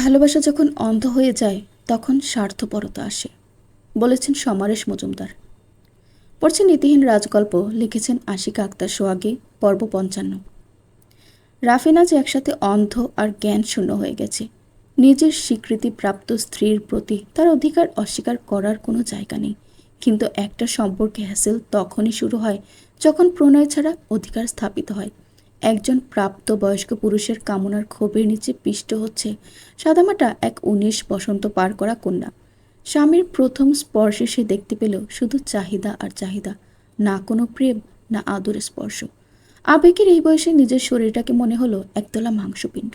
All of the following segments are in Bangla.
ভালোবাসা যখন অন্ধ হয়ে যায় তখন স্বার্থপরতা আসে, বলেছেন সমরেশ মজুমদার। পড়ছেন নীতিহীন রাজগল্প, লিখেছেন আশিকা আক্তার সোহাগী। পর্ব ৫৫। রাফিন আজ একসাথে অন্ধ আর জ্ঞান শূন্য হয়ে গেছে। নিজের স্বীকৃতিপ্রাপ্ত স্ত্রীর প্রতি তার অধিকার অস্বীকার করার কোনো জায়গা নেই। কিন্তু একটা সম্পর্কে হ্যাসেল তখনই শুরু হয় যখন প্রণয় ছাড়া অধিকার স্থাপিত হয়। একজন প্রাপ্তবয়স্ক পুরুষের কামনার ক্ষোভের নিচে পিষ্ট হচ্ছে সাদামাটা এক ১৯ বসন্ত পার করা কন্যা। স্বামীর প্রথম স্পর্শে সে দেখতে পেল শুধু চাহিদা আর চাহিদা, না কোনো প্রেম, না আদরের স্পর্শ। আবেগের এই বয়সে নিজের শরীরটাকে মনে হলো একতলা মাংসপিণ্ড।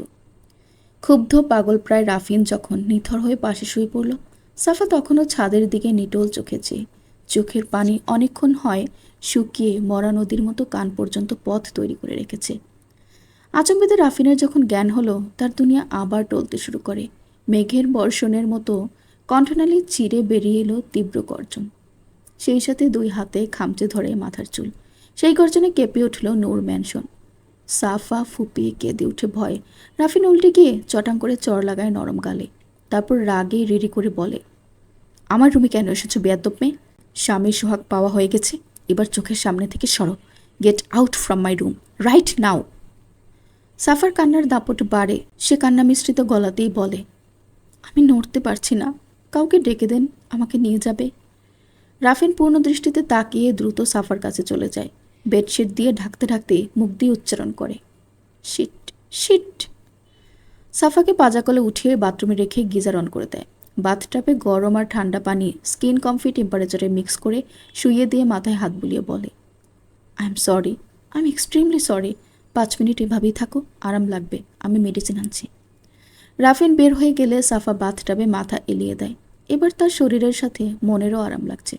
ক্ষুব্ধ পাগলপ্রায় রাফিন যখন নিথর হয়ে পাশে শুয়ে পড়ল, সাফা তখনও ছাদের দিকে নিটোল চোখে চেয়ে। চোখের পানি অনেকক্ষণ হয় শুকিয়ে মরা নদীর মতো কান পর্যন্ত পথ তৈরি করে রেখেছে। আচমকাতে রাফিনের যখন জ্ঞান হলো, তার দুনিয়া আবার টলতে শুরু করে। মেঘের বর্ষণের মতো কণ্ঠনালী চিরে বেরিয়ে এলো তীব্র গর্জন। সেই সাথে দুই হাতে খামচে ধরে মাথার চুল। সেই গর্জনে কেঁপে উঠল নূর ম্যানশন। সাফা ফুপিয়ে কেঁদে উঠে ভয়ে। রাফিন উল্টে গিয়ে চটাং করে চড় লাগায় নরম গালে। তারপর রাগে রেড়ি করে বলে, আমার রুমে কেন এসেছো বেয়াদ্দপ মেয়ে? স্বামীর সোহাগ পাওয়া হয়ে গেছে, এবার চোখের সামনে থেকে সরো। Get out from my room right now. Suffer কান্নার দাপট বাড়ে। সে কান্না মিশ্রিত গলাতেই বলে, আমি নড়তে পারছি না, কাউকে ডেকে দেন, আমাকে নিয়ে যাবে। রাফিন পূর্ণ দৃষ্টিতে তাকিয়ে দ্রুত সাফার কাছে চলে যায়। বেডশিট দিয়ে ঢাকতে ঢাকতে মুখ দিয়ে উচ্চারণ করে, শিট শিট। সাফাকে পাজাকলে উঠিয়ে বাথরুমে রেখে গিজার অন করে দেয়। বাথটাবে গরম আর ঠান্ডা পানি স্কিন কমফি টেম্পারেচারে মিক্স করে শুইয়ে দিয়ে মাথায় হাত বুলিয়ে বলে, I am sorry, I am extremely sorry. ৫ minute এভাবেই থাকো, আরাম লাগবে, আমি মেডিসিন আনছি। রাফিন বের হয়ে গেলে সাফা বাথটাবে মাথা এলিয়ে দেয়। এবার তার শরীরের সাথে মনেরও আরাম লাগছে।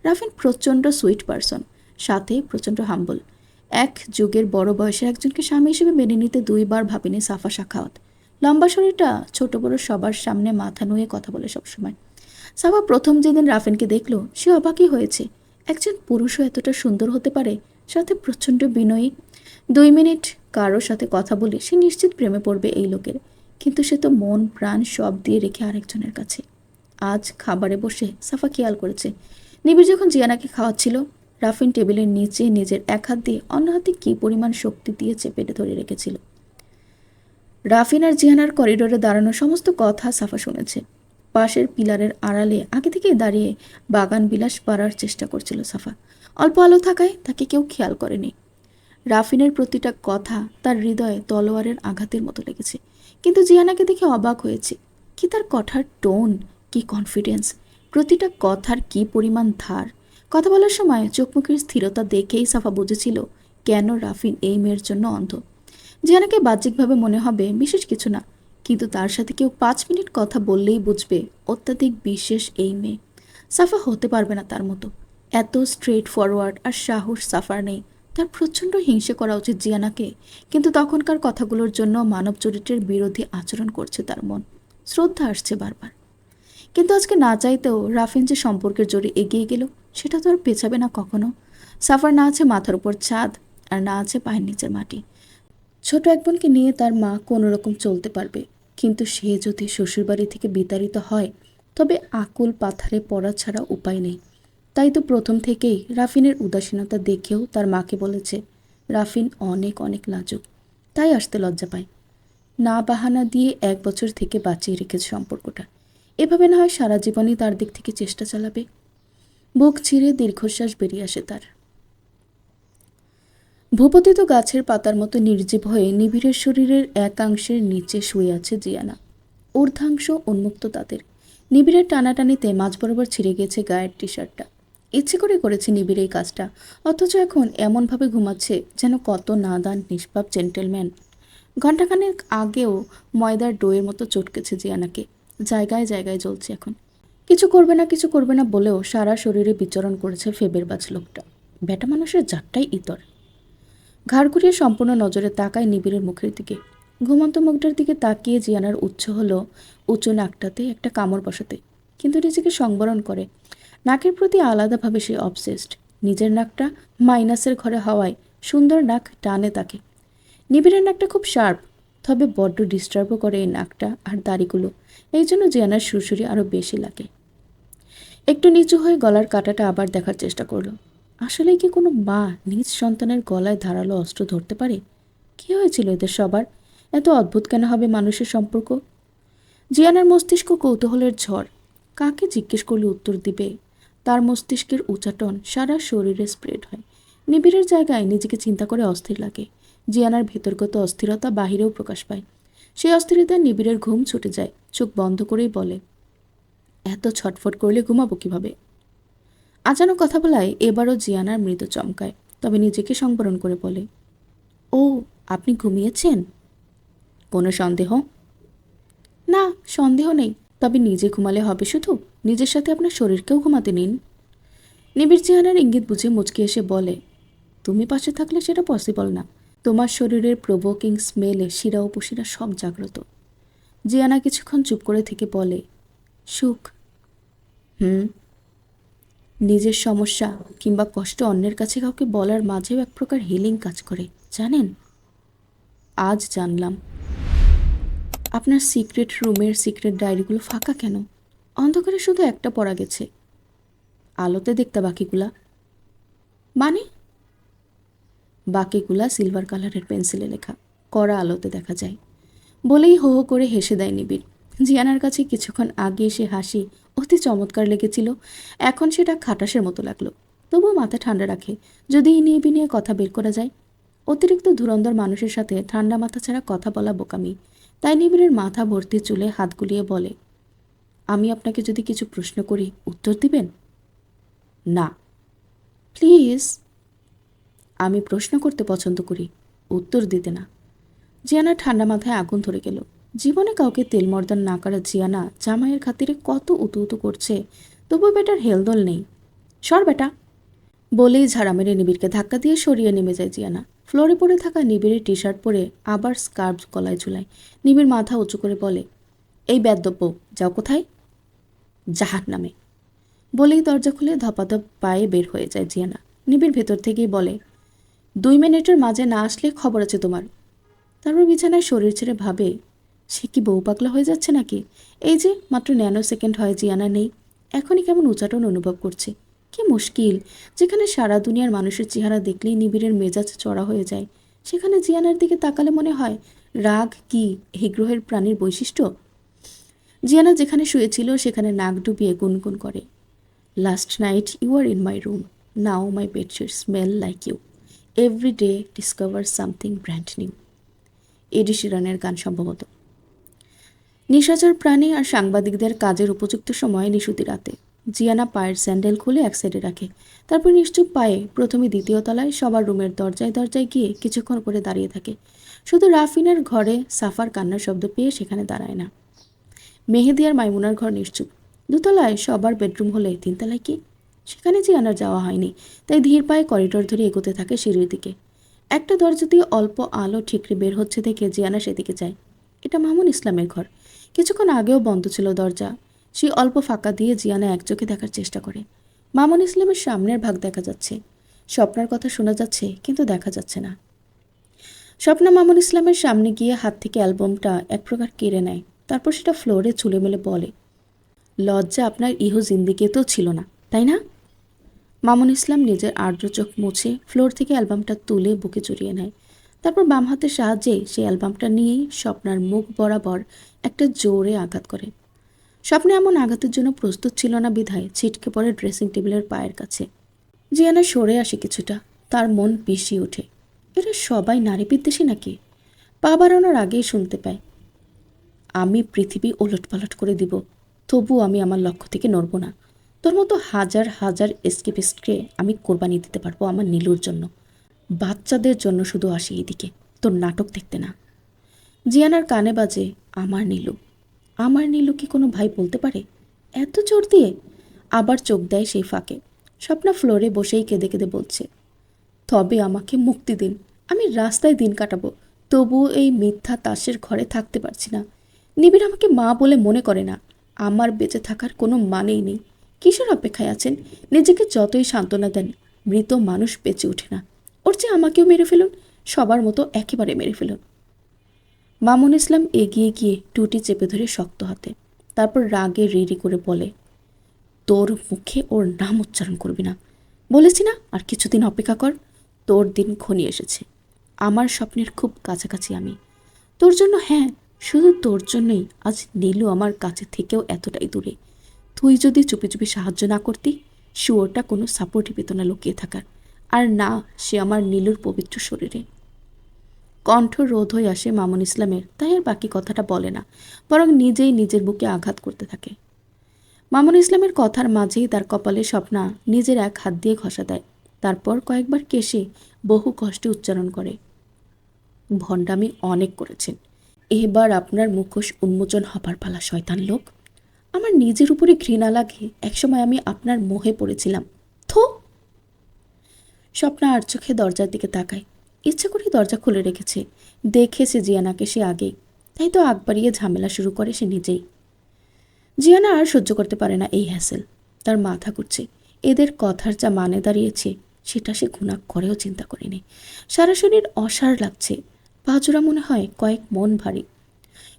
রাফিন প্রচণ্ড সুইট পারসন, সাথে প্রচণ্ড হাম্বল। এক যুগের বড় বয়সের একজনকে স্বামী হিসেবে মেনে নিতে ২ বার ভাবেনি সাফা সাখাওয়াত। লম্বা শরীরটা ছোট বড় সবার সামনে মাথা নুয়ে কথা বলে সবসময়। সাফা প্রথম যেদিন রাফিনকে দেখল, সে অবাকই হয়েছে। একজন পুরুষও এতটা সুন্দর হতে পারে, সাথে প্রচণ্ড বিনয়ী। ২ মিনিট কারোর সাথে কথা বলে সে নিশ্চিত প্রেমে পড়বে এই লোকের। কিন্তু সে তো মন প্রাণ সব দিয়ে রেখে আরেকজনের কাছে। আজ খাবারে বসে সাফা খেয়াল করেছে, নিবিড় যখন জিয়ানাকে খাওয়াচ্ছিল, রাফিন টেবিলের নিচে নিজের এক হাত দিয়ে অন্য হাতে কী পরিমাণ শক্তি দিয়ে চেপে ধরে রেখেছিল। রাফিন আর জিয়ানার করিডোরে দাঁড়ানো সমস্ত কথা সাফা শুনেছে। পাশের পিলারের আড়ালে আগে থেকেই দাঁড়িয়ে বাগান বিলাস পাড়ার চেষ্টা করছিল সাফা। অল্প আলো থাকায় তাকে কেউ খেয়াল করেনি। রাফিনের প্রতিটা কথা তার হৃদয়ে তলোয়ারের আঘাতের মতো লেগেছে। কিন্তু জিয়ানাকে দেখে অবাক হয়েছে। কি তার কথার টোন, কি কনফিডেন্স, প্রতিটা কথার কি পরিমাণ ধার। কথা বলার সময় চোখ মুখের স্থিরতা দেখেই সাফা বুঝেছিল কেন রাফিন এই মেয়ের জন্য অন্ধ। জিয়ানাকে বাহ্যিকভাবে মনে হবে বিশেষ কিছু না, কিন্তু তার সাথে কেউ ৫ মিনিট কথা বললেই বুঝবে অত্যাধিক বিশেষ এই মেয়ে। সাফা হতে পারবে না তার মতো। এত স্ট্রেট ফরওয়ার্ড আর সাহস সাফার নেই। তার প্রচণ্ড হিংসে করা উচিত জিয়ানাকে, কিন্তু তখনকার কথাগুলোর জন্য মানব চরিত্রের বিরোধী আচরণ করছে তার মন। শ্রদ্ধা আসছে বারবার। কিন্তু আজকে না চাইতেও রাফিন যে সম্পর্কের জোরে এগিয়ে গেল, সেটা তো আর পেছাবে না কখনো। সাফার না আছে মাথার উপর ছাদ, আর না আছে পায়ের নিচের মাটি। ছোট এক বোনকে নিয়ে তার মা কোনো রকম চলতে পারবে, কিন্তু সে যদি শ্বশুরবাড়ি থেকে বিতাড়িত হয়, তবে আকুল পাথারে পড়া ছাড়া উপায় নেই। তাই তো প্রথম থেকেই রাফিনের উদাসীনতা দেখেও তার মাকে বলেছে রাফিন অনেক অনেক লাজুক, তাই আসতে লজ্জা পায়। না বাহানা দিয়ে ১ বছর থেকে বাঁচিয়ে রেখেছে সম্পর্কটা। এভাবে না হয় সারা জীবনই তার দিক থেকে চেষ্টা চালাবে। বুক ছিঁড়ে দীর্ঘশ্বাস বেরিয়ে আসে তার। ভূপতিত গাছের পাতার মতো নির্জীব হয়ে নিবিড়ের শরীরের একাংশের নিচে শুয়ে আছে জিয়ানা। ঊর্ধ্বাংশ উন্মুক্ত তাদের। নিবিড়ের টানাটানিতে মাঝ বরাবর ছিঁড়ে গেছে গায়ের টি শার্টটা। ইচ্ছে করে করেছে নিবিড় এই কাজটা, অথচ এখন এমনভাবে ঘুমাচ্ছে যেন কত নাদান নিষ্পাপ জেন্টেলম্যান। ঘণ্টাখানেক আগেও ময়দার ডোয়ের মতো চটকেছে জিয়ানাকে। জায়গায় জায়গায় জ্বলছে এখন। কিছু করবে না কিছু করবে না বলেও সারা শরীরে বিচরণ করেছে ফেবেরবাজ লোকটা। ব্যাটা মানুষের জাতটাই ইতর। ঘাড় ঘুরিয়ে সম্পূর্ণ নজরে তাকায় নিবিড়ের মুখের দিকে। ঘুমন্ত মুখটার দিকে তাকিয়ে জিয়ানার উচ্চ হলো উঁচু নাকটাতে একটা কামড় বসাতে, কিন্তু নিজেকে সংবরণ করে। নাকের প্রতি আলাদাভাবে সে অবসেসড। নিজের নাকটা মাইনাসের ঘরে হওয়ায় সুন্দর নাক টানে তাকে। নিবিড়ের নাকটা খুব শার্প, তবে বড্ড ডিস্টার্বও করে এই নাকটা আর দাড়িগুলো। এই জন্য জিয়ানার সুরসুরি আরও বেশি লাগে। একটু নিচু হয়ে গলার কাঁটাটা আবার দেখার চেষ্টা করলো। আসলে কি কোনো মা নিজ সন্তানের গলায় ধারালো অস্ত্র ধরতে পারে? কী হয়েছিল এদের সবার? এত অদ্ভুত কেন হবে মানুষের সম্পর্ক? জিয়ানার মস্তিষ্ক কৌতূহলের ঝড়। কাকে জিজ্ঞেস করলে উত্তর দিবে? তার মস্তিষ্কের উচাটন সারা শরীরে স্প্রেড হয়। নিবিড়ের জায়গায় নিজেকে চিন্তা করে অস্থির লাগে। জিয়ানার ভেতরগত অস্থিরতা বাহিরেও প্রকাশ পায়। সেই অস্থিরতায় নিবিড়ের ঘুম ছুটে যায়। চোখ বন্ধ করেই বলে, এত ছটফট করলে ঘুমাবো কিভাবে? আচানক কথা বলায় এবারও জিয়ানার মৃদু চমকায়, তবে নিজেকে সংবরণ করে বলে, ও, আপনি ঘুমিয়েছেন? কোনো সন্দেহ? না, সন্দেহ নেই, তবে নিজে ঘুমালে হবে শুধু? নিজের সাথে আপনার শরীরকেও ঘুমাতে নিন। নিবিড় জিয়ানার ইঙ্গিত বুঝে মুচকি এসে বলে, তুমি পাশে থাকলে সেটা পসিবল না। তোমার শরীরের প্রভোকিং স্মেলে শিরা উপশিরা সব জাগ্রত। জিয়ানা কিছুক্ষণ চুপ করে থেকে বলে, সুখ? নিজের সমস্যা কিংবা কষ্ট অন্যের কাছে কাউকে বলার মাঝেও এক প্রকার হিলিং কাজ করে, জানেন? আজ জানলাম। আপনার সিক্রেট রুমের সিক্রেট ডায়েরিগুলো ফাঁকা কেন? অন্ধকারে শুধু একটা পড়া গেছে। আলোতে দেখতে বাকিগুলা? মানে? বাকিগুলা সিলভার কালারের পেন্সিলে লেখা, কড়া আলোতে দেখা যায়। বলেই হো হো করে হেসে দেয় নিবিড়। জিয়ানার কাছে কিছুক্ষণ আগে সে হাসি অতি চমৎকার লেগেছিল, এখন সেটা খাটাসের মতো লাগলো। তবুও মাথা ঠান্ডা রাখে, যদি ইনিয়ে বিনিয়ে কথা বের করা যায়। অতিরিক্ত ধুরন্ধর মানুষের সাথে ঠান্ডা মাথা ছাড়া কথা বলা বোকামি। তাই নিবিড়ের মাথা ভর্তি চুলে হাত গুলিয়ে বলে, আমি আপনাকে যদি কিছু প্রশ্ন করি উত্তর দিবেন? না। প্লিজ। আমি প্রশ্ন করতে পছন্দ করি, উত্তর দিতে না। জিয়ানা ঠান্ডা মাথায় আগুন ধরে গেল। জীবনে কাউকে তেল মর্দান না করা জিয়ানা জামাইয়ের খাতিরে কত উতু উতু করছে, তবু বেটার হেলদোল নেই। সর বেটা, বলেই ঝাড়া মেরে নিবিড়কে ধাক্কা দিয়ে সরিয়ে নেমে যায় জিয়ানা। ফ্লোরে পড়ে থাকা নিবিড়ের টি শার্ট পরে আবার স্কার্ফ গলায় ঝুলায়। নিবিড় মাথা উঁচু করে বলে, এই বেদ্যব্য, যাও কোথায়? জাহার নামে। বলেই দরজা খুলে ধপাধপ পায়ে বের হয়ে যায় জিয়ানা। নিবিড় ভেতর থেকেই বলে, 2 মিনিটের মাঝে না আসলে খবর আছে তোমার। তারপর বিছানায় শরীর ছেড়ে ভাবে, সে কি বউ পাগলা হয়ে যাচ্ছে নাকি? এই যে মাত্র ন্যানো সেকেন্ড হয় জিয়ানা নেই, এখনই কেমন উচাটন অনুভব করছে। কি মুশকিল! যেখানে সারা দুনিয়ার মানুষের চেহারা দেখলেই নিবিড়ের মেজাজ চড়া হয়ে যায়, সেখানে জিয়ানার দিকে তাকালে মনে হয় রাগ কি এই গ্রহের প্রাণীর বৈশিষ্ট্য? জিয়ানা যেখানে শুয়েছিল সেখানে নাক ডুবিয়ে গুনগুন করে, last night you are in my room, now my bedsheet smell like you, every day discover something brand new. Ed শিরানের গান সম্ভবত। নিশাচর প্রাণী আর সাংবাদিকদের কাজের উপযুক্ত সময় নিশুতি রাতে। জিয়ানা পায়ের স্যান্ডেল খুলে এক সাইডে রাখে, তারপর নিশ্চুপ পায়ে প্রথমে দ্বিতীয় তলায় সবার রুমের দরজায় দরজায় গিয়ে কিছুক্ষণ করে দাঁড়িয়ে থাকে। শুধু রাফিনের ঘরে সাফার কান্নার শব্দ পেয়ে সেখানে দাঁড়ায় না। মেহেদি আর মাইমুনার ঘর নিশ্চুপ। দুতলায় সবার বেডরুম হলে তিনতলায় কি? সেখানে জিয়ানার যাওয়া হয়নি, তাই ধীর পায়ে করিডোর ধরে এগোতে থাকে সিঁড়ির দিকে। একটা দরজা দিয়ে অল্প আলো ঠিকরে বের হচ্ছে দেখে জিয়ানা সেদিকে যায়। এটা মামুন ইসলামের ঘর। কিছুক্ষণ আগেও বন্ধ ছিল দরজা। সেই অল্প ফাঁকা দিয়ে জিয়ানা একচোখে দেখার চেষ্টা করে। মামুন ইসলামের সামনের ভাগ দেখা যাচ্ছে। স্বপ্নার কথা শোনা যাচ্ছে, কিন্তু দেখা যাচ্ছে না। স্বপ্না মামুন ইসলামের সামনে গিয়ে হাত থেকে অ্যালবামটা এক প্রকার কেড়ে নেয়, তারপর সেটা ফ্লোরে ছুলে মেলে বলে, লজ্জা আপনার ইহো জিন্দিগিতেও ছিল না, তাই না? মামুন ইসলাম নিজের আর্দ্র চোখ মুছে ফ্লোর থেকে অ্যালবামটা তুলে বুকে জড়িয়ে নেয়। তারপর বাম হাতের সাহায্যে সেই অ্যালবামটা নিয়েই স্বপ্নার মুখ বরাবর একটা জোরে আঘাত করে। স্বপ্নে এমন আঘাতের জন্য প্রস্তুত ছিল না বিধায় ছিটকে পড়ে ড্রেসিং টেবিলের পায়ের কাছে। জিয়ানা সরে আসে কিছুটা, তার মন পিষিয়ে ওঠে। এরা সবাই নারী বিদ্বেষী নাকি? পা বাড়ানোর আগেই শুনতে পায়, আমি পৃথিবী ওলটপালট করে দিব, তবু আমি আমার লক্ষ্য থেকে নড়ব না। তোর মতো হাজার হাজার এসকেপিস্টকে আমি কোরবানি দিতে পারবো আমার নীলুর জন্য। বাচ্চাদের জন্য শুধু আসি এদিকে, তোর নাটক দেখতে না। জিয়ানার কানে বাজে, আমার নীলু। আমার নীলু কি কোনো ভাই বলতে পারে এত জোর দিয়ে? আবার চোখ দেয় সেই ফাঁকে। স্বপ্না ফ্লোরে বসেই কেঁদে কেঁদে বলছে, তবে আমাকে মুক্তি দিন, আমি রাস্তায় দিন কাটাবো, তবুও এই মিথ্যা তাসের ঘরে থাকতে পারছি না। নিবিড় আমাকে মা বলে মনে করে না, আমার বেঁচে থাকার কোনো মানেই নেই। কিসের অপেক্ষায় আছেন? নিজেকে যতই সান্ত্বনা দেন, মৃত মানুষ বেঁচে ওঠে না। ওর চেয়ে আমাকেও মেরে ফেলুন, সবার মতো একেবারে মেরে ফেলুন। মামুন ইসলাম এগিয়ে গিয়ে টুটি চেপে ধরে শক্ত হাতে, তারপর রাগে রিরি করে বলে, তোর মুখে ওর নাম উচ্চারণ করবি না, বলেছি না, আর কিছুদিন অপেক্ষা কর। তোর দিন ঘনিয়ে এসেছে। আমার স্বপ্নের খুব কাছাকাছি আমি তোর জন্য। হ্যাঁ, শুধু তোর জন্যই আজ নীলু আমার কাছে থেকেও এতটাই দূরে। তুই যদি চুপি চুপি সাহায্য না করতি, শুয়োরটা কোনো সাপোর্টই পেত না লুকিয়ে থাকার। আর না, সে আমার নীলুর পবিত্র শরীরে। কণ্ঠ রোধ হয়ে আসে মামুন ইসলামের, তাই আর বাকি কথাটা বলে না, বরং নিজেই নিজের বুকে আঘাত করতে থাকে। মামুন ইসলামের কথার মাঝেই তার কপালে স্বপ্না নিজের এক হাত দিয়ে ঘষা দেয়, তারপর কয়েকবার কেশে বহু কষ্টে উচ্চারণ করে, ভণ্ডামি অনেক করেছেন, এবার আপনার মুখোশ উন্মোচন হবার পালা শয়তান লোক। আমার নিজের উপরে ঘৃণা লাগে, একসময় আমি আপনার মোহে পড়েছিলাম। থো। স্বপ্না আর চোখে দরজার দিকে তাকায়। ইচ্ছে করে দরজা খুলে রেখেছে, দেখেছে জিয়ানাকে সে আগেই, তাই তো আগ বাড়িয়ে ঝামেলা শুরু করে সে নিজেই। জিয়ানা আর সহ্য করতে পারে না এই হ্যাসেল। তার মাথা ঘুরছে। এদের কথার যা মানে দাঁড়িয়েছে সেটা সে ঘুণাক করেও চিন্তা করেনি। সারা শরীর অসাড় লাগছে, পাজোড়া মনে হয় কয়েক মন ভারী।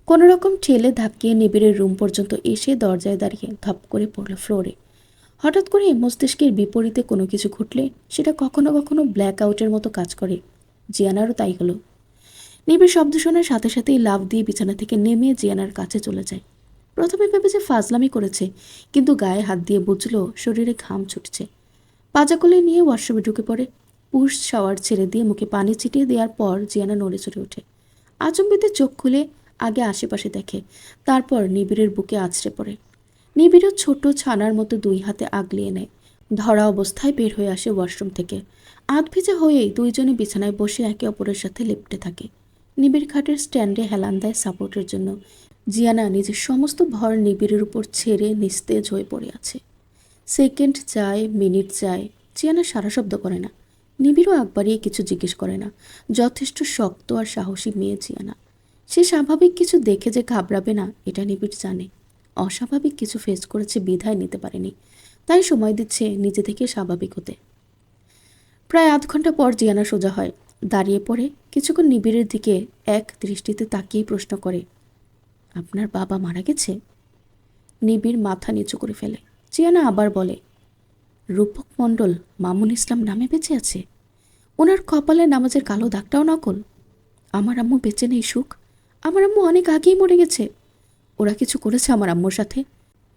কোনো রকম ঠেলে ধাক্কিয়ে নিবিড়ের রুম পর্যন্ত এসে দরজায় দাঁড়িয়ে ধপ করে পড়ল ফ্লোরে। হঠাৎ করে মস্তিষ্কের বিপরীতে কোনো কিছু ঘটলে সেটা কখনো কখনো ব্ল্যাক আউটের মতো কাজ করে। জিয়ানারও তাই হলো। নিবিড় শব্দ শোনার সাথে সাথেই লাফ দিয়ে বিছানা থেকে নেমে জিয়ানার কাছে চলে যায়। প্রথমে ভেবেছে ফাজলামি করেছে, কিন্তু গায়ে হাত দিয়ে বুঝল শরীরে ঘাম ছুটছে। পাজা কোলে নিয়ে ওয়াশরুমে ঢুকে পড়ে। পুশ শাওয়ার ছেড়ে দিয়ে মুখে পানি ছিটিয়ে দেওয়ার পর জিয়ানা নড়ে চড়ে ওঠে। আচমবিতে চোখ খুলে আগে আশেপাশে দেখে, তারপর নিবিড়ের বুকে আছড়ে পড়ে। নিবিড়ও ছোট ছানার মতো দুই হাতে আগলিয়ে নেয়। ধরা অবস্থায় বের হয়ে আসে ওয়াশরুম থেকে। আধ ভেজা হয়েই দুইজনে বিছানায় বসে একে অপরের সাথে লেপ্টে থাকে। নিবিড় খাটের স্ট্যান্ডে হেলান দেয় সাপোর্টের জন্য। জিয়ানা নিজের সমস্ত ভর নিবিড়ের উপর ছেড়ে নিস্তেজ হয়ে পড়ে আছে। সেকেন্ড যায়, মিনিট যায়, জিয়ানা সারা শব্দ করে না। নিবিড়ও আগ বাড়িয়ে কিছু জিজ্ঞেস করে না। যথেষ্ট শক্ত আর সাহসী মেয়ে জিয়ানা। সে স্বাভাবিক কিছু দেখে যে ঘাবড়াবে না এটা নিবিড় জানে। অস্বাভাবিক কিছু ফেস করেছে বিধায় নিতে পারেনি, তাই সময় দিচ্ছে নিজে থেকে স্বাভাবিক হতে। প্রায় আধ ঘন্টা পর জিয়ানা সোজা হয়, দাঁড়িয়ে পড়ে কিছুক্ষণ নিবিড়ের দিকে এক দৃষ্টিতে তাকিয়ে প্রশ্ন করে, আপনার বাবা মারা গেছে? নিবিড় মাথা নিচু করে ফেলে। জিয়ানা আবার বলে, রূপক মণ্ডল মামুন ইসলাম নামে বেঁচে আছে? ওনার কপালে নামাজের কালো দাগটাও নকল? আমার আম্মু বেঁচে নেই সুখ? আমার আম্মু অনেক আগেই মরে গেছে। ওরা কিছু করেছে আমার আম্মুর সাথে?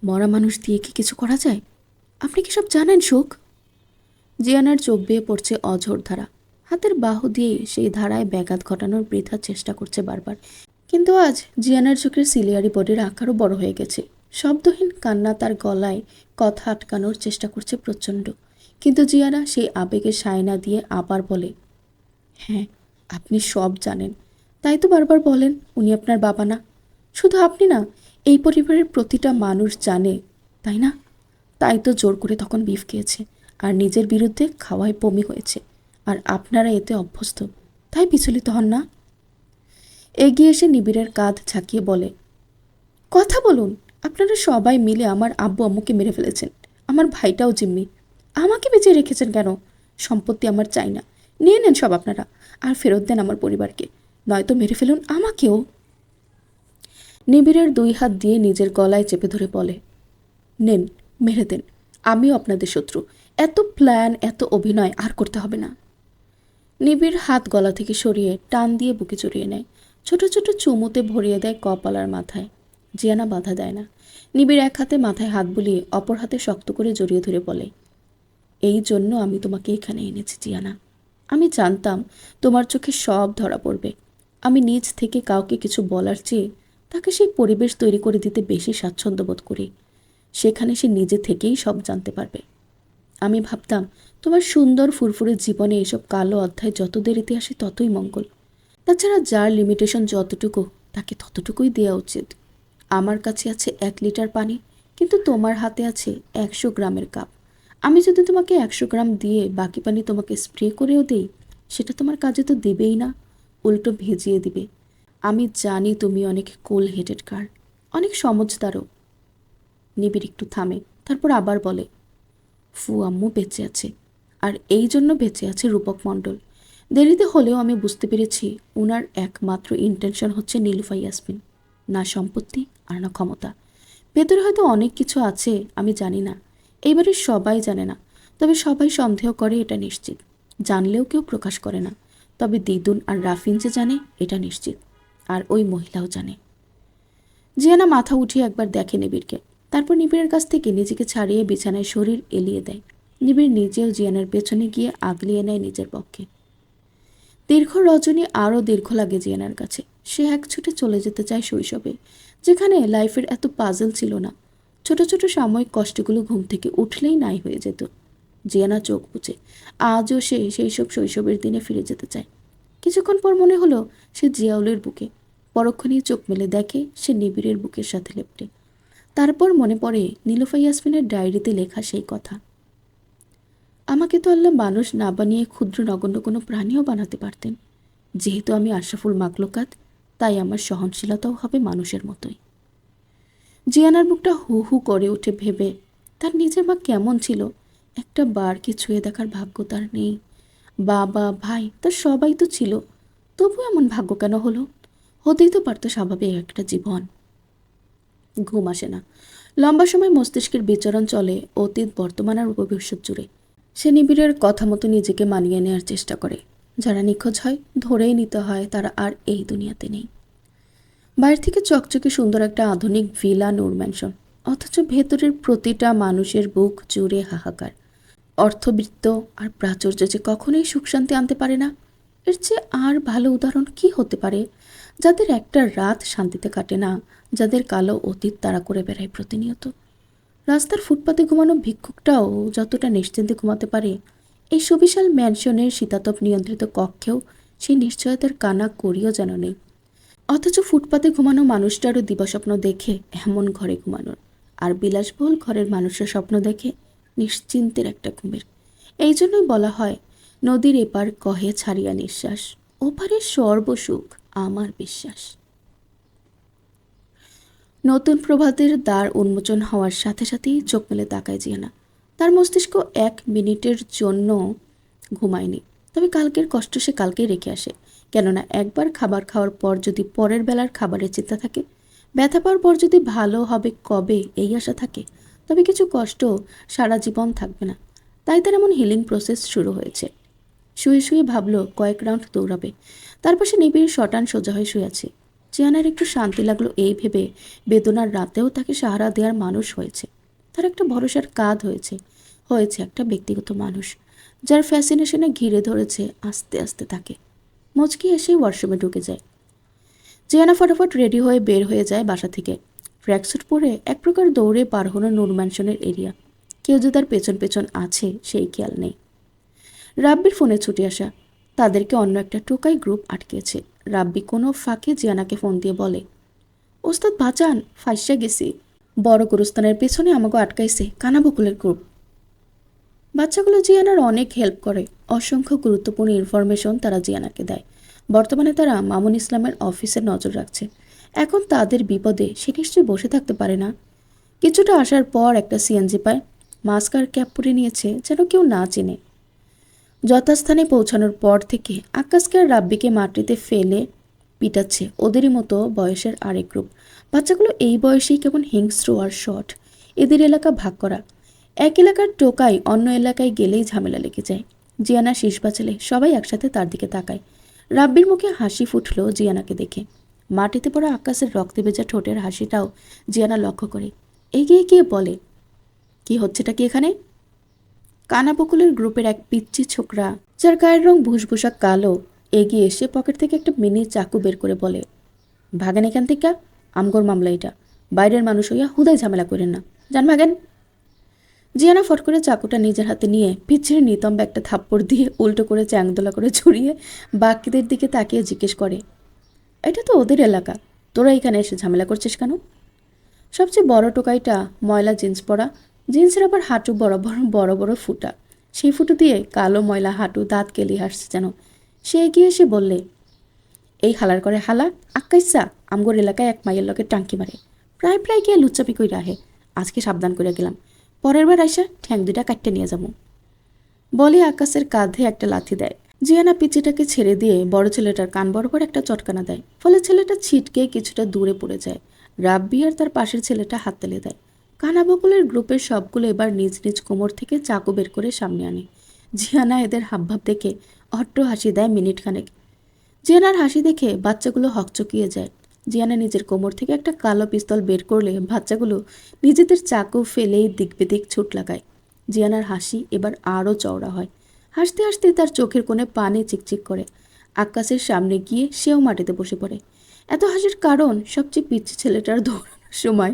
মরা মানুষ দিয়ে কি কিছু করা যায়? আপনি কি সব জানেন সুখ? জিয়ানার চোখ বেয়ে পড়ছে অঝোর ধারা। হাতের বাহু দিয়ে সেই ধারায় ব্যাঘাত ঘটানোর বৃথা চেষ্টা করছে বারবার, কিন্তু আজ জিয়ানার চোখের সিলিয়ারি বডির আকারও বড় হয়ে গেছে। শব্দহীন কান্না তার গলায় কথা আটকানোর চেষ্টা করছে প্রচণ্ড, কিন্তু জিয়ানা সেই আবেগে সায় না দিয়ে আবার বলে, হ্যাঁ, আপনি সব জানেন, তাই তো বারবার বলেন উনি আপনার বাবা না। শুধু আপনি না, এই পরিবারের প্রতিটা মানুষ জানে, তাই না? তাই তো জোর করে তখন বিফ খেয়েছে, আর নিজের বিরুদ্ধে খাওয়ায় বমি হয়েছে, আর আপনারা এতে অভ্যস্ত, তাই বিচলিত হন না। এগিয়ে এসে নিবিড়ের কাঁধ ঝাঁকিয়ে বলে, কথা বলুন। আপনারা সবাই মিলে আমার আব্বু আম্মুকে মেরে ফেলেছেন, আমার ভাইটাও জিম্মি। আমাকে বেঁচে রেখেছেন কেন? সম্পত্তি আমার চাই না, নিয়ে নেন সব আপনারা, আর ফেরত দেন আমার পরিবারকে, নয়তো মেরে ফেলুন আমাকেও। নিবিড়ের দুই হাত দিয়ে নিজের গলায় চেপে ধরে বলে, নেন, মেরে দেন, আমিও আপনাদের শত্রু। এত প্ল্যান, এত অভিনয় আর করতে হবে না। নিবিড় হাত গলা থেকে সরিয়ে টান দিয়ে বুকে জড়িয়ে নেয়, ছোট ছোট চুমুতে ভরিয়ে দেয় কপালার মাথায়। জিয়ানা বাধা দেয় না। নিবিড় এক হাতে মাথায় হাত বুলিয়ে অপর হাতে শক্ত করে জড়িয়ে ধরে বলে, এই জন্য আমি তোমাকে এখানে এনেছি জিয়ানা। আমি জানতাম তোমার চোখে সব ধরা পড়বে। আমি নিজ থেকে কাউকে কিছু বলার চেয়ে তাকে সেই পরিবেশ তৈরি করে দিতে বেশি স্বাচ্ছন্দ্য বোধ করি, সেখানে সে নিজে থেকেই সব জানতে পারবে। আমি ভাবতাম তোমার সুন্দর ফুরফুরে জীবনে এসব কালো অধ্যায় যত দেরিতে আসে ততই মঙ্গল। তাছাড়া যার লিমিটেশন যতটুকু, তাকে ততটুকুই দেওয়া উচিত। আমার কাছে আছে 1 লিটার পানি, কিন্তু তোমার হাতে আছে 100 গ্রামের কাপ। আমি যদি তোমাকে 100 গ্রাম দিয়ে বাকি পানি তোমাকে স্প্রে করেও দিই, সেটা তোমার কাজে তো দেবেই না, উল্টো ভিজিয়ে দিবে। আমি জানি তুমি অনেক কুল হেডেড গার্ল, অনেক সমঝদারও। নিবিড় একটু থামে, তারপর আবার বলে, ফু আম্মু বেঁচে আছে, আর এই জন্য বেঁচে আছে রূপক মণ্ডল। দেরিতে হলেও আমি বুঝতে পেরেছি ওনার একমাত্র ইন্টেনশন হচ্ছে নীলুফা ইয়াসমিন, না সম্পত্তি আর না ক্ষমতা। ভেতরে হয়তো অনেক কিছু আছে আমি জানি না, এইবারে সবাই জানে না, তবে সবাই সন্দেহ করে এটা নিশ্চিত। জানলেও কেউ প্রকাশ করে না, তবে দিদুন আর রাফিন যে জানে এটা নিশ্চিত, আর ওই মহিলাও জানে। জিয়ানা মাথা উঠিয়ে একবার দেখে নিবিড়কে, তারপর নিবিড়ের কাছ থেকে নিজেকে ছাড়িয়ে বিছানায় শরীর এলিয়ে দেয়। নিবিড় নিজেও জিয়ানার পেছনে গিয়ে আগলিয়ে নেয় নিজের পক্ষে। দীর্ঘ রজনী আরও দীর্ঘ লাগে জিয়ানার কাছে। সে এক ছুটে চলে যেতে চায় শৈশবে, যেখানে লাইফের এত পাজল ছিল না। ছোট ছোট সাময়িক কষ্টগুলো ঘুম থেকে উঠলেই নাই হয়ে যেত। জিয়ানা চোখ বুঝে আজও সে সেই সব শৈশবের দিনে ফিরে যেতে চায়। কিছুক্ষণ পর মনে হলো সে জিয়াউলের বুকে, পরক্ষণেই চোখ মেলে দেখে সে নিবিড়ের বুকের সাথে লেপটে। তারপর মনে পড়ে নীলুফা ইয়াসমিনের ডায়েরিতে লেখা সেই কথা, আমাকে তো আল্লাহ মানুষ না বানিয়ে ক্ষুদ্র নগণ্য কোনো প্রাণীও বানাতে পারতেন। যেহেতু আমি আশরাফুল মাকলুকাত, তাই আমার সহনশীলতাও হবে মানুষের মতোই। জিয়ানার বুকটা হু হু করে উঠে ভেবে তার নিজের মা কেমন ছিল একটা বার কি ছুঁয়ে দেখার ভাগ্য তার নেই। বাবা ভাই তার সবাই তো ছিল, তবু এমন ভাগ্য কেন হলো? হতেই তো পারতো স্বাভাবিক একটা জীবন। ঘুম আসে না। লম্বা সময় মস্তিষ্কের বিচরণ চলে অতীত, বর্তমান আর ভবিষ্যৎ জুড়ে। সে নিবিড়ের কথা মতো নিজেকে মানিয়ে নেওয়ার চেষ্টা করে। যারা নিখোঁজ হয়, ধরেই নিতে হয় তারা আর এই দুনিয়াতে নেই। বাইরে থেকে চকচকে সুন্দর একটা আধুনিক ভিলা নূর ম্যানশন, অথচ ভেতরের প্রতিটা মানুষের বুক জুড়ে হাহাকার। অর্থবৃত্ত আর প্রাচুর্য যে কখনোই সুখ শান্তি আনতে পারে না। এর চেয়ে আর ভালো উদাহরণ কি হতে পারে? যাদের একটা রাত শান্তিতে কাটে না, যাদের কালো অতীত তারা করে বেড়ায় প্রতিনিয়ত। রাস্তার ফুটপাতে ঘুমানো ভিক্ষুকটাও যতটা নিশ্চিন্তে ঘুমাতে পারে, এই সুবিশাল ম্যানশনের শীতাতপ নিয়ন্ত্রিত কক্ষেও সেই নিশ্চয়তার কানা করিও যেন নেই। অথচ ফুটপাতে ঘুমানো মানুষটারও দিবাস্বপ্ন দেখে এমন ঘরে ঘুমানোর, আর বিলাসবহুল ঘরের মানুষের স্বপ্ন দেখে নিশ্চিন্তের একটা ঘুমের। এই জন্যই বলা হয়, নদীর এপার কহে ছাড়িয়া নিঃশ্বাস, ওপারে সর্বসুখ আমার বিশ্বাস। নতুন প্রভাতের দ্বার উন্মোচন হওয়ার সাথে সাথেই চোখ মেলে তাকায় জিয়ানা। তার মস্তিষ্ক 1 মিনিটের জন্য ঘুমায়নি, তবে কালকের কষ্ট সে কালকেই রেখে আসে। কেননা একবার খাবার খাওয়ার পর যদি পরের বেলার খাবারের চিন্তা থাকে, ব্যথা পাওয়ার পর যদি ভালো হবে কবে এই আশা থাকে, তবে কিছু কষ্ট সারা জীবন থাকবে না। তাই তার এমন হিলিং প্রসেস শুরু হয়েছে। শুয়ে শুয়ে ভাবলো কয়েক রাউন্ড দৌড়াবে, তারপর সে নিবিড় শটান সোজা হয়ে শুয়ে আছে। জিয়ানার একটু শান্তি লাগলো এই ভেবে বেদনার রাতেও তাকে সাহারা দেওয়ার মানুষ হয়েছে। তার একটা ভরসার কাঁধ হয়েছে, হয়েছে একটা ব্যক্তিগত মানুষ, যার ফ্যাসিনেশনে ঘিরে ধরেছে আস্তে আস্তে তাকে। মুচকি এসেই ওয়াশরুমে ঢুকে যায়। জিয়ানা ফটাফট রেডি হয়ে বের হয়ে যায় বাসা থেকে। ট্র্যাকস্যুট পরে এক প্রকার দৌড়ে পার হলো নূর ম্যানশনের এরিয়া। কেউ যে তার পেছন পেছন আছে সেই খেয়াল নেই। রাব্বির ফোনে ছুটে আসা, তাদেরকে অন্য একটা টোকাই গ্রুপ আটকেছে। রাব্বি কোনো ফাঁকে জিয়ানাকে ফোন দিয়ে বলে, ওস্তাদ বাঁচান, ফাইসা গেছি, বড় গুরুস্থানের পেছনে আমাকে আটকাইছে কানা বকুলের গ্রুপ। বাচ্চাগুলো জিয়ানার অনেক হেল্প করে, অসংখ্য গুরুত্বপূর্ণ ইনফরমেশন তারা জিয়ানাকে দেয়। বর্তমানে তারা মামুন ইসলামের অফিসে নজর রাখছে। এখন তাদের বিপদে সে নিশ্চয়ই বসে থাকতে পারে না। কিছুটা আসার পর একটা সিএনজি পায়, মাস্ক আর ক্যাপ পরে নিয়েছে যেন কেউ না চেনে। যথাস্থানে পৌঁছানোর পর থেকে আকাশকে আর রাব্বিকে মাটিতে ফেলে পিটাচ্ছে ওদেরই মতো বয়সের আরেক গ্রুপ। বাচ্চাগুলো এই বয়সেই কেমন হিংস্র আর শট। এদের এলাকা ভাগ করা, এক এলাকার টোকাই অন্য এলাকায় গেলেই ঝামেলা লেগে যায়। জিয়ানা শীষ বাঁচালে সবাই একসাথে তার দিকে তাকায়। রাব্বির মুখে হাসি ফুটল জিয়ানাকে দেখে। মাটিতে পড়া আকাশের রক্তে ভেজা ঠোঁটের হাসিটাও জিয়ানা লক্ষ্য করে। এগিয়ে গিয়ে বলে, কি হচ্ছেটা কি এখানে? কানা বকুলের গ্রুপের এক পিচ্চি ছোকরা, যার গায়ের রং ভুসভুসা কালো, এগিয়ে এসে পকেট থেকে একটা মিনি চাকু বের করে বলে, ভাগেন এখান থেকে, আমগোর মামলা এটা, বাইরের মানুষ হইয়া হুদাই ঝামেলা করেন না, যান ভাগেন। জিয়ানা ফট করে চাকুটা নিজের হাতে নিয়ে পিচ্ছির নিতম্বে একটা থাপ্পড় দিয়ে উল্টো করে চ্যাংদোলা করে ছড়িয়ে বাকিদের দিকে তাকিয়ে জিজ্ঞেস করে, এটা তো ওদের এলাকা, তোরা এখানে এসে ঝামেলা করছিস কেন? সবচেয়ে বড় টোকাইটা ময়লা জিন্স পরা, জিন্সের আবার হাঁটু বরাবর বড় বড় ফুটা, সেই ফুটো দিয়ে কালো ময়লা হাঁটু দাঁত কেলি হাসছে যেন। সে এগিয়ে এসে বললে, এই হালার করে হালা আক্কাইসা আমগোর এলাকায় এক মাইয়ের লোকের টাঙ্কি মারে, প্রায় প্রায় গিয়ে লুচ্চাপি কই রাহে, আজকে সাবধান করে গেলাম, পরের বার আইসা ঠ্যাং দুইটা কাটতে নিয়ে যাবো। বলে আকাশের কাঁধে একটা লাথি দেয়। জিয়ানা পিচিটাকে ছেড়ে দিয়ে বড় ছেলেটার কান বরাবর একটা চটকানা দেয়, ফলে ছেলেটা ছিটকে কিছুটা দূরে পড়ে যায়। রাব্বি আর তার পাশের ছেলেটা হাততালি দেয়। কানাবকুলের গ্রুপের সবগুলো এবার নিজ নিজ কোমর থেকে চাকু বের করে সামনে আনে। জিয়ানা এদের হাবভাব দেখে অট্ট হাসি দেয় মিনিটখানেক। জিয়ানার হাসি দেখে বাচ্চাগুলো হকচকিয়ে যায়। জিয়ানা নিজের কোমর থেকে একটা কালো পিস্তল বের করলে বাচ্চাগুলো নিজেদের চাকু ফেলেই দিক বেদিক ছুট লাগায়। জিয়ানার হাসি এবার আরও চওড়া হয়। হাসতে হাসতে তার চোখের কোণে পানি চিকচিক করে। আকাশের সামনে গিয়ে সেও মাটিতে বসে পড়ে। এত হাসির কারণ সবচেয়ে পিচ্ছি ছেলেটার দৌড়ানোর সময়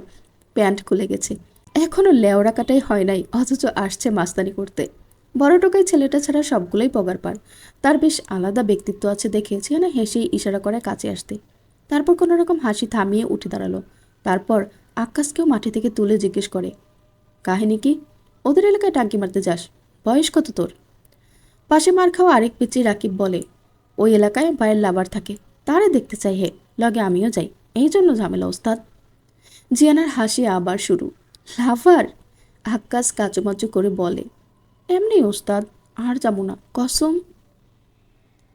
প্যান্ট খুলে গেছে। এখনও লেওড়া কাটাই হয় নাই, অথচ আসছে মাস্তানি করতে। বড় টোকাই ছেলেটা ছাড়া সবগুলোই পগার পার। তার বেশ আলাদা ব্যক্তিত্ব আছে দেখে জিয়ানা হেসেই ইশারা করে কাছে আসতে। তারপর কোনো রকম হাসি থামিয়ে উঠে দাঁড়ালো। তারপর আকাশকেও মাটি থেকে তুলে জিজ্ঞেস করে, কাহিনী কি? ওদের এলাকায় টাঙ্কি মারতে যাস? বয়স কত তোর? পাশে মার খাওয়া আরেক পিচি রাকিব বলে, ওই এলাকায় ভাইয়ের লাভার থাকে, তারে দেখতে চাই হে, লগে আমিও যাই, এই জন্য ঝামেলা ওস্তাদ। জিয়ানার হাসি আবার শুরু। লাভার? আকাশ কাচুমাচু করে বলে, এমনি ওস্তাদ, আর যাবো না কসম।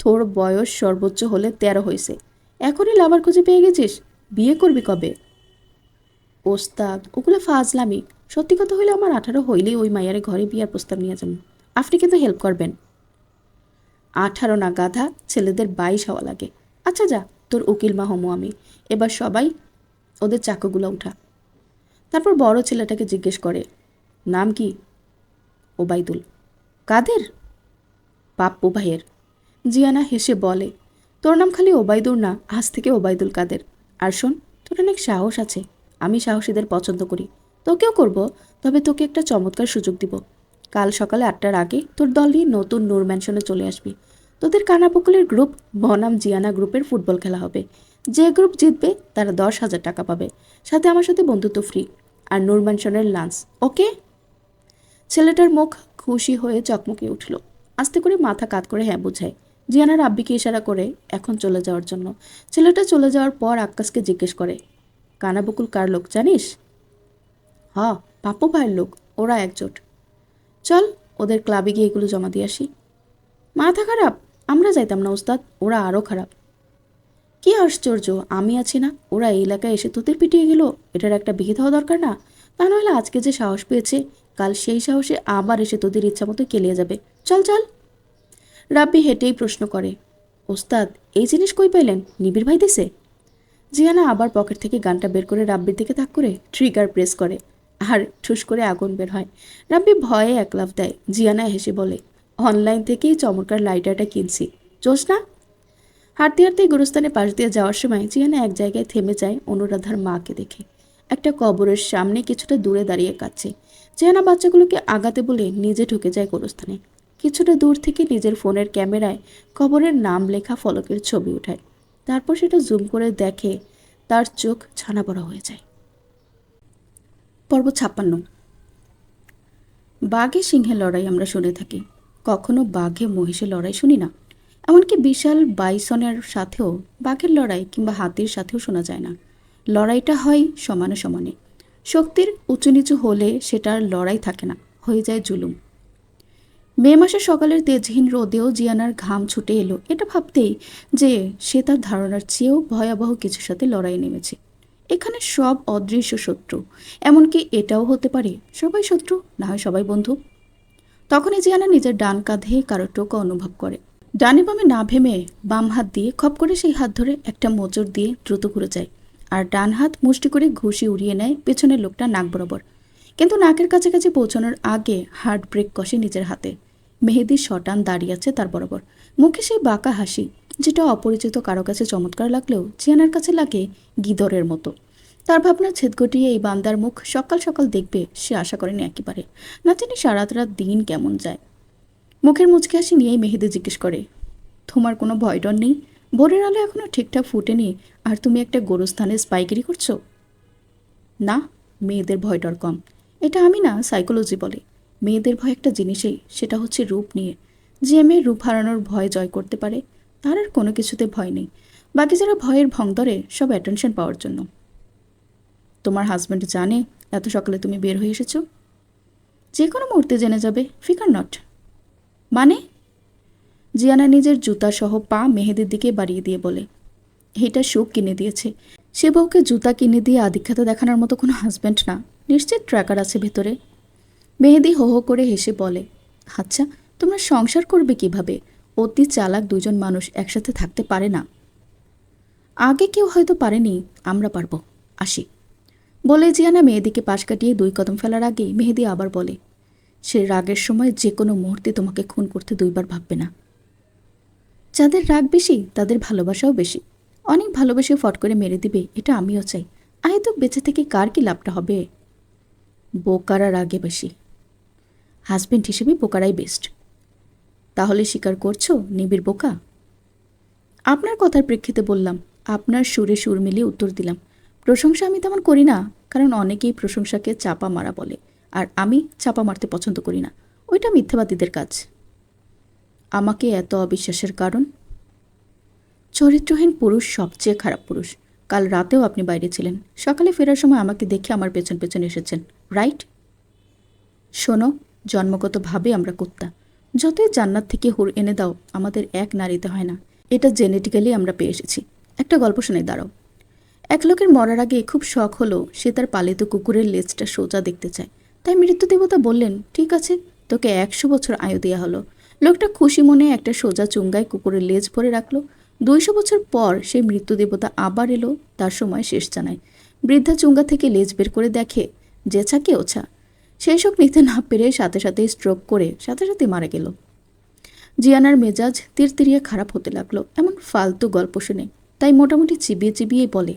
তোর বয়স সর্বোচ্চ হলে 13 হয়েছে, এখনই লাভার খুঁজে পেয়ে গেছিস? বিয়ে করবি কবে? ওস্তাদ ওগুলো ফাজলামি, সত্যি কথা হইলে আমার 18 হইলেই ওই মাইয়ারে ঘরে বিয়ার প্রস্তাব নিয়ে যাবেন। আপনি কিন্তু হেল্প করবেন। 18 না গাধা, ছেলেদের 22 হওয়া লাগে। আচ্ছা যা, তোর উকিল মা হমো আমি। এবার সবাই ওদের চাকুগুলো উঠা। তারপর বড় ছেলেটাকে জিজ্ঞেস করে, নাম কি? ওবায়দুল। কাদের? পাপ্পু ভাইয়ের। জিয়ানা হেসে বলে, তোর নাম খালি ওবায়দুল না, আজ থেকে ওবায়দুল কাদের। আর শোন, তোর অনেক সাহস আছে, আমি সাহসীদের পছন্দ করি। তোকেও করব, তবে তোকে একটা চমৎকার সুযোগ দিব। কাল সকালে 8টার আগে তোর দল নিয়ে নতুন নূর ম্যানশনে চলে আসবি। তোদের কানাবকুলের গ্রুপ বনাম জিয়ানা গ্রুপের ফুটবল খেলা হবে। যে গ্রুপ জিতবে তারা 10,000 টাকা পাবে, সাথে আমার সাথে বন্ধুত্ব ফ্রি, আর নূর ম্যানশনের লাঞ্চ। ওকে? ছেলেটার মুখ খুশি হয়ে চকমকে উঠল। আস্তে করে মাথা কাত করে হ্যাঁ বোঝায়। জিয়ানার আব্বিকে ইশারা করে এখন চলে যাওয়ার জন্য। ছেলেটা চলে যাওয়ার পর আক্কাসকে জিজ্ঞেস করে, কানাবকুল কার লোক জানিস? হ, পাপ্পু ভাইয়ের লোক, ওরা একজোট। চল ওদের ক্লাবে গিয়ে এগুলো জমা দিয়ে আসি। মাথা খারাপ? আমরা যাইতাম না ওস্তাদ, ওরা আরও খারাপ। কি আশ্চর্য, আমি আছি না, ওরা এই এলাকায় এসে তোদের পিটিয়ে গেল, এটার একটা বিহিত হওয়া দরকার না? তা নাহলে আজকে যে সাহস পেয়েছে, কাল সেই সাহসে আবার এসে তোদের ইচ্ছা মতো কেলিয়ে যাবে। চল চল। রাব্বি হেঁটেই প্রশ্ন করে, ওস্তাদ এই জিনিস কই পাইলেন? নিবিড় ভাই দিছে? জিয়ানা আবার পকেট থেকে গানটা বের করে রাব্বির দিকে তাক করে ট্রিগার প্রেস করে, আর ঠুস করে আগুন বের হয়। রাব্বি ভয়ে এক লাফ দেয়। জিয়ানা হেসে বলে, অনলাইন থেকেই চমৎকার লাইটারটা কিনছি, চোস না? হাঁটতে হাঁটতে গুরুস্থানের পাশ দিয়ে যাওয়ার সময় জিয়ানা এক জায়গায় থেমে যায় অনুরাধার মাকে দেখে। একটা কবরের সামনে কিছুটা দূরে দাঁড়িয়ে কাঁদছে। জিয়ানা বাচ্চাগুলোকে আগাতে বলে নিজে ঢুকে যায় গোরস্থানে। কিছুটা দূর থেকে নিজের ফোনের ক্যামেরায় কবরের নাম লেখা ফলকের ছবি উঠায়। তারপর সেটা জুম করে দেখে, তার চোখ ছানা বড়া হয়ে যায়। পর্ব 56। বাঘে সিংহের লড়াই আমরা শুনে থাকি, কখনো বাঘে মহিষের লড়াই শুনি না। এমনকি বিশাল বাইসনের সাথেও বাঘের লড়াই কিংবা হাতির সাথেও শোনা যায় না। লড়াইটা হয় সমানে সমানে। শক্তির উঁচু নিচু হলে সেটার লড়াই থাকে না, হয়ে যায় জুলুম। মে মাসের সকালের তেজহীন রোদেও জিয়ানার ঘাম ছুটে এলো এটা ভাবতেই যে সে তার ধারণার চেয়েও ভয়াবহ কিছুর সাথে লড়াই নেমেছে। এখানে সব অদৃশ্য শত্রু, এমনকি এটাও হতে পারে সবাই শত্রু, না হয় সবাই বন্ধু। তখনই জিয়ানা নিজের ডান কাঁধে কারো টোকা অনুভব করে। ডানে বামে না ভেমে বাম হাত দিয়ে খপ করে সেই হাত ধরে একটা মোচড় দিয়ে দ্রুত ঘুরে যায়, আর ডান হাত মুষ্টি করে ঘুষি উড়িয়ে নেয় পেছনের লোকটা নাক বরাবর। কিন্তু নাকের কাছাকাছি পৌঁছানোর আগে হার্ট ব্রেক কষে নিজের হাতে। মেহেদি শটান দাঁড়িয়ে আছে তার বরাবর, মুখে সেই বাঁকা হাসি, যেটা অপরিচিত কারো কাছে চমৎকার লাগলেও জিয়ানার কাছে লাগে গিদরের মতো। তার ভাবনা ছেদ ঘটিয়ে এই বান্দার মুখ সকাল সকাল দেখবে সে আশা করেনি একেবারে। না জানি সারা রাত দিন কেমন যায়। মুখের মুচকি হাসি নিয়েই মেহেদি জিজ্ঞেস করে, তোমার কোনো ভয় ডর নেই? ভোরের আলো এখনও ঠিকঠাক ফুটেনি, আর তুমি একটা গোরস্থানে স্পাইগিরি করছো? না, মেয়েদের ভয় ডর কম। এটা আমি না, সাইকোলজি বলে। মেয়েদের ভয় একটা জিনিসেই, সেটা হচ্ছে রূপ নিয়ে। যে মেয়ে রূপ হারানোর ভয় জয় করতে পারে তার আর কোনো কিছুতে ভয় নেই। বাকি যারা ভয়ের ভং ধরে সব অ্যাটেনশন পাওয়ার জন্য। তোমার হাজব্যান্ড জানে এত সকালে তুমি বের হয়ে এসেছো? যে কোনো মুহূর্তে জেনে যাবে, ফিকার নট। মানে? জিয়ানা নিজের জুতাসহ পা মেহেদির দিকে বাড়িয়ে দিয়ে বলে, এটা সুখ কিনে দিয়েছে। সে বউকে জুতা কিনে দিয়ে আধিক্যতা দেখানোর মতো কোনো হাজব্যান্ড না, নিশ্চিত ট্র্যাকার আছে ভেতরে। মেহেদি হো হো করে হেসে বলে, আচ্ছা তোমরা সংসার করবে কিভাবে? অতি চালাক দুজন মানুষ একসাথে থাকতে পারে না। আগে কেউ হয়তো পারেনি, আমরা পারবো, আসি। বলে জিয়ানা মেহেদিকে পাশ কাটিয়ে 2 কদম ফেলার আগেই মেহেদি আবার বলে, সে রাগের সময় যে কোনো মুহূর্তে তোমাকে খুন করতে 2 বার ভাববে না। যাদের রাগ বেশি তাদের ভালোবাসাও বেশি। অনেক ভালোবেসে ফট করে মেরে দিবে, এটা আমিও চাই। তো বেঁচে থেকে কার কি লাভটা হবে? বোকারা রাগে বেশি। হাজবেন্ড হিসেবে বোকারাই বেস্ট। তাহলে স্বীকার করছো নিবিড় বোকা? আপনার কথার প্রেক্ষিতে বললাম, আপনার সুরে সুর মিলিয়ে উত্তর দিলাম। প্রশংসা আমি তেমন করি না, কারণ অনেকেই প্রশংসাকে চাপা মারা বলে, আর আমি চাপা মারতে পছন্দ করি না। ওইটা মিথ্যাবাদীদের কাজ। আমাকে এত অবিশ্বাসের কারণ? চরিত্রহীন পুরুষ সবচেয়ে খারাপ পুরুষ। কাল রাতেও আপনি বাইরে ছিলেন, সকালে ফেরার সময় আমাকে দেখে আমার পেছন পেছন এসেছেন, রাইট? শোনো, জন্মগতভাবে আমরা কুত্তা। যতই জান্নাত থেকে হুর এনে দাও, আমাদের এক নারীতে হয় না। এটা জেনেটিক্যালি আমরা পেয়ে এসেছি। একটা গল্প শুনে দাঁড়াও। এক লোকের মরার আগে খুব শখ হলো সে তার পালিত কুকুরের লেজটা সোজা দেখতে চায়। তাই মৃত্যু দেবতা বললেন, ঠিক আছে, তোকে 100 বছর আয়ু দেওয়া হলো। লোকটা খুশি মনে একটা সোজা চুঙ্গায় কুকুরের লেজ ভরে রাখলো। 200 বছর পর সেই মৃত্যু দেবতা আবার এলো, তার সময় শেষ জানায়। বৃদ্ধা চুঙ্গা থেকে লেজ বের করে দেখে যে ছাকে ওছা। সেই শোক নিতে না পেরে সাথে সাথে স্ট্রোক করে সাথে সাথে মারা গেল। জিয়ানার মেজাজ তিরতিরিয়ে খারাপ হতে লাগলো এমন ফালতু গল্প শুনে। তাই মোটামুটি চিবিয়ে চিবিয়ে বলে,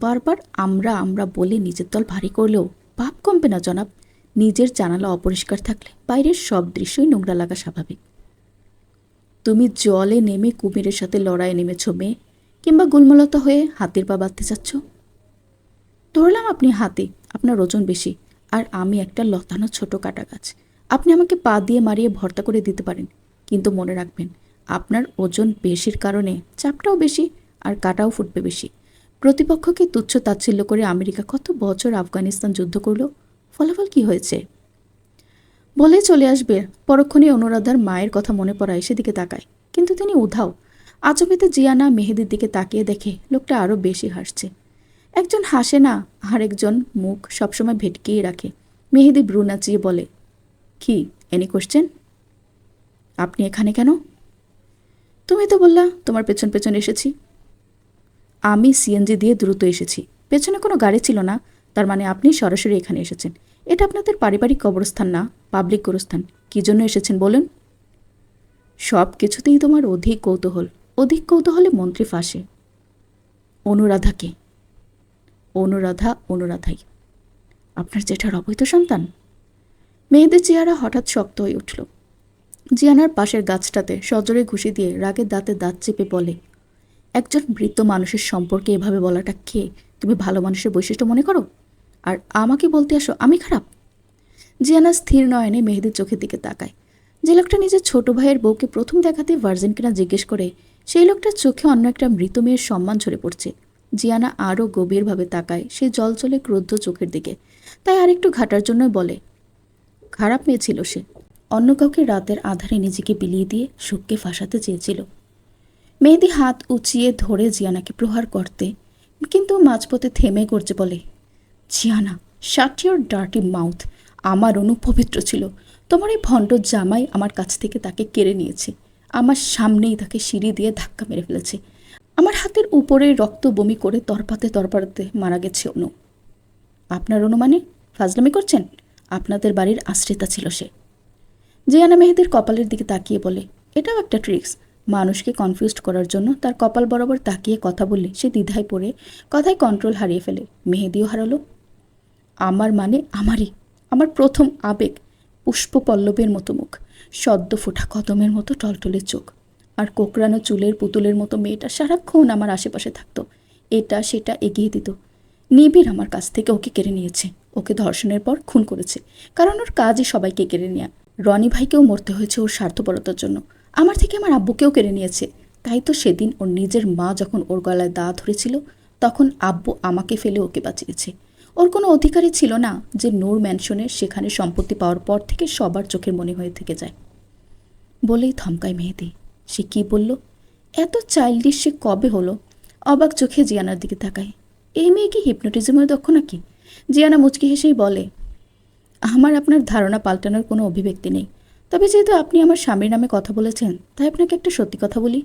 বারবার আমরা আমরা বলে নিজের দল ভারী করলেও পাপ কমবে না জনাব। নিজের জানালা অপরিষ্কার থাকলে বাইরের সব দৃশ্যই নোংরা লাগা স্বাভাবিক। তুমি জলে নেমে কুমিরের সাথে লড়াইয়ে নেমেছ মেয়ে, কিংবা গুলমলতা হয়ে হাতির পা বাঁধতে চাচ্ছ? ধরলাম আপনি হাতি, আপনার ওজন বেশি, আর আমি একটা লতানো ছোট কাটা গাছ। আপনি আমাকে পা দিয়ে মারিয়ে ভর্তা করে দিতে পারেন, কিন্তু মনে রাখবেন আপনার ওজন বেশির কারণে চাপটাও বেশি আর কাটাও ফুটবে বেশি। প্রতিপক্ষকে তুচ্ছ তাচ্ছিল্য করে আমেরিকা কত বছর আফগানিস্তান যুদ্ধ করল, ফলাফল কি হয়েছে? বলে চলে আসবে, পরক্ষণে অনুরাধার মায়ের কথা মনে পড়ায় সেদিকে তাকায়, কিন্তু তিনি উধাও। আচমকাতে জিয়ানা মেহেদির দিকে তাকিয়ে দেখে লোকটা আরও বেশি হাসছে। একজন হাসে না, আরেকজন মুখ সবসময় ভেটকিয়ে রাখে। মেহেদি ব্রু নাচিয়ে বলে, কি এনি কোশ্চেন? আপনি এখানে কেন? তুমি তো বললা তোমার পেছন পেছন এসেছি। আমি সিএনজি দিয়ে দ্রুত এসেছি, পেছনে কোনো গাড়ি ছিল না। তার মানে আপনি সরাসরি এখানে এসেছেন। এটা আপনাদের পারিবারিক কবরস্থান না, পাবলিক গোরস্থান। কী জন্য এসেছেন বলুন? সব কিছুতেই তোমার অধিক কৌতূহল। অধিক কৌতূহলে মন্ত্রী ফাঁসে। অনুরাধাকে? অনুরাধাই আপনার জেঠার অবৈধ সন্তান? মেয়েদের চেহারা হঠাৎ শক্ত হয়ে উঠল। জিয়ানার পাশের গাছটাতে সজোরে ঘুষি দিয়ে রাগের দাঁতে দাঁত চেপে বলে, একজন মৃত মানুষের সম্পর্কে এভাবে বলাটা কে তুমি ভালো মানুষের বৈশিষ্ট্য মনে করো? আর আমাকে বলতে আসো আমি খারাপ? জিয়ানা স্থির নয়নে মেহেদির চোখের দিকে তাকায়। যে লোকটা নিজের ছোট ভাইয়ের বউকে প্রথম দেখাতে ভার্জিন কিনা জিজ্ঞেস করে, সেই লোকটার চোখে অন্য একটা মৃত মেয়ের সম্মান ঝরে পড়ছে। জিয়ানা আরও গভীরভাবে তাকায় সে জলচলে ক্রুদ্ধ চোখের দিকে। তাই আরেকটু ঘাটার জন্য বলে, খারাপ মেয়ে ছিল সে। অন্য কাউকে রাতের আধারে নিজেকে বিলিয়ে দিয়ে সুখকে ফাঁসাতে চেয়েছিল। মেহেদি হাত উঁচিয়ে ধরে জিয়ানাকে প্রহার করতে, কিন্তু মাঝপথে থেমে করছে বলে, জিয়ানা, শাট ইউর ডার্টি মাউথ। আমার অনু পবিত্র ছিল। তোমার এই ভণ্ড জামাই আমার কাছ থেকে তাকে কেড়ে নিয়েছে। আমার সামনেই তাকে সিঁড়ি দিয়ে ধাক্কা মেরে ফেলেছে। আমার হাতের উপরে রক্ত বমি করে তরপাতে মারা গেছে অনু। আপনার অনুমানে ফাজলামি করছেন? আপনাদের বাড়ির আশ্রিতা ছিল সে। জিয়ানা মেহেদির কপালের দিকে তাকিয়ে বলে, এটাও একটা ট্রিক্স। মানুষকে কনফিউজড করার জন্য তার কপাল বরাবর তাকিয়ে কথা বললে সে দ্বিধায় পড়ে কথায় কন্ট্রোল হারিয়ে ফেলে। মেহেদিও হারালো। আমার মানে আমারই, আমার প্রথম আবেগ। পুষ্পপল্লবের মতো মুখ, সদ্য ফোটা কদমের মতো টলটলে চোখ, আর কোকড়ানো চুলের পুতুলের মতো মেয়েটা সারাক্ষণ আমার আশেপাশে থাকতো। এটা সেটা এগিয়ে দিত। নিবিড় আমার কাছ থেকে ওকে কেড়ে নিয়েছে। ওকে ধর্ষণের পর খুন করেছে, কারণ ওর কাজই সবাইকে কেড়ে নেয়া। রনি ভাইকেও মরতে হয়েছে ওর স্বার্থপরতার জন্য। আমার থেকে আমার আব্বুকেও কেড়ে নিয়েছে। তাই তো সেদিন ওর নিজের মা যখন ওর গলায় দা ধরেছিল, তখন আব্বু আমাকে ফেলে ওকে বাঁচিয়েছে। ওর কোনো অধিকারই ছিল না যে নূর ম্যানশনের সেখানে সম্পত্তি পাওয়ার পর থেকে সবার চোখের মনে হয়ে থেকে যায়। বলেই থমকায় মেহেদি। সে কি বলল? এত চাইল্ডিশ সে কবে হলো? অবাক চোখে জিয়ানার দিকে তাকায়। এই মেয়ে কি হিপনোটিজমের দক্ষ নাকি? জিয়ানা মুচকি হেসেই বলে, আমার আপনার ধারণা পাল্টানোর কোনো অভিব্যক্তি নেই। তবে যেহেতু আপনি আমার স্বামীর নামে কথা বলেছেন, তাই আপনাকে একটা সত্যি কথা বলি।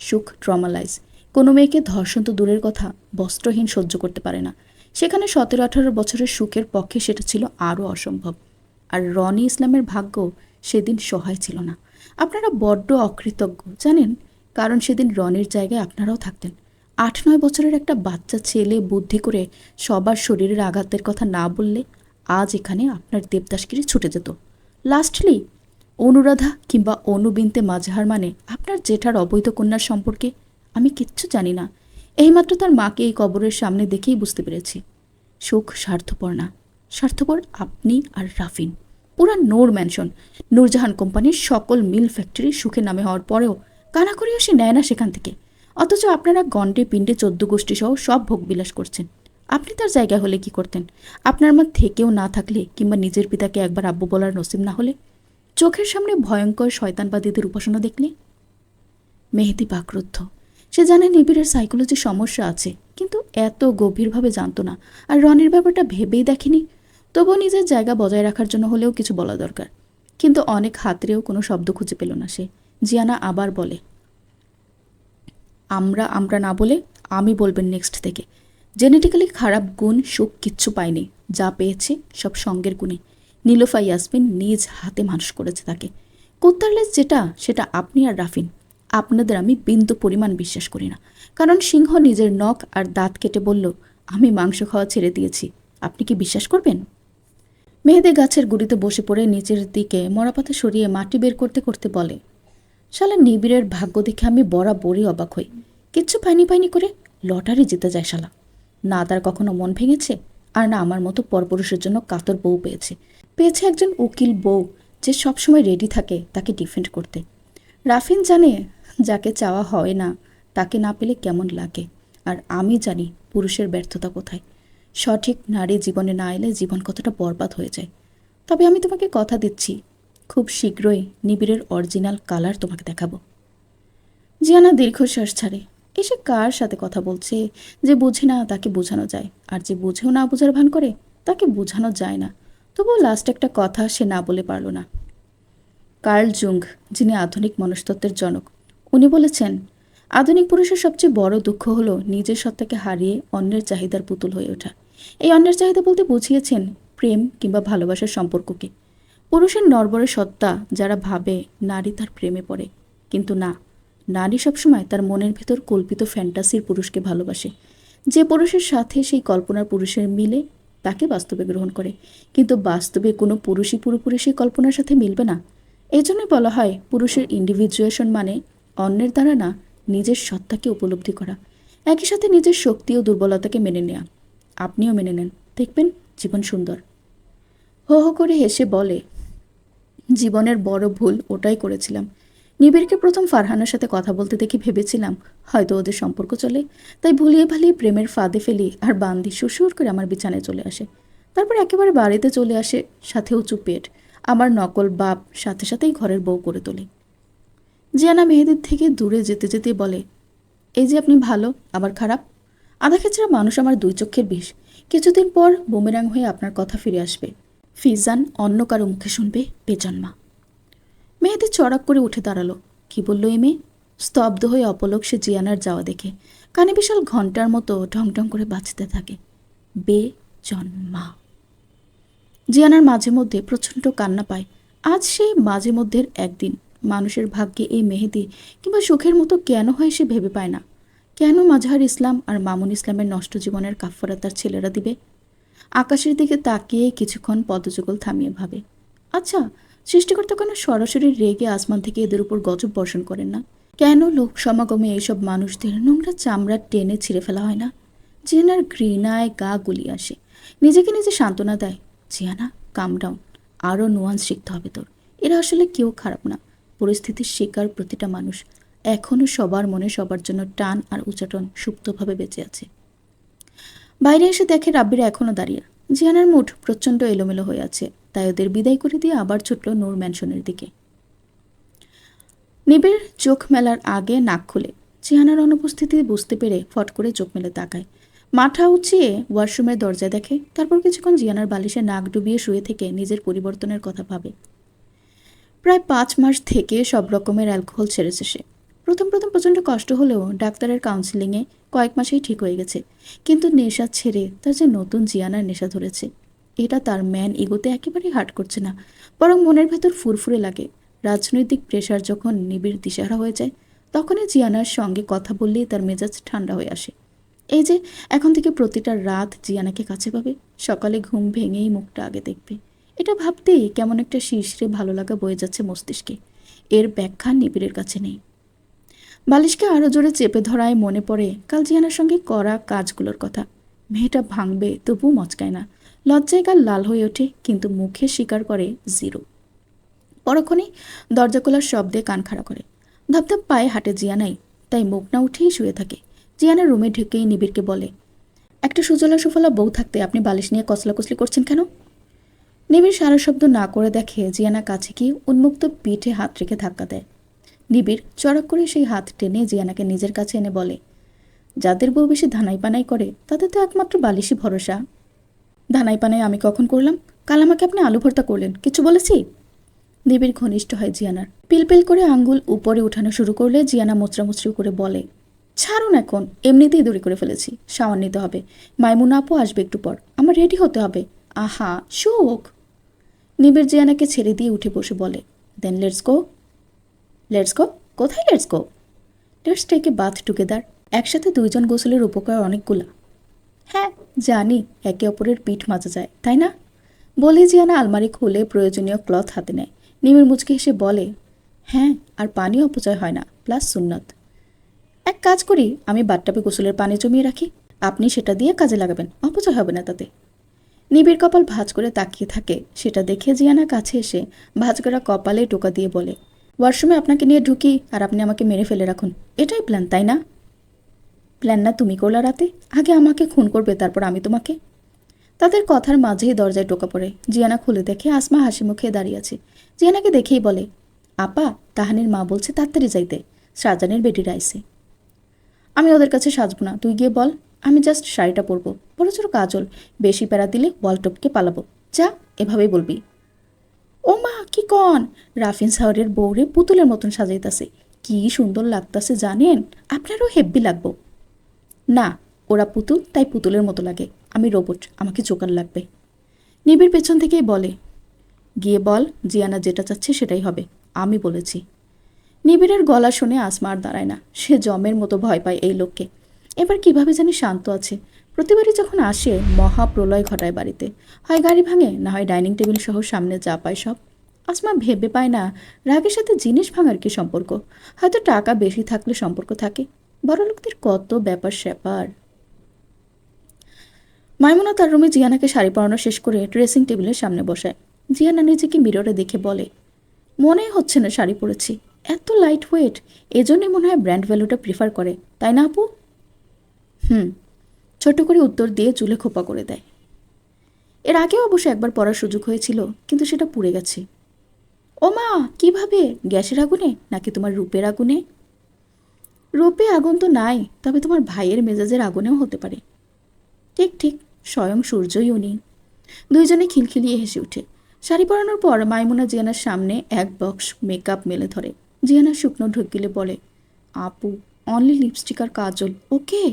সুখ ট্রমালাইজ। কোনো মেয়েকে ধর্ষণ তো দূরের কথা, বস্ত্রহীন সহ্য করতে পারে না। সেখানে 17-18 বছরের সুখের পক্ষে সেটা ছিল আরও অসম্ভব। আর রনি ইসলামের ভাগ্য সেদিন সহায় ছিল না। আপনারা বড্ড অকৃতজ্ঞ জানেন, কারণ সেদিন রনির জায়গায় আপনারাও থাকতেন। 8-9 বছরের একটা বাচ্চা ছেলে বুদ্ধি করে সবার শরীরের আঘাতের কথা না বললে আজ এখানে আপনার দেবদাসগিরি ছুটে যেত। লাস্টলি অনুরাধা কিংবা অনুবিনতে মাঝহার মানে আপনার জেঠার অবৈধ কন্যার সম্পর্কে আমি কিচ্ছু জানি না। এইমাত্র তার মাকে এই কবরের সামনে দেখেই বুঝতে পেরেছি। সুখ স্বার্থপর না, স্বার্থপর আপনি আর রাফিন। পুরা নূর ম্যানশন, নূরজাহান কোম্পানির সকল মিল ফ্যাক্টরি সুখের নামে হওয়ার পরেও কানাকড়িও সে নেয় না সেখান থেকে। অথচ আপনারা গণ্ডে পিণ্ডে 14 গোষ্ঠী সহ সব ভোগবিলাস করছেন। আপনি তার জায়গা হলে কি করতেন? আপনার মা থেকেও না থাকলে কিংবা নিজের পিতাকে একবার আব্বু বলার নসিব না হলে, চোখের সামনে ভয়ঙ্কর শয়তানবাদীদের উপাসনা দেখলে? মেহেদি বাকরুদ্ধ। সে জানে নিবিড়ের সাইকোলজি সমস্যা আছে, কিন্তু এত গভীরভাবে জানতো না। আর রনির ব্যাপারটা ভেবেই দেখেনি। তবুও নিজের জায়গা বজায় রাখার জন্য হলেও কিছু বলা দরকার। কিন্তু অনেক হাতরেও কোনো শব্দ খুঁজে পেল না সে। জিয়ানা আবার বলে, আমরা আমরা না বলে আমি বলবেন নেক্সট থেকে। জেনেটিক্যালি খারাপ গুণ সুখ কিচ্ছু পায়নি। যা পেয়েছে সব সঙ্গের গুণে। নীলোফা ইয়াসমিন নিজ হাতে মানুষ করেছে তাকে। কুত্তার লেজ যেটা, সেটা আপনি আর রাফিন। আপনাদের আমি বিন্দু পরিমাণ বিশ্বাস করি না। কারণ সিংহ নিজের নখ আর দাঁত কেটে বলল, আমি মাংস খাওয়া ছেড়ে দিয়েছি। আপনি কি বিশ্বাস করবেন? মেহেদি গাছের গুড়িতে বসে পড়ে নিচের দিকে মরাপাতা সরিয়ে মাটি বের করতে করতে বলে, শালা নিবিড়ের ভাগ্য দেখে আমি বরাবরই অবাক হই। কিচ্ছু পাইনি করে লটারি জিতে যায় শালা। না তার কখনো মন ভেঙেছে, আর না আমার মতো পরপুরুষের জন্য কাতর বউ পেয়েছে। পেয়েছে একজন উকিল বউ, যে সবসময় রেডি থাকে তাকে ডিফেন্ড করতে। রাফিন জানে যাকে চাওয়া হয় না তাকে না পেলে কেমন লাগে। আর আমি জানি পুরুষের ব্যর্থতা কোথায়। সঠিক নারী জীবনে না এলে জীবন কতটা বরবাদ হয়ে যায়। তবে আমি তোমাকে কথা দিচ্ছি, খুব শীঘ্রই নিবিড়ের অরিজিনাল কালার তোমাকে দেখাবো। জিয়ানা দীর্ঘশ্বাস ছাড়ে। এসে কার সাথে কথা বলছে? যে বুঝে না তাকে বোঝানো যায়, আর যে বুঝেও না বোঝার ভান করে তাকে বোঝানো যায় না। তবুও লাস্ট একটা কথা সে না বলে পারল না। কার্ল জুং, যিনি আধুনিক মনস্তত্ত্বের জনক, উনি বলেছেন, আধুনিক পুরুষের সবচেয়ে বড় দুঃখ হলো নিজের সত্তাকে হারিয়ে অন্যের চাহিদার পুতুল হয়ে ওঠা। এই অন্যের চাহিদা বলতে বুঝিয়েছেন প্রেম কিংবা ভালোবাসার সম্পর্ককে। পুরুষের নড়বড়ে সত্তা যারা ভাবে নারী তার প্রেমে পড়ে, কিন্তু না, নারী সবসময় তার মনের ভেতর কল্পিত ফ্যান্টাসির পুরুষকে ভালোবাসে। যে পুরুষের সাথে সেই কল্পনার পুরুষের মিলে তাকে বাস্তবে গ্রহণ করে। কিন্তু বাস্তবে কোনো পুরুষই পুরোপুরি সেই কল্পনার সাথে মিলবে না। এই জন্যই বলা হয় পুরুষের ইন্ডিভিজুয়েশন মানে অন্যের দ্বারা না, নিজের সত্তাকে উপলব্ধি করা, একই সাথে নিজের শক্তি ও দুর্বলতাকে মেনে নেওয়া। আপনিও মেনে নেন, দেখবেন জীবন সুন্দর। হো হো করে হেসে বলে, জীবনের বড় ভুল ওটাই করেছিলাম। নিবিড়কে প্রথম ফারহানার সাথে কথা বলতে দেখে ভেবেছিলাম হয়তো ওদের সম্পর্ক চলে, তাই ভুলিয়ে ভালিয়ে প্রেমের ফাঁদে ফেলি, আর বান্দি সুসুর করে আমার বিছানায় চলে আসে। তারপর একেবারে বাড়িতে চলে আসে, সাথে উঁচু পেট। আমার নকল বাপ সাথে সাথেই ঘরের বউ করে তোলে। জিয়ানা মেহেদির থেকে দূরে যেতে যেতে বলে, এই যে আপনি ভালো আবার খারাপ। আধা খেচড়া মানুষ আমার দুই চক্ষের বিষ। কিছুদিন পর বুমেরাং হয়ে আপনার কথা ফিরে আসবে। ফিজান অন্য কারো মুখে শুনবে বেজন্মা। মেহেদি চড়াক করে উঠে দাঁড়ালো। কি বলল এ মেয়ে? স্তব্ধ হয়ে অপলক সে জিয়ানার যাওয়া দেখে। কানে বিশাল ঘণ্টার মতো ঢং ঢং করে বাজতে থাকে, বেজন্মা। জিয়ানার মাঝে মধ্যে প্রচণ্ড কান্না পায়। আজ সেই মাঝে মধ্যের একদিন। মানুষের ভাগ্যে এই মেহেদি কিংবা সুখের মতো কেন হয় সে ভেবে পায় না। কেন মাজহার ইসলাম আর মামুন ইসলামের নষ্ট জীবনের কাফফারা তার ছেলেরা দিবে? আকাশের দিকে তাকিয়ে কিছুক্ষণ পদযুগল থামিয়ে ভাবে, আচ্ছা, সৃষ্টিকর্তা কেন সরাসরি রেগে আসমান থেকে এদের উপর গজব বর্ষণ করেন না? কেন লোক সমাগমে এইসব মানুষদের নোংরা চামড়া টেনে ছিঁড়ে ফেলা হয় না? জিয়ানার ঘৃণায় গা গুলিয়ে আসে। নিজেকে নিজে সান্ত্বনা দেয়, জিয়ানা কাম ডাউন, আরও নুয়ান্স শিখতে হবে তোর। এরা আসলে কেউ খারাপ না। পরিস্থিতির শিকার প্রতিটা মানুষ। এখনও সবার মনে সবার জন্য টান আর উচাটন সুপ্তভাবে বেঁচে আছে। বাইরে এসে দেখে রাব্বিরা এখনও দাঁড়িয়ে। জিয়ানার মুড প্রচণ্ড এলোমেলো হয়ে আছে, তাই ওদের বিদায় করে দিয়ে আবার ছুটল নূর ম্যানশনের দিকে। নিবিড় চোখ মেলার আগে নাক খুলে জিয়ানার অনুপস্থিতি বুঝতে পেরে ফট করে চোখ মেলে তাকায়। মাথা উঁচিয়ে ওয়াশরুমের দরজা দেখে, তারপর কিছুক্ষণ জিয়ানার বালিশে নাক ডুবিয়ে শুয়ে থেকে নিজের পরিবর্তনের কথা ভাবে। প্রায় 5 মাস থেকে সব রকমের অ্যালকোহল ছেড়েছে সে। প্রথম প্রথম প্রচণ্ড কষ্ট হলেও ডাক্তারের কাউন্সিলিংয়ে কয়েক মাসেই ঠিক হয়ে গেছে। কিন্তু নেশা ছেড়ে তার যে নতুন জিয়ানার নেশা ধরেছে, এটা তার ম্যান ইগোতে একেবারেই হার্ট করছে না, বরং মনের ভেতর ফুরফুরে লাগে। রাজনৈতিক প্রেশার যখন নিবিড় দিশাহারা হয়ে যায়, তখনই জিয়ানার সঙ্গে কথা বললেই তার মেজাজ ঠান্ডা হয়ে আসে। এই যে এখন থেকে প্রতিটা রাত জিয়ানাকে কাছে পাবে, সকালে ঘুম ভেঙেই মুখটা আগে দেখবে, এটা ভাবতেই কেমন একটা শিরশিরে ভালো লাগা বয়ে যাচ্ছে মস্তিষ্কে। এর ব্যাখ্যা নিবিড়ের কাছে নেই। বালিশকে আরও জোরে চেপে ধরায় মনে পড়ে কাল জিয়ানার সঙ্গে করা কাজগুলোর কথা। মেয়েটা ভাঙবে তবুও মচকায় না, লজ্জায় গাল লাল হয়ে ওঠে, কিন্তু মুখে স্বীকার করে জিরো। পরক্ষণেই দরজা খোলার শব্দে কান খাড়া করে। ধপধপ পায়ে হাঁটে জিয়ানাই, তাই মুখ না উঠেই শুয়ে থাকে। জিয়ানার রুমে ঢুকেই নিবিড়কে বলে, একটা সুজলা সুফলা বউ থাকতে আপনি বালিশ নিয়ে কসলাকসলি করছেন কেন? নিবিড় সারা শব্দ না করে দেখে জিয়ানা কাছে গিয়ে উন্মুক্ত পিঠে হাত রেখে ধাক্কা দেয়। নিবিড় চড়ক করে সেই হাত টেনে জিয়ানাকে নিজের কাছে এনে বলে, যাদের বউ বেশি ধানাই পানাই করে তাদের তো একমাত্র বালিশই ভরসা। ধানাই পানাই আমি কখন করলাম? কাল আমাকে আপনি আলু ভর্তা করলেন, কিছু বলেছি? নিবিড় ঘনিষ্ঠ হয় জিয়ানার। পিলপিল করে আঙ্গুল উপরে উঠানো শুরু করলে জিয়ানা মুচড়ামুচড়ি করে বলে, ছাড়ুন এখন, এমনিতেই দেরি করে ফেলেছি, শাওয়ার নিতে হবে, মাইমুনা আপু আসবে একটু পর, আমার রেডি হতে হবে। আহা শোক। নিবিড় জিয়ানাকে ছেড়ে দিয়ে উঠে বসে বলে, then let's go. Let's go? কোথায় let's go? Let's take a bath together. একসাথে দুইজন গোসলের উপকার অনেকগুলা। হ্যাঁ জানি, একে অপরের পিঠ মাজা যায়, তাই না? বলে জিয়ানা আলমারি খুলে প্রয়োজনীয় ক্লথ হাতে নেয়। নিবিড় মুচকে হেসে বলে, হ্যাঁ, আর পানি অপচয় হয় না, প্লাস সুন্নত। এক কাজ করি, আমি বাথটাবে গোসলের পানি জমিয়ে রাখি, আপনি সেটা দিয়ে কাজে লাগাবেন, অপচয় হবে না তাতে। নিবিড় কপাল ভাঁজ করে তাকিয়ে থাকে, সেটা দেখে জিয়ানা কাছে এসে ভাঁজ করা কপালে টোকা দিয়ে বলে, ওয়াশরুমে আপনাকে নিয়ে ঢুকি আর আপনি আমাকে মেরে ফেলে রাখুন, এটাই প্ল্যান তাই না? প্ল্যান না তুমি করলা রাতে, আগে আমাকে খুন করবে তারপর আমি তোমাকে। তাদের কথার মাঝেই দরজায় টোকা পড়ে। জিয়ানা খুলে দেখে আসমা হাসি মুখে দাঁড়িয়ে আছে। জিয়ানাকে দেখেই বলে, আপা, তাহানির মা বলছে তাড়াতাড়ি যাইতে, শাহজাহানের বেটিরা আইছে। আমি ওদের কাছে সাজবো না, তুই গিয়ে বল, আমি জাস্ট শাড়িটা পরবো, বড় ছোট কাজল, বেশি প্যারা দিলে ওয়াল টপকে পালাবো, যা, এভাবেই বলবি। ও মা কি কন, রাফিন সাওয়ারের বউরে পুতুলের মতন সাজাইতাছে, কি সুন্দর লাগতাছে জানেন, আপনারও হেব্বি লাগবো। না, ওরা পুতুল তাই পুতুলের মতো লাগে, আমি রোবট, আমাকে জোকার লাগবে। নিবিড় পেছন থেকেই বলে, গিয়ে বল জিয়ানা যেটা চাচ্ছে সেটাই হবে, আমি বলেছি। নিবিড়ের গলা শুনে আসমা আর দাঁড়ায় না, সে জমের মতো ভয় পায় এই লোককে। এবার কিভাবে জানি শান্ত আছে। প্রতিবারই যখন আসে মহাপ্রলয় ঘটায় বাড়িতে, হয় গাড়ি ভাঙে, না হয় ডাইনিং টেবিল সহ সামনে যা পায় সব। আসমা ভেবে পায় না রাগের সাথে জিনিস ভাঙার কি সম্পর্ক, হয়তো টাকা বেশি থাকলে সম্পর্ক থাকে, বড়লোকদের কত ব্যাপার স্যাপার। মাইমুনা তার রুমে জিয়ানাকে শাড়ি পরানো শেষ করে ড্রেসিং টেবিলের সামনে বসায়। জিয়ানা নিজেকে মিররে দেখে বলে, মনেই হচ্ছে না শাড়ি পরেছি, এত লাইট ওয়েট, এজন্যই মনে হয় ব্র্যান্ড ভ্যালুটা প্রিফার করে, তাই না আপু? হুম, ছোট করে উত্তর দিয়ে চুলে খোপা করে দেয়। এর আগেও অবশ্য একবার পরার সুযোগ হয়েছিল, কিন্তু সেটা পুড়ে গেছে। ও মা, কিভাবে? গ্যাসের আগুনে নাকি তোমার রূপের আগুনে? রূপে আগুন তো নাই, তবে তোমার ভাইয়ের মেজাজের আগুনেও হতে পারে। ঠিক ঠিক, স্বয়ং সূর্যই উনি। দুইজনে খিলখিলিয়ে হেসে উঠে। শাড়ি পরানোর পর মাইমুনা জিয়ানার সামনে এক বক্স মেকআপ মেলে ধরে। জিয়ানা শুকনো ঢোক গিলে বলে, আপু, অনলি লিপস্টিক আর কাজল, ওকে?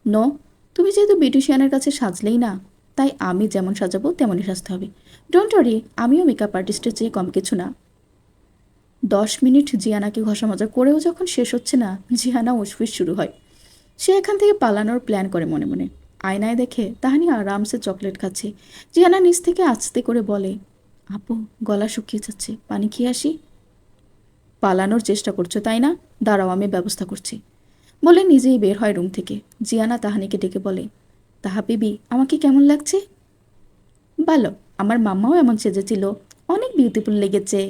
নো, তুমি যেহেতু বিউটিশিয়ানের কাছে সাজলেই না, তাই আমি যেমন সাজাবো তেমনই সাজতে হবে। ডোন্ট ওয়ারি, আমিও মেকআপ আর্টিস্টের চেয়ে কম কিছু না। 10 মিনিট জিয়ানাকে ঘষা মজা করেও যখন শেষ হচ্ছে না, জিয়ানা উসফিস শুরু হয়। সে এখান থেকে পালানোর প্ল্যান করে মনে মনে। আয়নায় দেখে তাহানি আরামসে চকলেট খাচ্ছে। জিয়ানা নিচ থেকে আস্তে করে বলে, আপু, গলা শুকিয়ে যাচ্ছে, পানি খেয়ে আসি। পালানোর চেষ্টা করছো তাই না? দাঁড়াও, আমি ব্যবস্থা করছি। বলে নিজেই বের হয় রুম থেকে। জিয়ানা তাহানিকে ডেকে বলে, তাহা বিবি, আমাকে কেমন লাগছে? ভালো, আমার মাম্মাও এমন সেজেছিল, অনেক বিউটিফুল লেগেছে।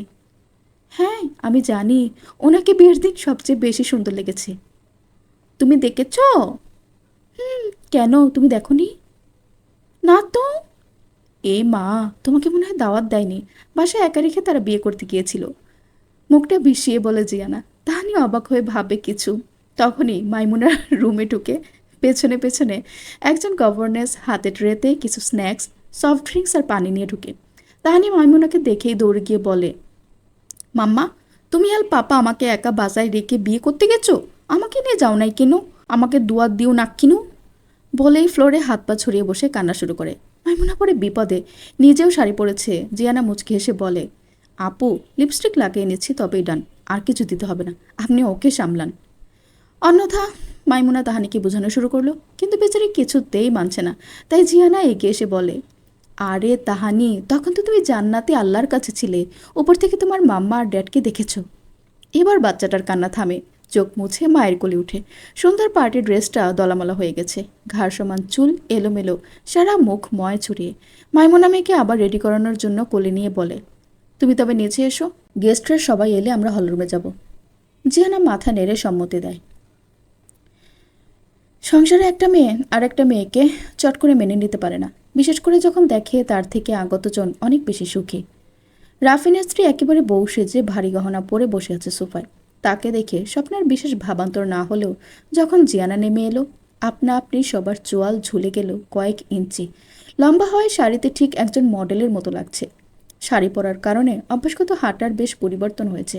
হ্যাঁ আমি জানি, ওনাকে বিয়ের দিন সবচেয়ে বেশি সুন্দর লেগেছে। তুমি দেখেছ? কেন, তুমি দেখোনি? না তো। এ মা, তোমাকে মনে হয় দাওয়াত দেয়নি, বাসায় একা রেখে তারা বিয়ে করতে গিয়েছিল। মুখটা বিষিয়ে বলে জিয়ানা। তাহানি অবাক হয়ে ভাবে কিছু। তখনই মাইমুনার রুমে ঢুকে পেছনে পেছনে একজন গভর্নেস হাতে ট্রেতে কিছু স্ন্যাক্স, সফট ড্রিঙ্কস আর পানি নিয়ে ঢুকে। তাহানি মাইমুনাকে দেখেই দৌড়ে গিয়ে বলে, মাম্মা, তুমি আর পাপা আমাকে একা বাসায় রেখে বিয়ে করতে গেছো? আমাকে নিয়ে যাও নাই কেন? আমাকে দুয়ার দিও না কিনু? বলেই ফ্লোরে হাত পা ছড়িয়ে বসে কান্না শুরু করে। মাইমুনা পরে বিপদে, নিজেও শাড়ি পরেছে। জিয়ানা মুচকি হেসে বলে, আপু, লিপস্টিক লাগিয়ে নিচ্ছি তবেই ডান, আর কিছু দিতে হবে না, আপনি ওকে সামলান। অন্যথা মাইমুনা তাহানিকে বোঝানো শুরু করলো, কিন্তু বেচারি কিছুতেই মানছে না। তাই জিয়ানা এগিয়ে এসে বলে, আরে তাহানি, তখন তো তুমি জান্নাতে আল্লাহর কাছে ছিলে, উপর থেকে তোমার মাম্মা আর ড্যাডকে দেখেছো। এবার বাচ্চাটার কান্না থামে, চোখ মুছে মায়ের কোলে উঠে। সন্ধ্যার পার্টি ড্রেসটা দলামলা হয়ে গেছে, ঘাড় সমান চুল এলোমেলো, সারা মুখ ময় ছড়িয়ে। মাইমুনা মেয়েকে আবার রেডি করানোর জন্য কোলে নিয়ে বলে, তুমি তবে নিচে এসো, গেস্টরা সবাই এলে আমরা হলরুমে যাব। জিয়ানা মাথা নেড়ে সম্মতি দেয়। সংসারে একটা মেয়ে আর একটা মেয়েকে চট করে মেনে নিতে পারে না, বিশেষ করে যখন দেখে তার থেকে আগতজন অনেক বেশি সুখী। রাফিনের স্ত্রী একেবারে বউ সেজে ভারী গহনা পরে বসে আছে সোফায়। তাকে দেখে স্বপ্নের বিশেষ ভাবান্তর না হলেও যখন জিয়ানা নেমে এলো, আপনা আপনি সবার চোয়াল ঝুলে গেল কয়েক ইঞ্চি। লম্বা হওয়ায় শাড়িতে ঠিক একজন মডেলের মতো লাগছে। শাড়ি পরার কারণে অভ্যাসগত হাঁটার বেশ পরিবর্তন হয়েছে।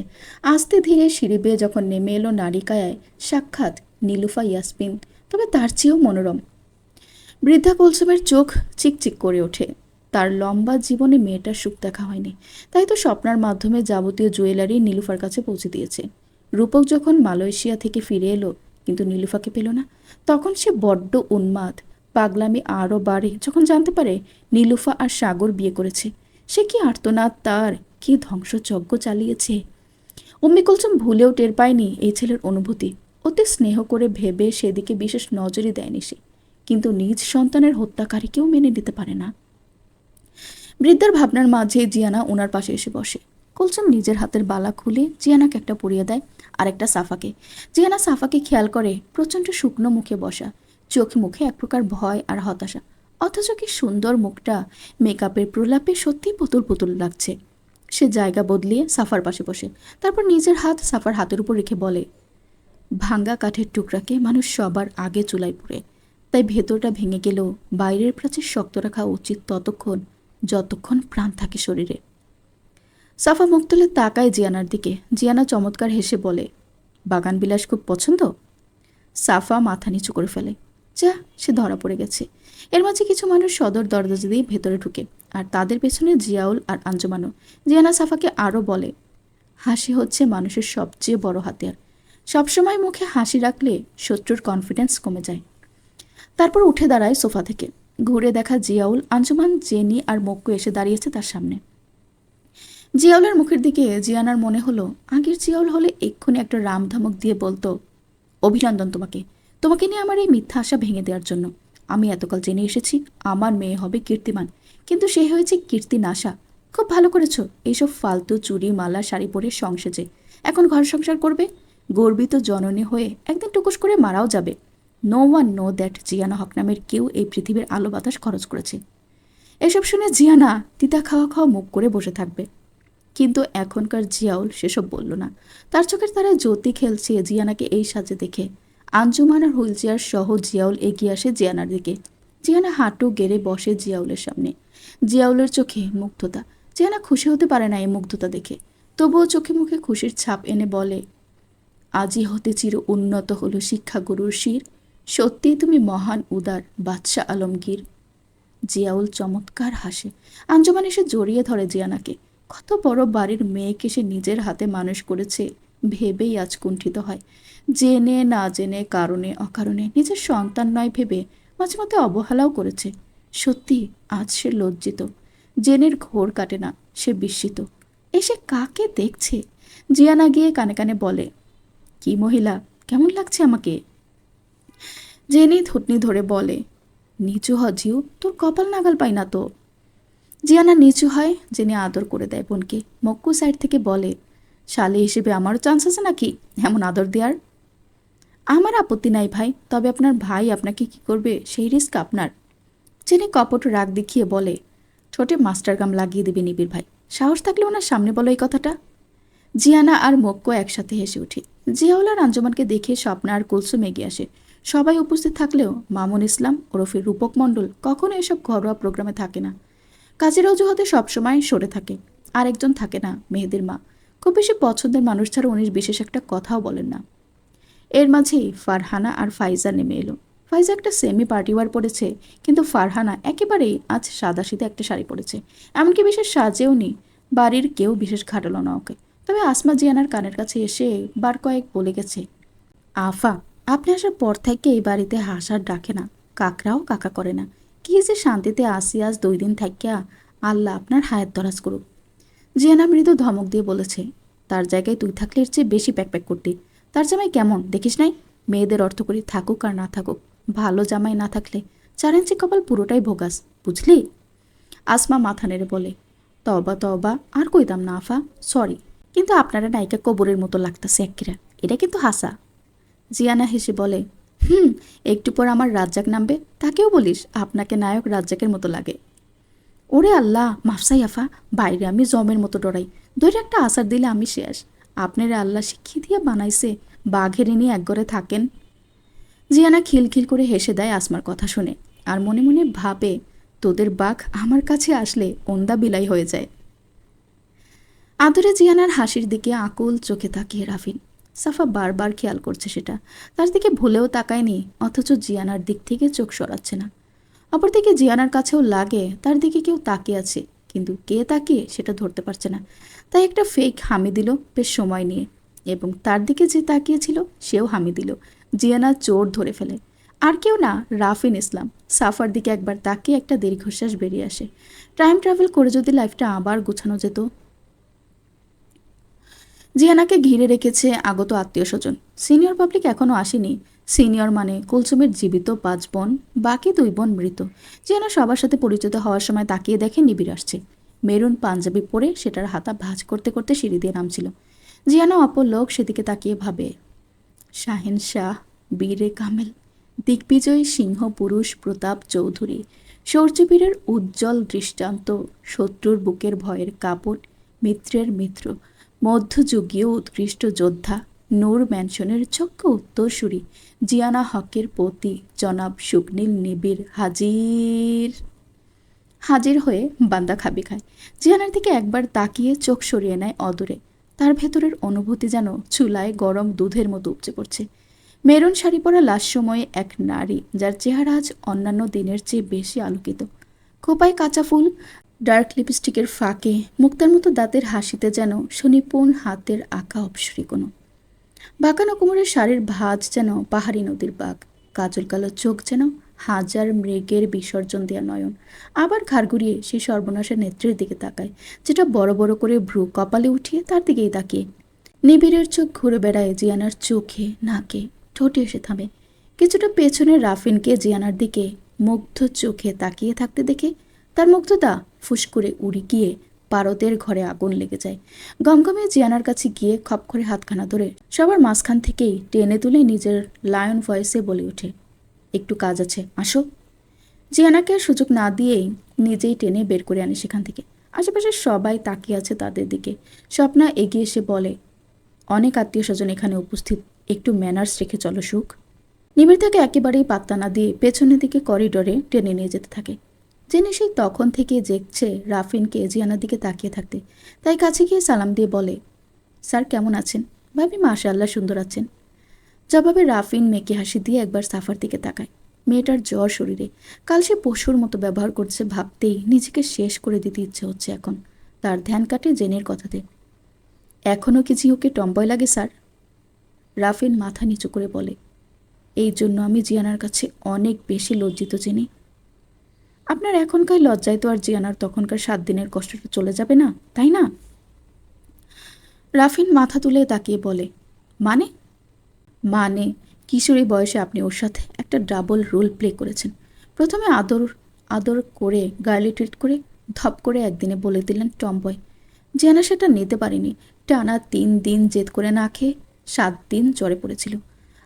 আস্তে ধীরে সিঁড়ি বেয়ে যখন নেমে এলো নারিকায়, সাক্ষাৎ নীলুফা ইয়াসমিন, তবে তার চেয়েও মনোরম। বৃদ্ধা কুলসুমের চোখ চিকচিক করে ওঠে। তার লম্বা জীবনে মেয়েটার সুখ দেখা হয়নি, তাই তো স্বপ্নার মাধ্যমে যাবতীয় জুয়েলারি নীলুফার কাছে পৌঁছে দিয়েছে। রূপক যখন মালয়েশিয়া থেকে ফিরে এলো কিন্তু নীলুফাকে পেল না, তখন সে বড্ড উন্মাদ। পাগলামি আরও বাড়ে যখন জানতে পারে নীলুফা আর সাগর বিয়ে করেছে। সে কি আর্তনাদ তার, কি ধ্বংসযজ্ঞ চালিয়েছে। উম্মি কুলসুম ভুলেও টের পায়নি এই ছেলের অনুভূতি। অতি স্নেহ করে ভেবে সেদিকে বিশেষ নজরই দেয়নি সে, কিন্তু নিজ সন্তানের হত্যাকারীকেও মেনে নিতে পারে না। বৃদ্ধার ভাবনার মাঝে জিয়ানা ওনার পাশে এসে বসে। কুলসুম নিজের হাতের বালা খুলে জিয়ানাকে একটা পরিয়ে দেয়, আর একটা সাফাকে। জিয়ানা সাফাকে খেয়াল করে প্রচণ্ড শুকনো মুখে বসা, চোখ মুখে এক প্রকার ভয় আর হতাশা। অথচ কি সুন্দর মুখটা, মেকআপের প্রলাপে সত্যিই পুতুল পুতুল লাগছে। সে জায়গা বদলিয়ে সাফার পাশে বসে, তারপর নিজের হাত সাফার হাতের উপর রেখে বলে, ভাঙ্গা কাঠের টুকরাকে মানুষ সবার আগে চুলায় পুড়ে, তাই ভেতরটা ভেঙে গেলেও বাইরের প্রাচীর শক্ত রাখা উচিত ততক্ষণ যতক্ষণ প্রাণ থাকে শরীরে। সাফা মুখ তুলে তাকায় জিয়ানার দিকে। জিয়ানা চমৎকার হেসে বলে, বাগান বিলাস খুব পছন্দ? সাফা মাথা নিচু করে ফেলে। যা, সে ধরা পড়ে গেছে। এর মাঝে কিছু মানুষ সদর দরজা দিয়ে ভেতরে ঢুকে, আর তাদের পেছনে জিয়াউল আর আঞ্জুমানও। জিয়ানা সাফাকে আরও বলে, হাসি হচ্ছে মানুষের সবচেয়ে বড় হাতিয়ার। সবসময় মুখে হাসি রাখলে শত্রুর কনফিডেন্স কমে যায়। তারপর উঠে দাঁড়ায় সোফা থেকে। ঘুরে দেখা জিয়াউল, আঞ্জুমান, জেনি আর মক্কু এসে দাঁড়িয়েছে তার সামনে। জিয়াউলের মুখের দিকে জিয়ানার মনে হলো আগের জিয়াউল হলে এক্ষুনি একটা রামধামক দিয়ে বলতো, অভিনন্দন তোমাকে, তোমাকে নিয়ে আমার এই মিথ্যা আশা ভেঙে দেওয়ার জন্য। আমি এতকাল জেনে এসেছি আমার মেয়ে হবে কীর্তিমান, কিন্তু সে হয়েছে কীর্তিনাশা। খুব ভালো করেছো এইসব ফালতু চুড়ি মালা শাড়ি পরে সংসেজে। এখন ঘর সংসার করবে, গর্বিত জননী হয়ে একদিন টুকুস করে মারাও যাবে। নো ওয়ান নো দ্যাট জিয়ানা হক নামের কেউ এই পৃথিবীর আলো বাতাস খরচ করেছে। এসব শুনে জিয়ানা তিতা খাওয়া খাওয়া মুখ করে বসে থাকবে। কিন্তু এখনকার জিয়াউল সেসব বলল না। তার চোখের তারা জ্যোতি খেলছে জিয়ানাকে এই সাজে দেখে। আঞ্জুমান আর হুইল চেয়ার সহ জিয়াউল এগিয়ে আসে জিয়ানার দিকে। জিয়ানা হাঁটু গেড়ে বসে জিয়াউলের সামনে। জিয়াউলের চোখে মুগ্ধতা। জিয়ানা খুশি হতে পারে না এই মুগ্ধতা দেখে, তবুও চোখে মুখে খুশির ছাপ এনে বলে, আজই হতে চির উন্নত হলো শিক্ষাগুরুর শির, সত্যিই তুমি মহান উদার বাদশাহ আলমগীর। জিয়াউল চমৎকার হাসে। আঞ্জুমান এসে জড়িয়ে ধরে জিয়ানাকে। কত বড় বাড়ির মেয়েকে সে নিজের হাতে মানুষ করেছে ভেবেই আজ কুণ্ঠিত হয়। জেনে না জেনে, কারণে অকারণে নিজের সন্তান নয় ভেবে মাঝে মধ্যে অবহেলাও করেছে। সত্যি আজ সে লজ্জিত। জেনের ঘোর কাটে না, সে বিস্মিত। এসে কাকে দেখছে? জিয়ানা গিয়ে কানে কানে বলে, কি মহিলা, কেমন লাগছে আমাকে? জেনি থুতনি ধরে বলে, নিচু হ জিউ, তোর কপাল নাগাল পাই না তো। জিয়ানা নিচু হয়, জেনি আদর করে দেয় বোনকে। মক্কু সাইড থেকে বলে, শালি হিসেবে আমারও চান্স আছে নাকি এমন আদর দেওয়ার? আমার আপত্তি নাই ভাই, তবে আপনার ভাই আপনাকে কি করবে সেই রিস্ক আপনার। জেনি কপট রাগ দেখিয়ে বলে, ঠোঁটে মাস্টার গাম লাগিয়ে দেবে নিবিড় ভাই, সাহস থাকলে ওনার সামনে বলো এই কথাটা। জিয়ানা আর মক্কো একসাথে হেসে উঠে। জিয়াউল আর আঞ্জুমানকে দেখে স্বপ্না আর কুলসুম এগিয়ে আসে। সবাই উপস্থিত থাকলেও মামুন ইসলাম ওরফে রূপক মণ্ডল কখনো এসব ঘরোয়া প্রোগ্রামে থাকে না। কাজের অজুহাতে সবসময় সরে থাকে। আর একজন থাকে না, মেহেদির মা। খুব বেশি পছন্দের মানুষ ছাড়া উনি বিশেষ একটা কথাও বলেন না। এর মাঝেই ফারহানা আর ফাইজা নেমে এলো। ফাইজা একটা সেমি পার্টি ওয়ার পরেছে, কিন্তু ফারহানা একেবারেই আজ সাদাসিধে একটা শাড়ি পরেছে। এমনকি বিশেষ সাজেও নি। বাড়ির কেউ বিশেষ ঘাটালো না ওকে। তবে আসমা জিয়ানার কানের কাছে এসে বার কয়েক বলে গেছে, আফা, আপনি আসার পর থেকে এই বাড়িতে হাসার ডাকে না, কাকরাও কাকা করে না। কি যে শান্তিতে আসি আজ 2 দিন থাকিয়া, আল্লাহ আপনার হায়াত দরাজ করুক। জিয়ানা মৃদু ধমক দিয়ে বলেছে, তার জায়গায় তুই থাকলে এর চেয়ে বেশি প্যাক করতি। তার জামাই কেমন দেখিস নাই? মেয়েদের অর্থ করি থাকুক আর না থাকুক, ভালো জামাই না থাকলে 4 ইঞ্চি কপাল পুরোটাই ভোগাস, বুঝলি? আসমা মাথা নেড়ে বলে, তবা তবা, আর কইতাম না আফা, সরি। কিন্তু আপনারা নায়িকা কবরের মতো লাগতাছে এক্কিরা, এটা কিন্তু হাসা। জিয়ানা হেসে বলে, একটু পর আমার রাজ্জাক নামবে, তাকেও বলিস আপনাকে নায়ক রাজ্জাকের মতো লাগে। ওরে আল্লাহ, মাফসাই আফা, বাইরে আমি জমের মতো ডরাই, ধরে একটা আসার দিলে আমি শেষ। আপনারা আল্লাহ শিখিয়ে দিয়ে বানাইছে, বাঘের এনে একঘরে থাকেন। জিয়ানা খিলখিল করে হেসে দেয় আসমার কথা শুনে, আর মনে মনে ভাবে, তোদের বাঘ আমার কাছে আসলে ওন্দা বিলাই হয়ে যায়। আদরে জিয়ানার হাসির দিকে আকুল চোখে তাকিয়ে রাফিন। সাফা বারবার খেয়াল করছে সেটা, তার দিকে ভুলেও তাকায়নি, অথচ জিয়ানার দিক থেকে চোখ সরাচ্ছে না। অপরদিকে জিয়ানার কাছেও লাগে তার দিকে কেউ তাকিয়ে আছে, কিন্তু কে তাকিয়ে সেটা ধরতে পারছে না। তাই একটা ফেক হামি দিল বেশ সময় নিয়ে, এবং তার দিকে যে তাকিয়েছিল সেও হামি দিল। জিয়ানা চোর ধরে ফেলে। আর কেউ না, রাফিন ইসলাম। সাফার দিকে একবার তাকিয়ে একটা দীর্ঘশ্বাস বেরিয়ে আসে। টাইম ট্রাভেল করে যদি লাইফটা আবার গোছানো যেত। জিয়ানাকে ঘিরে রেখেছে আগত আত্মীয় স্বজন। সিনিয়র পাবলিক এখনও আসেনি। সিনিয়র মানে কুলসুমের জীবিত 5 বোন, বাকি 2 বোন মৃত। জিয়ানা সবার সাথে পরিচিত হওয়ার সময় তাকিয়ে দেখে নিবিড় আসছে। মেরুন পাঞ্জাবি পরে সেটার হাতা ভাঁজ করতে করতে সিঁড়ি দিয়ে নামছিল। জিয়ানা অপর লোক সেদিকে তাকিয়ে ভাবে, শাহিন শাহ, বীরে কামেল, দিগ্বিজয়ী সিংহ পুরুষ প্রতাপ চৌধুরী, শৌর্যবীরের উজ্জ্বল দৃষ্টান্ত, শত্রুর বুকের ভয়ের কাপড়, মিত্রের মিত্র, মধ্যযুগীয় উৎকৃষ্ট যোদ্ধা, নূর ম্যানশনের চক্র উত্তরসূরি, জিয়ানা হকের পতি জনাব শুকনীল নিবিড় হাজির। হাজির হয়ে বান্দা খাবি খায়। জিয়ানার দিকে একবার তাকিয়ে চোখ সরিয়ে নেয় অদূরে। তার ভেতরের অনুভূতি যেন চুলায় গরম দুধের মতো উপচে পড়ছে। মেরুন শাড়ি পরা লাস্যময় এক নারী, যার চেহারা আজ অন্যান্য দিনের চেয়ে বেশি আলোকিত। খোপায় কাঁচা ফুল, ডার্ক লিপস্টিকের ফাঁকে মুক্তার মতো দাঁতের হাসিতে যেন সুনিপুণ হাতের আঁকা অপসরি কোনো। বাঁকানো কোমরের শাড়ির ভাঁজ যেন পাহাড়ি নদীর বাঘ। কাজল কালো চোখ যেন হাজার মৃগের বিসর্জন দেয়া নয়ন। আবার ঘাড় ঘুরিয়ে সেই সর্বনাশের নেত্রের দিকে তাকায়, যেটা বড় বড় করে ভ্রু কপালে উঠিয়ে তার দিকেই তাকিয়ে। নিবিড়ের চোখ ঘুরে বেড়ায় জিয়ানার চোখে, নাকে, ঠোঁটে এসে থামে। কিছুটা পেছনে রাফিনকে জিয়ানার দিকে মুগ্ধ চোখে তাকিয়ে থাকতে দেখে তার মুগ্ধতা ফুস করে উড়ে গিয়ে পারদের ঘরে আগুন লেগে যায়। গমগমে জিয়ানার কাছে গিয়ে খপ করে হাতখানা ধরে সবার মাঝখান থেকেই টেনে তুলে নিজের লায়ন ভয়েসে বলে ওঠে, একটু কাজ আছে, আসো। জিয়ানাকে আর সুযোগ না দিয়েই নিজেই টেনে বের করে আনে সেখান থেকে। আশেপাশে সবাই তাকিয়ে আছে তাদের দিকে। স্বপ্না এগিয়ে এসে বলে, অনেক আত্মীয় স্বজন এখানে উপস্থিত, একটু ম্যানার্স রেখে চলো সুখ। নিবিড় তাকে একেবারেই পাত্তা না দিয়ে পেছনের দিকে করিডোরে টেনে নিয়ে যেতে থাকে। জেনে সেই তখন থেকে দেখছে রাফিনকে জিয়ানার দিকে তাকিয়ে থাকতে, তাই কাছে গিয়ে সালাম দিয়ে বলে, স্যার কেমন আছেন? ভাবি মাশাআল্লাহ সুন্দর আছেন। জবাবে রাফিন মেকি হাসি দিয়ে একবার সাফার দিকে তাকায়। মেয়েটার জ্বর শরীরে, কাল সে পশুর মতো ব্যবহার করছে ভাবতেই নিজেকে শেষ করে দিতে ইচ্ছে হচ্ছে এখন। তার ধ্যান কাটে জেনের কথাতে। এখনও কি জিওকে টম্বয় লাগে স্যার? রাফিন মাথা নিচু করে বলে, এই জন্য আমি জিয়ানার কাছে অনেক বেশি লজ্জিত জেনি। আপনার এখনকার লজ্জায় তো আর জিয়ানার তখনকার 7 দিনের কষ্টটা চলে যাবে না, তাই না? রাফিন মাথা তুলে তাকিয়ে বলে, মানে? মানে কিশোরী বয়সে আপনি ওর সাথে একটা ডাবল রোল প্লে করেছেন। প্রথমে আদর আদর করে গার্লি ট্রিট করে ধপ করে একদিনে বলে দিলেন টমবয়। জিয়ানা সেটা নিতে পারেনি। টানা 3 দিন জেদ করে না খেয়ে 7 দিন জ্বরে পড়েছিল।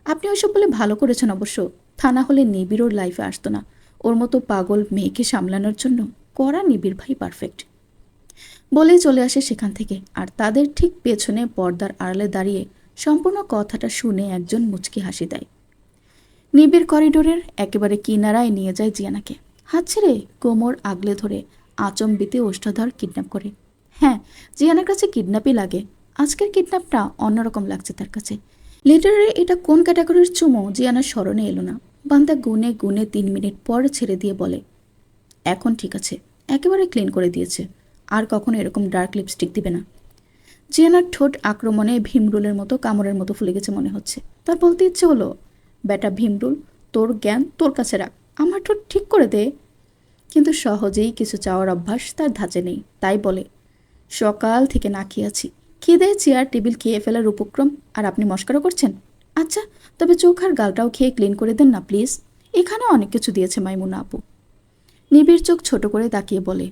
আপনি ওইসব বলে ভালো করেছেন অবশ্য, তা না হলে নিবিড় ওর লাইফে আসতো না। ওর মতো পাগল মেয়েকে সামলানোর জন্য কড়া নিবিড় ভাই পারফেক্ট। বলেই চলে আসে সেখান থেকে। আর তাদের ঠিক পেছনে পর্দার আড়ালে দাঁড়িয়ে সম্পূর্ণ কথাটা শুনে একজন মুচকি হাসি দেয়। নিবিড় করিডোরের একেবারে কিনারায় নিয়ে যায় জিয়ানাকে। হাত ছেড়ে কোমর আগলে ধরে আচম্বিতে ওষ্ঠাধর কিডন্যাপ করে। হ্যাঁ, জিয়ানার কাছে কিডন্যাপই লাগে। আজকের কিডন্যাপটা অন্যরকম লাগছে তার কাছে। লিটারে এটা কোন ক্যাটাগরির চুমো জিয়ানার স্মরণে এলো না। বান্দা গুনে গুনে 3 মিনিট পর ছেড়ে দিয়ে বলে, এখন ঠিক আছে, একেবারে ক্লিন করে দিয়েছে, আর কখনো এরকম ডার্ক লিপস্টিক দিবে না। জিয়ানার ঠোঁট আক্রমণে ভীমরুলের মতো কামড়ের মতো ফুলে গেছে মনে হচ্ছে। তার বলতে ইচ্ছে হলো, বেটা ভীমরুল, তোর জ্ঞান তোর কাছে রাখ, আমার ঠোঁট ঠিক করে দে। কিন্তু সহজেই কিছু চাওয়ার অভ্যাস তার ধাঁচে নেই, তাই বলে, সকাল থেকে না খেয়েছি, খিদে চেয়ার টেবিল খেয়ে ফেলার উপক্রম, আর আপনি মস্করা করছেন? আচ্ছা, তবে চোখ আর গালটাও খেয়ে ক্লিন করে দেন না প্লিজ। এখানে অনেক কিছু দিয়েছে মাইমুনা আপু। নিবিড় চোখ ছোট করে তাকিয়ে বলে,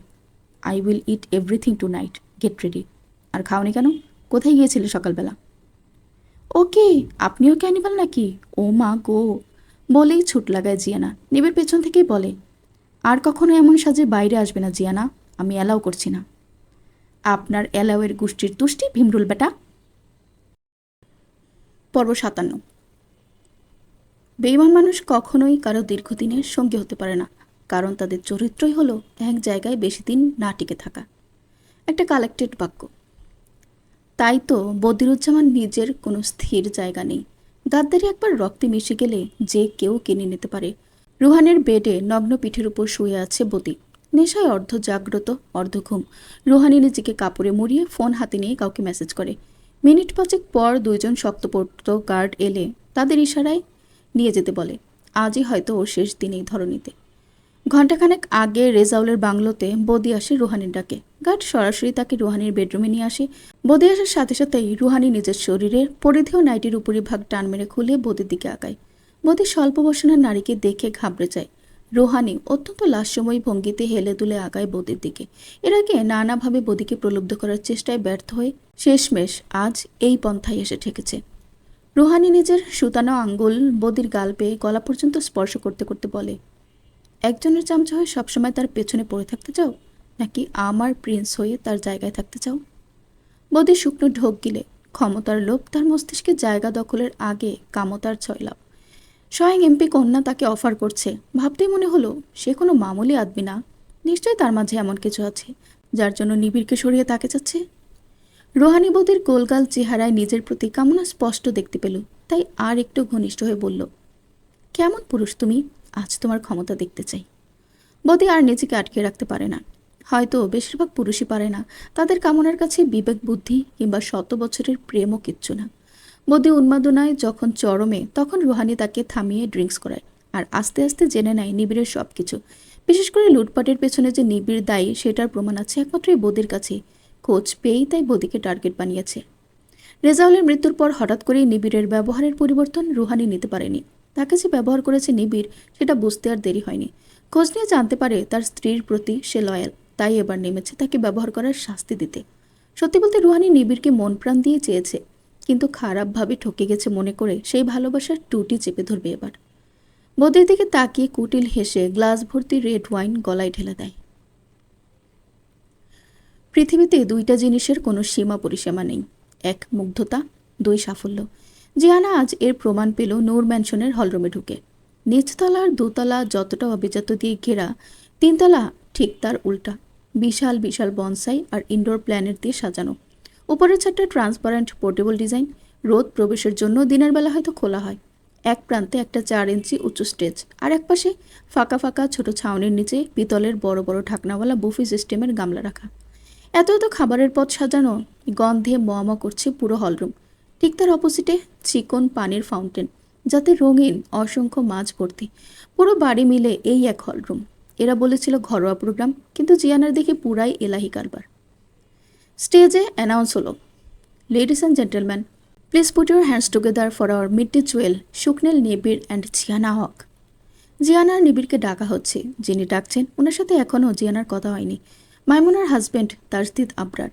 I will eat everything tonight, get ready. আর খাওনি কেন? কোথায় গিয়েছিলে সকালবেলা? ওকে, আপনিও ক্যানিবাল নাকি? ও মা গো, বলেই ছুট লাগায় জিয়ানা। নিবিড় পেছন থেকেই বলে, আর কখনো এমন সাজে বাইরে আসবে না জিয়ানা, আমি অ্যালাউ করছি না। আপনার অ্যালাউয়ের গোষ্ঠীর তুষ্টি ভীমরুল বেটা। পর্ব 57। বেঈমান মানুষ কখনোই কারো দীর্ঘদিনের সঙ্গী হতে পারে না, কারণ তাদের চরিত্রই হলো এক জায়গায় বেশি দিন না টিকে থাকা। একটা কালেক্টেড বাক্য। তাই তো বদিরুজ্জামান নিজের কোনো স্থির জায়গা নেই। গাদ্দারি একবার রক্তে মিশে গেলে যে কেউ কিনে নিতে পারে। রুহানের বেডে নগ্ন পিঠের উপর শুয়ে আছে বদি। নেশায় অর্ধ জাগ্রত অর্ধ ঘুম। রুহানি নিজেকে কাপড়ে মুড়িয়ে ফোন হাতে নিয়ে কাউকে মেসেজ করে। মিনিট 5 পর 2জন শক্তপোক্ত গার্ড এলে তাদের ইশারায় নিয়ে যেতে বলে। আজই হয়তো ওর শেষ দিন এই ধরনীতে। ঘণ্টাখানেক আগে রেজাউলের বাংলোতে বদি আসে রুহানির ডাকে। গার্ড সরাসরি তাকে রুহানির বেডরুমে নিয়ে আসে। বদি আসার সাথে সাথেই রুহানি নিজের শরীরের পরিধেয় নাইটির উপরিভাগ টান মেরে খুলে বদির দিকে আগায়। বদি স্বল্প বসনের নারীকে দেখে ঘাবড়ে যায়। রুহানি অত্যন্ত লাস্যময়ী ভঙ্গিতে হেলে দুলে আগায় বদির দিকে। এর আগে নানাভাবে বদিকে প্রলুব্ধ করার চেষ্টায় ব্যর্থ হয়ে শেষমেশ আজ এই পন্থায় এসে ঠেকেছে। রুহানি নিজের সুতানো আঙ্গুল বদির গাল পেয়ে গলা পর্যন্ত স্পর্শ করতে করতে বলে, একজনের চামচা হয়ে সবসময় তার পেছনে পড়ে থাকতে চাও, নাকি আমার প্রিন্স হয়ে তার জায়গায় থাকতে চাও? বদি শুকনো ঢোক গিলে। ক্ষমতার লোভ তার মস্তিষ্কে জায়গা দখলের আগে কামতার ছয়লাভ। স্বয়ং এমপি কন্যা তাকে অফার করছে, ভাবতেই মনে হলো সে কোনো মামুলি আদমি না। নিশ্চয়ই তার মাঝে এমন কিছু আছে যার জন্য নিবিড়কে সরিয়ে তাকে চাচ্ছে। রোহানি বদির গোলগাল চেহারায় নিজের প্রতি কামনা স্পষ্ট দেখতে পেল, তাই আর একটু ঘনিষ্ঠ হয়ে বলল, কেমন পুরুষ তুমি, আজ তোমার ক্ষমতা দেখতে চাই। বদি আর নিজেকে আটকে রাখতে পারে না। হয়তো বেশিরভাগ পুরুষই পারে না। তাদের কামনার কাছে বিবেক বুদ্ধি কিংবা 100 বছরের প্রেমও কিচ্ছু না। বদি উন্মাদনায় যখন চরমে, তখন রুহানি তাকে থামিয়ে ড্রিঙ্কস করায় আর আস্তে আস্তে জেনে নেয় নিবিড়ের সব কিছু। বিশেষ করে লুটপাটের পেছনে যে নিবিড় দায়ী সেটার প্রমাণ আছে একমাত্র এই বদির কাছে। খোঁজ পেয়েই তাই বদিকে টার্গেট বানিয়েছে। রেজাউলের মৃত্যুর পর হঠাৎ করেই নিবিড়ের ব্যবহারের পরিবর্তন রুহানি নিতে পারেনি। তাকে যে ব্যবহার করেছে নিবিড়, সেটা বুঝতে আর দেরি হয়নি। খোঁজ নিয়ে জানতে পারে তার স্ত্রীর প্রতি সে লয়াল, তাই এবার নেমেছে তাকে ব্যবহার করার শাস্তি দিতে। সত্যি বলতে রুহানি নিবিড়কে মন প্রাণ দিয়ে চেয়েছে, কিন্তু খারাপভাবে ঠকে গেছে মনে করে সেই ভালোবাসার টুটি চেপে ধরবে এবার। বদির দিকে তাকিয়ে কুটিল হেসে গ্লাস ভর্তি রেড ওয়াইন গলায় ঢেলে দেয়। পৃথিবীতে 2টা জিনিসের কোনো সীমা পরিসীমা নেই, 1 মুগ্ধতা, 2 সাফল্য। জিয়ানা আজ এর প্রমাণ পেল নূর ম্যানশনের হলরুমে ঢুকে। নিচতলার দোতলা যতটা অভিজাত দিয়ে ঘেরা, 3তলা ঠিক তার উল্টা। বিশাল বিশাল বনসাই আর ইনডোর প্ল্যানেট দিয়ে সাজানো। উপরের ছাদটা ট্রান্সপারেন্ট পোর্টেবল ডিজাইন। রোদ প্রবেশের জন্য দিনের বেলা হয়তো খোলা হয়। এক প্রান্তে একটা 4 ইঞ্চি উঁচু স্টেজ, আর এক পাশে ফাঁকা ফাঁকা ছোট ছাউনির নিচে পিতলের বড় বড় ঢাকনাওয়ালা বুফে সিস্টেমের গামলা রাখা। এত এত খাবারের পথ সাজানো, গন্ধে মমা করছে পুরো হলরুম। ঠিক তার অপোজিটে চিকন পানির ফাউন্টেন, যাতে রঙিন অসংখ্য মাছ ভর্তি। পুরো বাড়ি মিলে এই এক হলরুম। এরা বলেছিল ঘরোয়া প্রোগ্রাম, কিন্তু জিয়ানার দেখে পুরাই এলাহি কারবার। স্টেজে অ্যানাউন্স হলো, ladies and gentleman, please put your hands together for our mid day Jewel শুকনেল, নিবিড় অ্যান্ড জিয়ানা হক। জিয়ানার নিবিড়কে ডাকা হচ্ছে। যিনি ডাকছেন ওনার সাথে এখনও জিয়ানার কথা হয়নি। মাইমুনার হাজব্যান্ড তাজদিদ আবরার।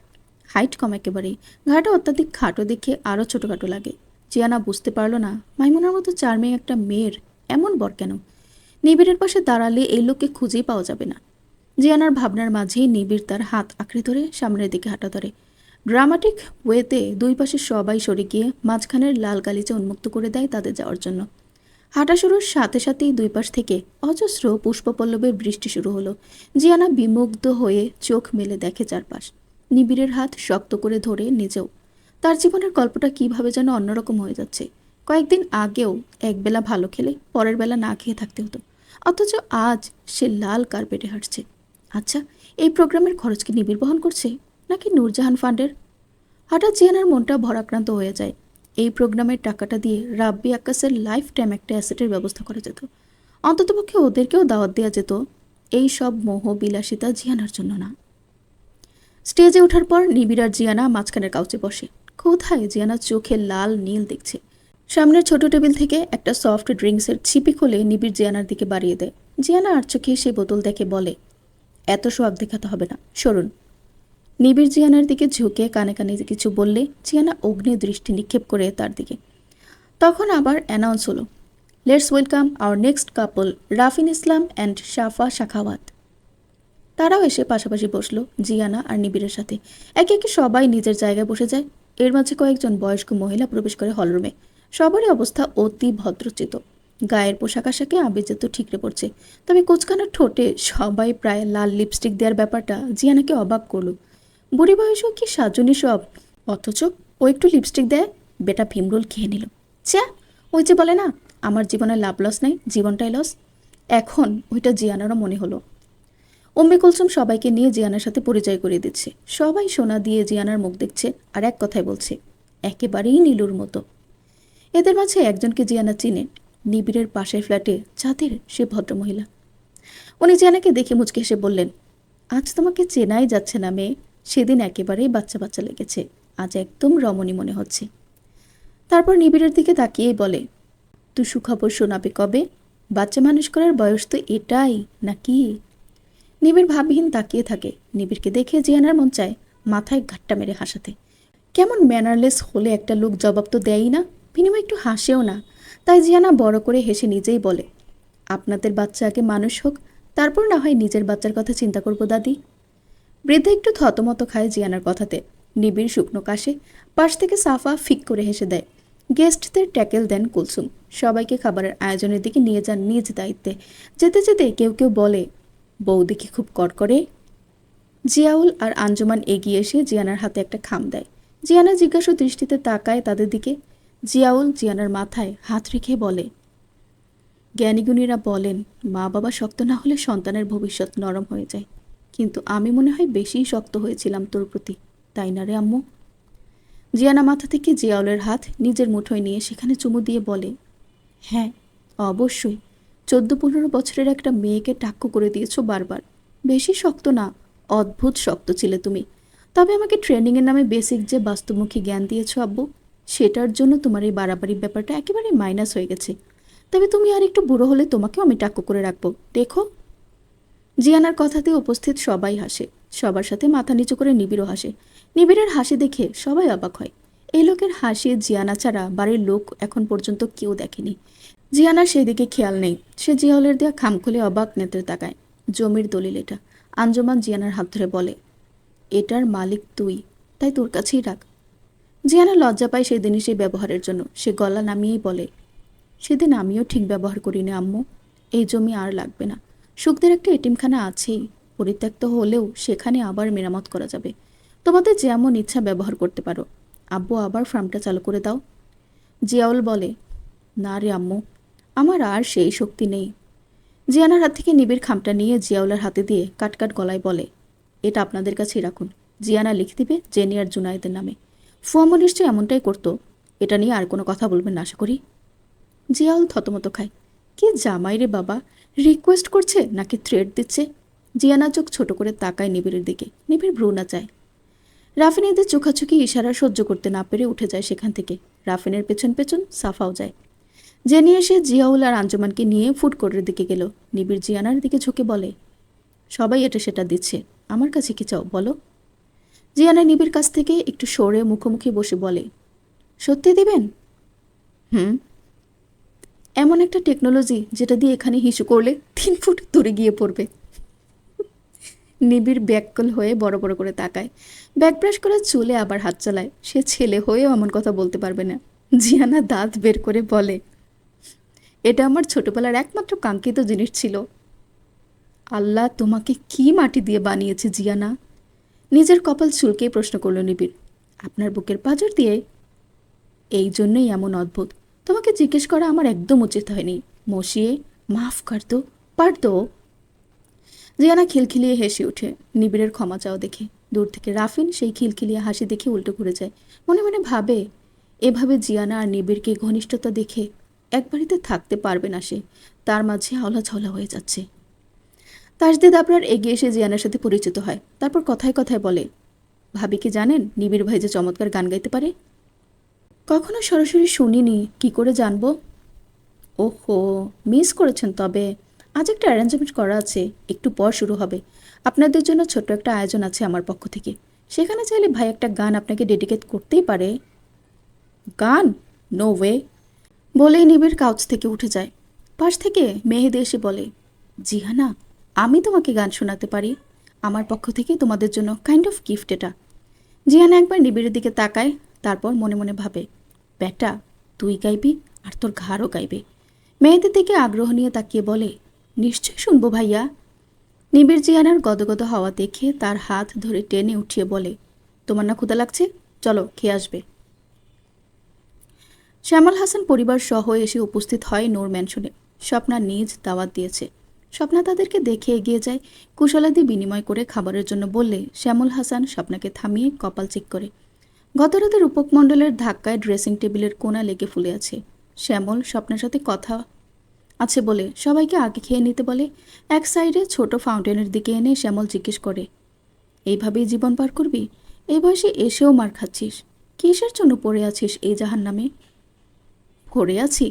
হাইট কম একেবারেই, ঘাটা অত্যাধিক খাটো দেখে আরও ছোটোখাটো লাগে। জিয়ানা বুঝতে পারল না মাইমুনার মতো চার্মিং একটা মেয়ের এমন বর কেন। নিবিড়ের পাশে দাঁড়ালে এই লোককে খুঁজেই পাওয়া যাবে না। জিয়ানার ভাবনার মাঝেই নিবিড় তার হাত আঁকড়ে ধরে সামনের দিকে হাঁটা ধরে। ড্রামাটিক ওয়েতে দুই পাশে সবাই সরে গিয়ে মাঝখানের লাল গালিচা উন্মুক্ত করে দেয় তাদের যাওয়ার জন্য। হাঁটা শুরুর সাথে সাথেই দুই পাশ থেকে অজস্র পুষ্পপল্লবের বৃষ্টি শুরু হলো। জিয়ানা বিমুগ্ধ হয়ে চোখ মেলে দেখে চারপাশ। নিবিড়ের হাত শক্ত করে ধরে নিজেও। তার জীবনের গল্পটা কিভাবে যেন অন্যরকম হয়ে যাচ্ছে। কয়েকদিন আগেও একবেলা ভালো খেলে পরের বেলা না খেয়ে থাকতে হতো, অথচ আজ সে লাল কার্পেটে হাঁটছে। আচ্ছা, এই প্রোগ্রামের খরচ কি নিবিড় বহন করছে, নাকি নূরজাহান ফান্ডের? হঠাৎ জিয়ানার মনটা ভরাক্রান্ত হয়ে যায়। এই প্রোগ্রামের টাকাটা দিয়ে রাব্বি আক্কাসের লাইফ টাইম একটা অ্যাসেটের ব্যবস্থা করা যেত। অন্ততপক্ষে ওদেরকেও দাওয়াত দেওয়া যেত। এই সব মোহ বিলাসিতা জিয়ানার জন্য না। স্টেজে ওঠার পর নিবিড় আর জিয়ানা মাঝখানের কাউচে বসে। কোথায় জিয়ানা চোখে লাল নীল দেখছে। সামনের ছোট টেবিল থেকে একটা সফট ড্রিঙ্কসের ছিপি খুলে নিবিড় জিয়ানার দিকে বাড়িয়ে দেয়। জিয়ানা আর চোখে সেই বোতল দেখে বলে, এত সোয়াগ দেখাতে হবে না, সরুন। নিবিড় জিয়ানার দিকে ঝুঁকে কানে কানে কিছু বললে জিয়ানা অগ্নি দৃষ্টি নিক্ষেপ করে তার দিকে। তখন আবার অ্যানাউন্স হলো, let's welcome our next couple, Rafin Islam and শাফা Shakhawat. তারাও এসে পাশাপাশি বসলো জিয়ানা আর নিবিড়ের সাথে। একে একে সবাই নিজের জায়গায় বসে যায়। এর মাঝে কয়েকজন বয়স্ক মহিলা প্রবেশ করে হলরুমে। সবারই অবস্থা অতি ভদ্রচিত। গায়ের পোশাক আশাকে আবির্জাত ঠিকরে পড়ছে। তবে কোচকানার ঠোঁটে সবাই প্রায় লাল লিপস্টিক দেওয়ার ব্যাপারটা জিয়ানাকে অবাক করলো। বুড়ি বয়সও কি সাজুনি সব, অথচ ও একটু লিপস্টিক দেয়, বেটা ভীমরোল খেয়ে নিল। চা, ওই যে বলে না, আমার জীবনে লাভ লস নাই, জীবনটাই লস। এখন ওইটা জিয়ানারও মনে হলো। উম্মে কুলসুম সবাইকে নিয়ে জিয়ানার সাথে পরিচয় করিয়ে দিচ্ছে। সবাই সোনা দিয়ে জিয়ানার মুখ দেখছে আর এক কথায় বলছে, একেবারেই নীলুর মতো। এদের মাঝে একজনকে জিয়ানা চিনে, নিবিড়ের পাশের ফ্ল্যাটে যাদের সে ভদ্রমহিলা। উনি জিয়ানাকে দেখে মুচকে হেসে বললেন, আজ তোমাকে চেনাই যাচ্ছে না মেয়ে, সেদিন একেবারেই বাচ্চা বাচ্চা লেগেছে, আজ একদম রমণী মনে হচ্ছে। তারপর নিবিড়ের দিকে তাকিয়েই বলে, তুই সুখবর শোনাবে কবে? বাচ্চা মানুষ করার বয়স তো এটাই নাকি? নিবিড় ভাবহীন তাকিয়ে থাকে। নিবিড়কে দেখে জিয়ানার মন চায় মাথায় ঘাট্টা মেরে হাসাতে। কেমন ম্যানারলেস হলে একটা লোক জবাব তো দেয়ই না, বিনিময় একটু হাসেও না। তাই জিয়ানা বড় করে হেসে নিজেই বলে, আপনাদের বাচ্চা আগে মানুষ হোক, তারপর না হয় নিজের বাচ্চার কথা চিন্তা করবো দাদি। বৃদ্ধা একটু থতমত খায় জিয়ানার কথাতে। নিবিড় শুকনো কাশে। পাশ থেকে সাফা ফিক করে হেসে দেয়। গেস্টদের ট্যাকেল দেন কুলসুম। সবাইকে খাবারের আয়োজনের দিকে নিয়ে যান নিজ দায়িত্বে। যেতে যেতে কেউ কেউ বলে, বৌদি কি খুব কড়কড়ে? জিয়াউল আর আঞ্জুমান এগিয়ে এসে জিয়ানার হাতে একটা খাম দেয়। জিয়ানা জিজ্ঞাসা দৃষ্টিতে তাকায় তাদের দিকে। জিয়াউল জিয়ানার মাথায় হাত রেখে বলে, জ্ঞানীগুণীরা বলেন মা বাবা শক্ত না হলে সন্তানের ভবিষ্যৎ নরম হয়ে যায়, কিন্তু আমি মনে হয় বেশিই শক্ত হয়েছিলাম তোর প্রতি, তাই না রে আম্মু? জিয়ানা মাথা থেকে জিয়াউলের হাত নিজের মুঠোয় নিয়ে সেখানে চুমু দিয়ে বলে, হ্যাঁ অবশ্যই, 14-15 বছরের একটা মেয়েকে টাক্কু করে দিয়েছো বারবার। বেশি শক্ত না, অদ্ভুত শক্ত ছিলে তুমি। তবে আমাকে ট্রেনিংয়ের নামে বেসিক যে বাস্তবমুখী জ্ঞান দিয়েছো আব্বু, সেটার জন্য তোমার এই বাড়াবাড়ির ব্যাপারটা একেবারে মাইনাস হয়ে গেছে। তবে তুমি আর একটু বুড়ো হলে তোমাকেও আমি টাক্কু করে রাখবো, দেখো। জিয়ানার কথাতে উপস্থিত সবাই হাসে। সবার সাথে মাথা নিচু করে নিবিড়ও হাসে। নিবিড়ের হাসি দেখে সবাই অবাক হয়। এই লোকের হাসি জিয়ানা ছাড়া বাড়ির লোক এখন পর্যন্ত কেউ দেখেনি। জিয়ানার সেদিকে খেয়াল নেই। সে জিয়াউলের দেয়া খাম খুলে অবাক নেত্রে তাকায়। জমির দলিল এটা। আঞ্জুমান জিয়ানার হাত ধরে বলে, এটার মালিক তুই, তাই তোর কাছেই রাখ। জিয়ানা লজ্জা পায় সেদিনই সেই ব্যবহারের জন্য। সে গলা নামিয়েই বলে, সেদিন আমিও ঠিক ব্যবহার করিনি আম্মু। এই জমি আর লাগবে না। সুখদের একটা এটিমখানা আছেই, পরিত্যক্ত হলেও সেখানে আবার মেরামত করা যাবে। তোমাদের যেমন ইচ্ছা ব্যবহার করতে পারো। আব্বু আবার ফার্মটা চালু করে দাও। জিয়াউল বলে, না রে আম্মু, আমার আর সেই শক্তি নেই। জিয়ানার হাত থেকে নিবিড় খামটা নিয়ে জিয়াউলের হাতে দিয়ে কাটকাট গলায় বলে, এটা আপনাদের কাছেই রাখুন। জিয়ানা লিখে দিবে জেনি আর জুনায়েদের নামে। ফুয়ামু নিশ্চয় এমনটাই করতো। এটা নিয়ে আর কোনো কথা বলবেন না আশা করি। জিয়াউল থতমত খায়। কি জামাই রে বাবা, রিকোয়েস্ট করছে নাকি থ্রেট দিচ্ছে? জিয়ানা চোখ ছোট করে তাকায় নিবিড়ের দিকে। নিবিড় ভ্রু নাচায়। রাফিন এদের চোখাচোখি ইশারা সহ্য করতে না পেরে উঠে যায় সেখান থেকে। রাফিনের পেছন পেছন সাফাও যায়। জেনি এসে জিয়াউল আর আঞ্জুমানকে নিয়ে ফুড কোর্টের দিকে গেল। নিবিড় জিয়ানার দিকে ঝুঁকে বলে, সবাই এটা সেটা দিচ্ছে, আমার কাছে কি চাও বলো? জিয়ানা নিবিড় কাছ থেকে একটু সরে মুখোমুখি বসে বলে, সত্যি দিবেন? হুম। এমন একটা টেকনোলজি যেটা দিয়ে এখানে হিসু করলে 3 ফুট দূরে গিয়ে পড়বে। নিবিড় ব্যাকুল হয়ে বড় বড় করে তাকায়। ব্যাক ব্রাশ করে চুলে আবার হাত চালায়। সে ছেলে হয়েও এমন কথা বলতে পারবে না। জিয়ানা দাঁত বের করে বলে, এটা আমার ছোটবেলার একমাত্র কাঙ্ক্ষিত জিনিস ছিল। আল্লাহ তোমাকে কি মাটি দিয়ে বানিয়েছে জিয়ানা? নিজের কপাল চুলকেই প্রশ্ন করল নিবিড়। আপনার বুকের পাঁজর দিয়ে? এই জন্যই এমন অদ্ভুত। তোমাকে জিজ্ঞেস করা আমার একদম উচিত হয়নি। মশিয়ে মাফ কর দো, পার দো। জিয়ানা খিলখিলিয়ে হেসে ওঠে নিবিড়ের ক্ষমা চাও দেখে। দূর থেকে রাফিন সেই খিলখিলিয়ে হাসি দেখে উল্টো ঘুরে যায়। মনে মনে ভাবে, এভাবে জিয়ানা আর নিবিড়কে ঘনিষ্ঠতা দেখে এক বাড়িতে থাকতে পারবে না সে। তার মাঝে আওলা ঝওলা হয়ে যাচ্ছে। তাজদিদ আবরার এগিয়ে এসে জিয়ানার সাথে পরিচিত হয়। তারপর কথায় কথায় বলে, ভাবি কি জানেন নিবিড় ভাই যে চমৎকার গান গাইতে পারে? কখনো সরাসরি শুনিনি, কি করে জানবো? ওহো, মিস করেছেন তবে। আজ একটা অ্যারেঞ্জমেন্ট করা আছে, একটু পর শুরু হবে। আপনাদের জন্য ছোট্ট একটা আয়োজন আছে আমার পক্ষ থেকে। সেখানে চাইলে ভাই একটা গান আপনাকে ডেডিকেট করতেই পারে। গান? No way. বলেই নিবিড় কাউচ থেকে উঠে যায়। পাশ থেকে মেহেদি এসে বলে, জিহানা, আমি তোমাকে গান শোনাতে পারি। আমার পক্ষ থেকে তোমাদের জন্য কাইন্ড অফ গিফট এটা। জিহানা একবার নিবিড়ের দিকে তাকায়, তারপর মনে মনে ভাবে, বেটা তুই গাইবি আর তোর ঘাড়ও গাইবে। মেয়েদের দিকে আগ্রহ নিয়ে তাকিয়ে বলে, নিশ্চয় শুনবো ভাইয়া। নিবিড় জিয়ানার গদগদ হওয়া দেখে তার হাত ধরে টেনে উঠিয়ে বলে, তোমার না ক্ষুধা লাগছে? চলো খেয়ে আসবে। শ্যামল হাসান পরিবার সহ এসে উপস্থিত হয় নূর ম্যানশনে। স্বপ্না নিজ দাওয়াত দিয়েছে। স্বপ্না তাদেরকে দেখে এগিয়ে যায়। কুশলাদি বিনিময় করে খাবারের জন্য বললে শ্যামল হাসান স্বপ্নাকে থামিয়ে কপাল চেক করে। গতরাতে রূপকমণ্ডলের ধাক্কায় ড্রেসিং টেবিলের কোণা লেগে ফুলে আছে। শ্যামল স্বপ্নার সাথে কথা আছে বলে সবাইকে আগে খেয়ে নিতে বলে। এক সাইডে ছোট ফাউন্টেনের দিকে এনে শ্যামল জিজ্ঞেস করে, এইভাবেই জীবন পার করবি? এই বয়সে এসেও মার খাচ্ছিস? কিসের জন্য পড়ে আছিস এই জাহান নামে? পড়ে আছি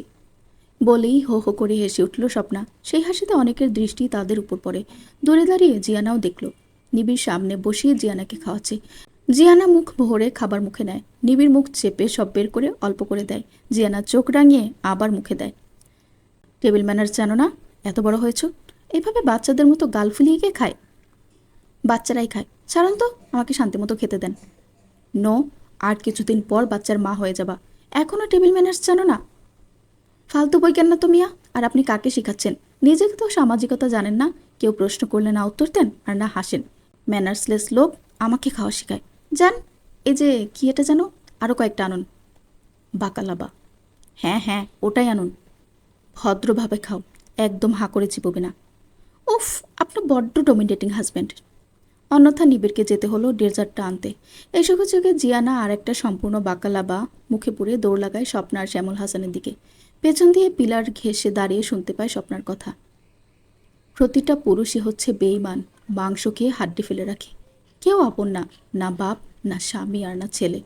বলেই হো হো করে হেসে উঠল স্বপ্না। সেই হাসিতে অনেকের দৃষ্টি তাদের উপর পড়ে। দূরে দাঁড়িয়ে জিয়ানাও দেখল। নিবিড় সামনে বসিয়ে জিয়ানাকে খাওয়াচ্ছে। জিয়ানা মুখ ভরে খাবার মুখে নেয়। নিবিড় মুখ চেপে সব বের করে অল্প করে দেয়। জিয়ানা চোখ রাঙিয়ে আবার মুখে দেয়। টেবিল ম্যানার্স জানো না? এত বড় হয়েছ, এভাবে বাচ্চাদের মতো গাল ফুলিয়ে গিয়ে খায়? বাচ্চারাই খায়, ছাড়ুন তো, আমাকে শান্তি মতো খেতে দেন। নো, আর কিছুদিন পর বাচ্চার মা হয়ে যাবা, এখনও টেবিল ম্যানার্স জানো না? ফালতু বই কেন না তো মিয়া। আর আপনি কাকে শেখাচ্ছেন? নিজেকে তো সামাজিকতা জানেন না। কেউ প্রশ্ন করলে না উত্তর দেন আর না হাসেন। ম্যানার্সলেস লোক আমাকে খাওয়া শেখায়। যান, এই যে কি এটা জানো, আরও কয়েকটা আনুন। বাকালাবা? হ্যাঁ হ্যাঁ, ওটাই আনুন। ভদ্রভাবে খাও, একদম হাঁ করে চিবোবে না। উফ, আপনার বড্ড ডমিনেটিং হাজব্যান্ড। অন্যথা নিবিড়কে যেতে হলো ডেজার্টটা আনতে। এই সুযোগে জিয়ানা আর একটা সম্পূর্ণ বাকালাবা মুখে পুরে দৌড় লাগায় স্বপ্না আর শ্যামল হাসানের দিকে। পেছন দিয়ে পিলার ঘেঁষে দাঁড়িয়ে শুনতে পায় স্বপ্নার কথা। প্রতিটা পুরুষই হচ্ছে বেঈমান, মাংস খেয়ে হাড্ডি ফেলে রাখে। কেউ আপন না, না বাপ, না স্বামী আর না ছেলে।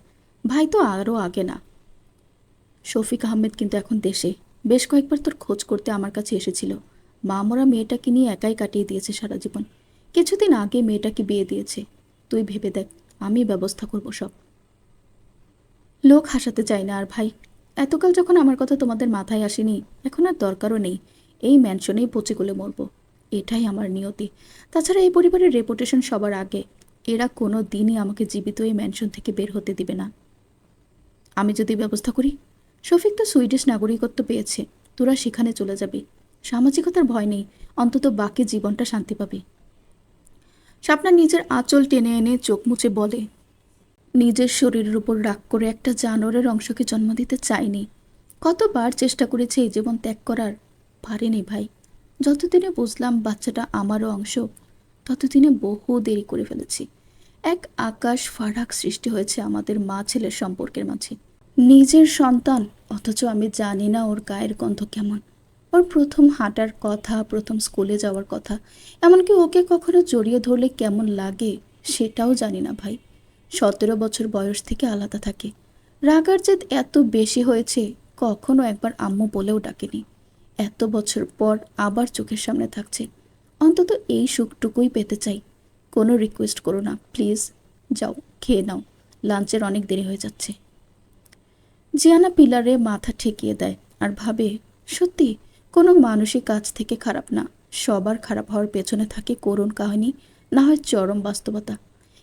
ভাই তো আরও আগে না। শফিক আহমেদ কিন্তু এখন দেশে। বেশ কয়েকবার তোর খোঁজ করতে আমার কাছে এসেছিল। মা মরা মেয়েটাকে নিয়ে একাই কাটিয়ে দিয়েছে সারা জীবন। কিছুদিন আগে মেয়েটাকে বিয়ে দিয়েছে। তুই ভেবে দেখ, আমি ব্যবস্থা করব সব। লোক হাসাতে চাই না আর ভাই। এতকাল যখন আমার কথা তোমাদের মাথায় আসেনি, এখন আর দরকারও নেই। এই ম্যানশনেই পচে গলে মরব, এটাই আমার নিয়তি। তাছাড়া এই পরিবারের রেপুটেশন সবার আগে। এরা কোনো দিনই আমাকে জীবিত এই ম্যানশন থেকে বের হতে দিবে না। আমি যদি ব্যবস্থা করি? শফিক তো সুইডিশ নাগরিকত্ব পেয়েছে, তোরা সেখানে চলে যাবি। সামাজিকতার ভয় নেই, অন্তত বাকি জীবনটা শান্তি পাবি। স্বপ্না নিজের আঁচল টেনে এনে চোখ মুছে বলে, নিজের শরীরের উপর রাগ করে একটা জানোয়ারের অংশকে জন্ম দিতে চাইনি। কতবার চেষ্টা করেছে এই জীবন ত্যাগ করার, পারিনি ভাই। যতদিনে বুঝলাম বাচ্চাটা আমারও অংশ, ততদিনে বহু দেরি করে ফেলেছি। এক আকাশ ফারাক সৃষ্টি হয়েছে আমাদের মা ছেলের সম্পর্কের মাঝে। নিজের সন্তান, অথচ আমি জানি না ওর গায়ের গন্ধ কেমন, ওর প্রথম হাঁটার কথা, প্রথম স্কুলে যাওয়ার কথা, এমনকি ওকে কখনো জড়িয়ে ধরলে কেমন লাগে সেটাও জানি না ভাই। 17 বছর বয়স থেকে আলাদা থাকে। রাগার জেদ এত বেশি হয়েছে, কখনো একবার আম্মু বলেও ডাকেনি। এত বছর পর আবার চোখের সামনে থাকছে। অন্তত এই সুখটুকুই পেতে চাই। কোনো রিকোয়েস্ট করো না প্লিজ। যাও খেয়ে নাও, লাঞ্চের অনেক দেরি হয়ে যাচ্ছে। জিয়ানা পিলারে মাথা ঠেকিয়ে দেয় আর ভাবে, সত্যি কোনো মানুষই কাছ থেকে খারাপ না। সবার খারাপ হওয়ার পেছনে থাকে করুণ কাহিনী, না হয় চরম বাস্তবতা।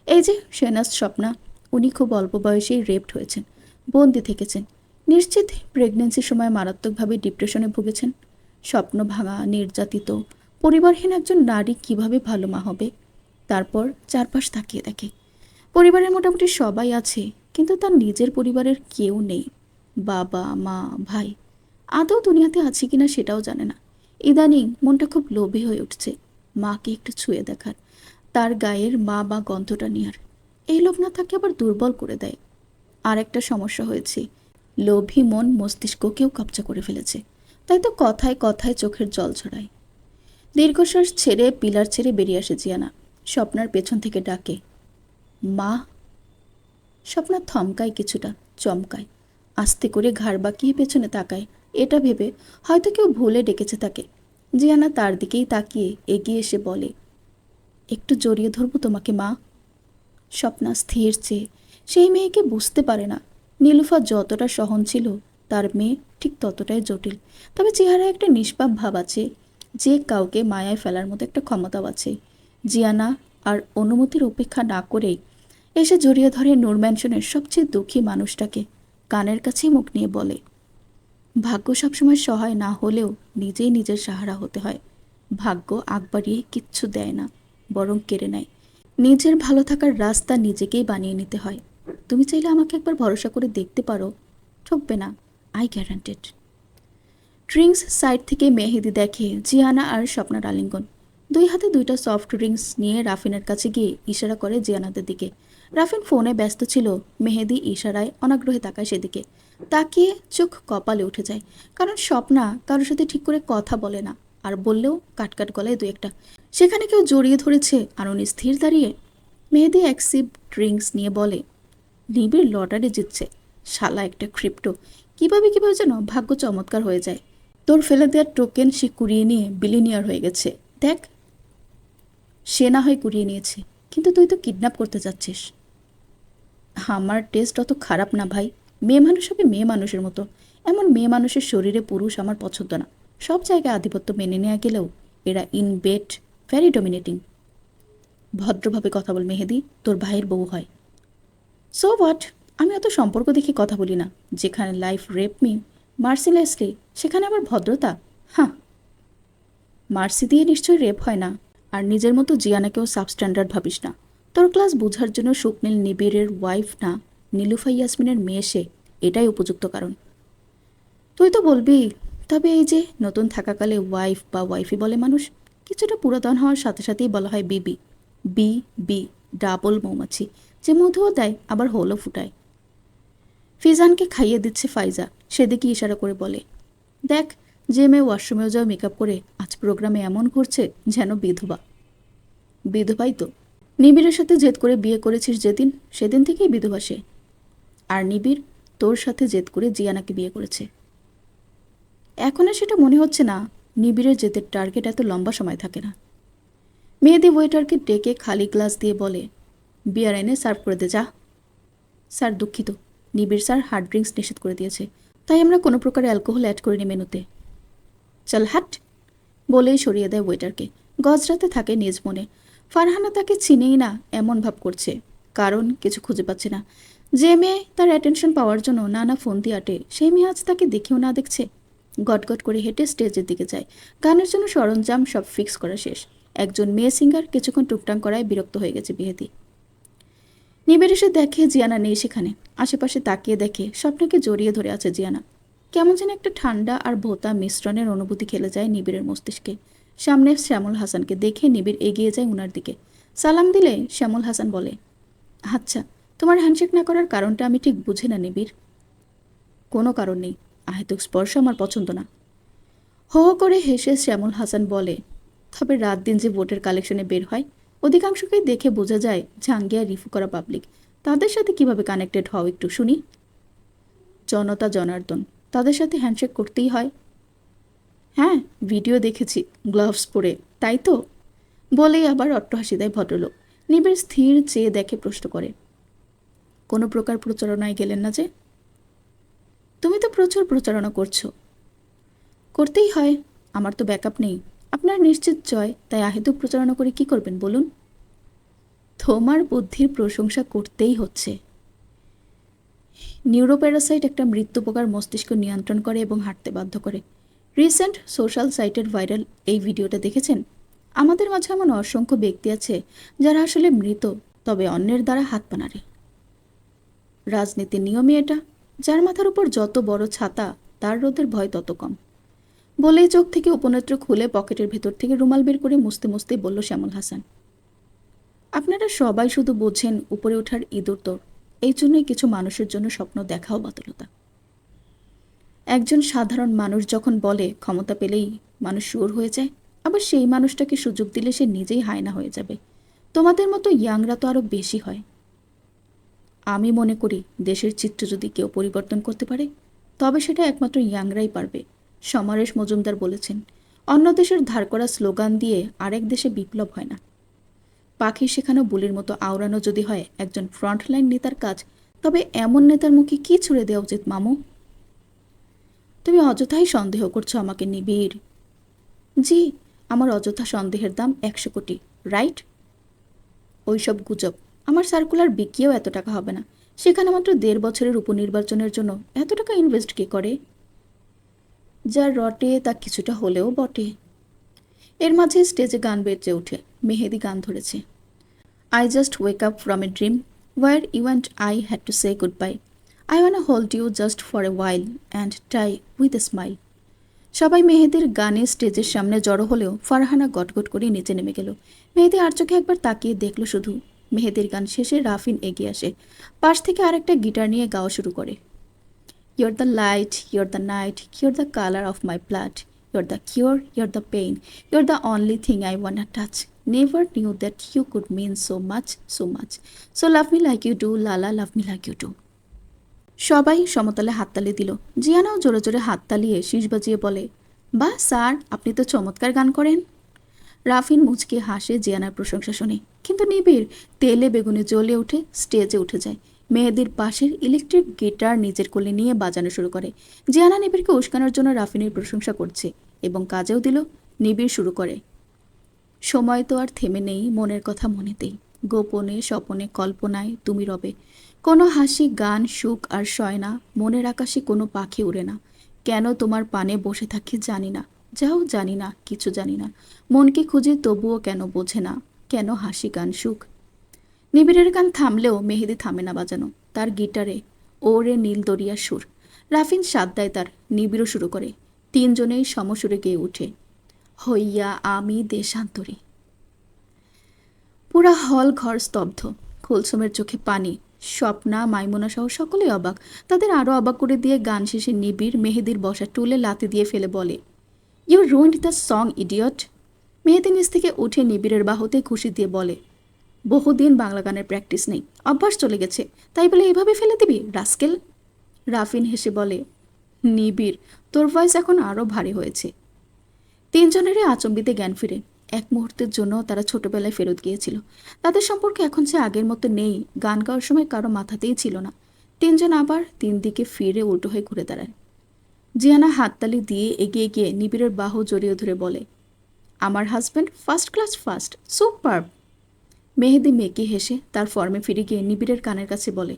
এই যে শেহনাজ স্বপ্না, উনি খুব অল্প বয়সেই রেপড হয়েছেন, বন্দি থেকেছেন, নিশ্চিত প্রেগনেন্সির সময় মারাত্মকভাবে ডিপ্রেশনে ভুগেছেন। স্বপ্ন ভাঙা, নির্যাতিত, পরিবারহীন একজন নারী কিভাবে ভালো মা হবে? তারপর চারপাশ তাকিয়ে দেখে, পরিবারের মোটামুটি সবাই আছে, কিন্তু তার নিজের পরিবারের কেউ নেই। বাবা, মা, ভাই আদৌ দুনিয়াতে আছে কিনা সেটাও জানে না। ইদানিং মনটা খুব লোভী হয়ে উঠছে, মাকে একটু ছুঁয়ে দেখার, তার গায়ের মা বা গন্ধটা নেওয়ার। এই লোভ না তাকে আবার দুর্বল করে দেয়। আর একটা সমস্যা হয়েছে, লোভী মন মস্তিষ্ককেও কবজা করে ফেলেছে। তাই তো কথায় কথায় চোখের জল ছড়ায়। দীর্ঘশ্বাস ছেড়ে পিলার ছেড়ে বেরিয়ে আসে জিয়ানা। স্বপ্নার পেছন থেকে ডাকে, মা। স্বপ্না থমকায়, কিছুটা চমকায়, আস্তে করে ঘাড় বাঁকিয়ে পেছনে তাকায়, এটা ভেবে হয়তো কেউ ভুলে ডেকেছে তাকে। জিয়ানা তার দিকেই তাকিয়ে এগিয়ে এসে বলে, একটু জড়িয়ে ধরবো তোমাকে মা। স্বপ্না স্থির চেয়ে সেই মেয়েকে বুঝতে পারে না। নীলুফা যতটা সহন ছিল, তার মেয়ে ঠিক ততটাই জটিল। তবে চেহারায় একটা নিষ্পাপ ভাব আছে, যে কাউকে মায়ায় ফেলার মতো একটা ক্ষমতাও আছে। জিয়ানা আর অনুমতির অপেক্ষা না করেই এসে জড়িয়ে ধরে নূর ম্যানশনের সবচেয়ে দুঃখী মানুষটাকে, কানের কাছেই মুখ নিয়ে বলে, ভাগ্য সবসময় সহায় না হলেও নিজেই নিজের সাহারা হতে হয়। ভাগ্য আগ বাড়িয়ে কিচ্ছু দেয় না, বরং কেড়ে নেয়। নিজের ভালো থাকার রাস্তা নিজেকেই বানিয়ে নিতে হয়। তুমি চাইলে আমাকে একবার ভরসা করে দেখতে পারো, ঠকবে না, আই গ্যারান্টেড। ড্রিঙ্কস সাইড থেকে মেহেদি দেখে জিয়ানা আর স্বপ্নার আলিঙ্গন। দুই হাতে দুইটা সফট ড্রিঙ্কস নিয়ে রাফিনের কাছে গিয়ে ইশারা করে জিয়ানাদের দিকে। রাফিন ফোনে ব্যস্ত ছিল, মেহেদি ইশারায় অনাগ্রহে তাকায় সেদিকে। তাকিয়ে চোখ কপালে উঠে যায়, কারণ স্বপ্না কারোর সাথে ঠিক করে কথা বলে না, আর বললেও কাটকাট গলায় দু একটা। সেখানে কেউ জড়িয়ে ধরেছে আর উনি স্থির দাঁড়িয়ে। মেহেদি এক সিপ ড্রিঙ্কস নিয়ে বলে, নিবিড় লটারি জিতছে, শালা একটা ক্রিপ্টো, কিভাবে যেন ভাগ্য চমৎকার হয়ে যায়। তোর ফেলে দেওয়ার টোকেন সে কুড়িয়ে নিয়ে বিলিনিয়ার হয়ে গেছে। দেখ, সে না হয় কুড়িয়ে নিয়েছে, কিন্তু তুই তো কিডন্যাপ করতে যাচ্ছিস। আমার টেস্ট অত খারাপ না ভাই, মেয়ে মানুষ হবে মেয়ে মানুষের মতো। এমন মেয়ে মানুষের শরীরে পুরুষ আমার পছন্দ না। সব জায়গায় আধিপত্য মেনে নেওয়া গেলেও এরা ইন বেড ভ্যারি ডমিনেটিং। ভদ্রভাবে কথা বল মেহেদি, তোর ভাইয়ের বউ হয়। সো হোয়াট, আমি অত সম্পর্ক দেখে কথা বলি না। যেখানে লাইফ রেপ মি মার্সিলেসলি, সেখানে আবার ভদ্রতা? হ্যাঁ, মার্সি দিয়ে নিশ্চয়ই রেপ হয় না। আর নিজের মতো জিয়ানাকেও সাবস্ট্যান্ডার্ড ভাবিস না। তোর ক্লাস বোঝার জন্য স্বপ্নিল নিবিড়ের ওয়াইফ না, নীলুফা ইয়াসমিনের মেয়ে সে, এটাই উপযুক্ত কারণ। তুই তো বলবি, তবে এই যে নতুন থাকাকালে ওয়াইফ বা ওয়াইফই বলে মানুষ, কিছুটা পুরাতন হওয়ার সাথে সাথেই বলা হয় বিবি। বি বি ডাবল মৌমাছি, যে মধুও দেয় আবার হোলও ফুটায়। ফিজানকে খাইয়ে দিচ্ছে ফাইজা, সেদিকে ইশারা করে বলে, দেখ, যে মেয়ে ওয়াশরুমেও যাও মেকআপ করে আজ প্রোগ্রামে এমন করছে যেন বিধবা। বিধবাই তো, নিবিড়ের সাথে জেদ করে বিয়ে করেছিস যেদিন, সেদিন থেকেই বিধবা সে। আর নিবিড় তোর সাথে জেদ করে জিয়ানাকে বিয়ে করেছে। এখন আর সেটা মনে হচ্ছে না। নিবিড়ের জেদের টার্গেট এত লম্বা সময় থাকে না। মেয়েদি ওয়েটারকে ডেকে খালি গ্লাস দিয়ে বলে, বিয়ার এনে সার্ভ করে দে যা। স্যার দুঃখিত, নিবিড় স্যার হার্ড ড্রিঙ্কস নিষেধ করে দিয়েছে, তাই আমরা কোনো প্রকার অ্যালকোহল অ্যাড করিনি মেনুতে। চল হাট, বলেই সরিয়ে দেয় ওয়েটারকে। গজরাতে থাকে নিজ মনে। ফারহানা তাকে চিনেই না এমন ভাব করছে, কারণ কিছু খুঁজে পাচ্ছে না। যে মেয়ে তার অ্যাটেনশন পাওয়ার জন্য নানা ফন্দি আটে, সেই মেয়ে আজ তাকে দেখেও না দেখছে। গটগট করে হেঁটে স্টেজের দিকে যায়। গানের জন্য সরঞ্জাম সব ফিক্স করা শেষ। একজন মেয়ে সিঙ্গার কিছুক্ষণ টুকটাং করায় বিরক্ত হয়ে গেছে বিহেদি। নিবিড় এসে দেখে জিয়ানা নেই সেখানে। আশেপাশে তাকিয়ে দেখে স্বপ্নকে জড়িয়ে ধরে আছে জিয়ানা। কেমন যেন একটা ঠান্ডা আর ভোতা মিশ্রণের অনুভূতি খেলে যায় নিবিড়ের মস্তিষ্কে। সামনে শ্যামল হাসানকে দেখে নিবিড় এগিয়ে যায় উনার দিকে। সালাম দিলে শ্যামল হাসান বলে, আচ্ছা, তোমার হ্যান্ডশেক না করার কারণটা আমি ঠিক বুঝি না নিবিড়। কোনো কারণ নেই, আহেতুক স্পর্শ আমার পছন্দ না। হো হো করে হেসে শ্যামল হাসান বলে, তবে রাত দিন যে ভোটের কালেকশনে বের হয়, অধিকাংশকেই দেখে বোঝা যায় ঝাঙ্গিয়া রিফু করা পাবলিক। তাদের সাথে কিভাবে কানেক্টেড হও একটু শুনি। জনতা জনার্দন, তাদের সাথে হ্যান্ডশেক করতেই হয়। হ্যাঁ, ভিডিও দেখেছি, গ্লাভস পরে, তাই তো? বলেই আবার অট্টহাসি দেয় ভদ্রলোক। নিবিড় স্থির চেয়ে দেখে প্রশ্ন করে, কোনো প্রকার প্রচারণায় গেলেন না যে? তুমি তো প্রচুর প্রচারণা করছো। করতেই হয়, আমার তো ব্যাকআপ নেই। আপনার নিশ্চিত জয়, তাই আহেতুক প্রচারণা করে কি করবেন বলুন? তোমার বুদ্ধির প্রশংসা করতেই হচ্ছে। নিউরোপ্যারাসাইট একটা মৃত্যু পোকার মস্তিষ্ক নিয়ন্ত্রণ করে এবং হাঁটতে বাধ্য করে। রিসেন্ট সোশ্যাল সাইটের ভাইরাল এই ভিডিওটা দেখেছেন? আমাদের মাঝে এমন অসংখ্য ব্যক্তি আছে যারা আসলে মৃত, তবে অন্যের দ্বারা হাত পা নাড়ে। রাজনীতির নিয়মই এটা, যার মাথার উপর যত বড় ছাতা তার রোদের ভয় তত কম। বলেই চোখ থেকে উপনেত্র খুলে পকেটের ভেতর থেকে রুমাল বের করে মুছতে মুছতে বলল শ্যামল হাসান, আপনারা সবাই শুধু বোঝেন উপরে ওঠার ইঁদুর দৌড়, এই জন্যই কিছু মানুষের জন্য স্বপ্ন দেখাও বাতুলতা। একজন সাধারণ মানুষ যখন বলে ক্ষমতা পেলেই মানুষ শুয়োর হয়ে যায়, আবার সেই মানুষটাকে সুযোগ দিলে সে নিজেই হায়না হয়ে যাবে। তোমাদের মতো ইয়াংরা তো আরও বেশি হয়। আমি মনে করি দেশের চিত্র যদি কেউ পরিবর্তন করতে পারে তবে সেটা একমাত্র ইয়াংরাই পারবে। সমরেশ মজুমদার বলেছেন, অন্য দেশের ধার করা স্লোগান দিয়ে আরেক দেশে বিপ্লব হয় না। পাখি শেখানো বুলির মতো আওড়ানো যদি হয় একজন ফ্রন্টলাইন নেতার কাজ, তবে এমন নেতার মুখে কি ছুড়ে দেওয়া উচিত মামু? তুমি অযথাই সন্দেহ করছো আমাকে নিবিড়। জি, আমার অযথা সন্দেহের দাম 100 কোটি, রাইট? ওইসব গুজব। আমার সার্কুলার বিকিয়েও এত টাকা হবে না। সেখানে মাত্র 1.5 বছরের উপনির্বাচনের জন্য এত টাকা ইনভেস্ট কে করে? যার রটে তা কিছুটা হলেও বটে। এর মাঝে স্টেজে গান বেজে ওঠে। মেহেদি গান ধরেছে, I just wake up from a dream where you and I had to say goodbye. I wanna hold you just for a while and die with a smile. সবাই মেহেদির গানে স্টেজের সামনে জড়ো হলেও ফারহানা গটগট করে নিচে নেমে গেল। মেহেদি আর চোখে একবার তাকিয়ে দেখল শুধু। মেহেদির গান শেষে রাফিন এগিয়ে আসে, পাশ থেকে আরেকটা গিটার নিয়ে গাওয়া শুরু করে, You're the light, you're the night, you're the color of my blood, you're the cure, you're the pain, you're the only thing I wanna touch. Never knew that you could mean so much, so much. So love me like you do, Lala, love me like you do. সবাই সমতলে হাততালি দিল। জিয়ানাও জোরে জোরে হাততালিয়ে শীষ বাজিয়ে বলে, বাহ স্যার, আপনি তো চমৎকার গান করেন। রাফিন মুচকে হাসে জিয়ানার প্রশংসা শুনে, কিন্তু নিবিড় তেলে বেগুনে জ্বলে উঠে স্টেজে উঠে যায়। মেহেদির পাশের ইলেকট্রিক গিটার নিজের কোলে নিয়ে বাজানো শুরু করে। জিয়ানা নিবিড়কে উস্কানোর জন্য রাফিনের প্রশংসা করছে এবং কাজেও দিল। নিবিড় শুরু করে, সময় তো আর থেমে নেই মনের কথা মনেতেই, গোপনে স্বপনে কল্পনায় তুমি রবে। কোনো হাসি গান সুখ আর সয় না, মনের আকাশে কোনো পাখি উড়ে না। কেন তোমার পানে বসে থাকি জানি না, যাও জানি না, কিছু জানি না। মনকে খুঁজে তবুও কেন বোঝে না, কেন হাসি গান সুখ। নিবিড়ের গান থামলেও মেহেদি থামে না বাজানো। তার গিটারে ওরে নীল দরিয়ার সুর। রাফিন সাথ দেয় তার, নিবিড়ও শুরু করে। তিনজনেই সমসুরে গেয়ে উঠে, হইয়া আমি দেশান্তরী। পুরা হল ঘর স্তব্ধ। কুলসুমের চোখে পানি। স্বপ্না মাইমুনা সহ সকলেই অবাক। তাদের আরও অবাক করে দিয়ে গান শেষে নিবিড় মেহেদির বসা টুলে লাথি দিয়ে ফেলে বলে, you ruined the song idiot. Mehedi নিচ থেকে উঠে নিবিড়ের বাহুতে খুশি দিয়ে বলে, বহুদিন বাংলা গানের প্র্যাকটিস নেই, অভ্যাস চলে গেছে, তাই বলে এভাবে ফেলে দিবি রাস্কেল। রাফিন হেসে বলে, নিবিড়, তোর ভয়েস এখন আরও ভারী হয়েছে। তিনজনেরই আচম্বিতে জ্ঞান ফিরে। এক মুহূর্তের জন্য তারা ছোটবেলায় ফেরত গিয়েছিল। তাদের সম্পর্কে এখন সে আগের মতো নেই, গান গাওয়ার সময় কারো মাথাতেই ছিল না। তিনজন আবার তিন দিকে ফিরে উল্টো হয়ে ঘুরে দাঁড়ায়। জিয়ানা হাততালি দিয়ে এগিয়ে গিয়ে নিবিড়ের বাহু জড়িয়ে ধরে বলে, আমার হাজব্যান্ড ফার্স্ট ক্লাস ফার্স্ট, সুপারব। মেহেদি মেকি হেসে তার ফর্মে ফিরে গিয়ে নিবিড়ের কানের কাছে বলে,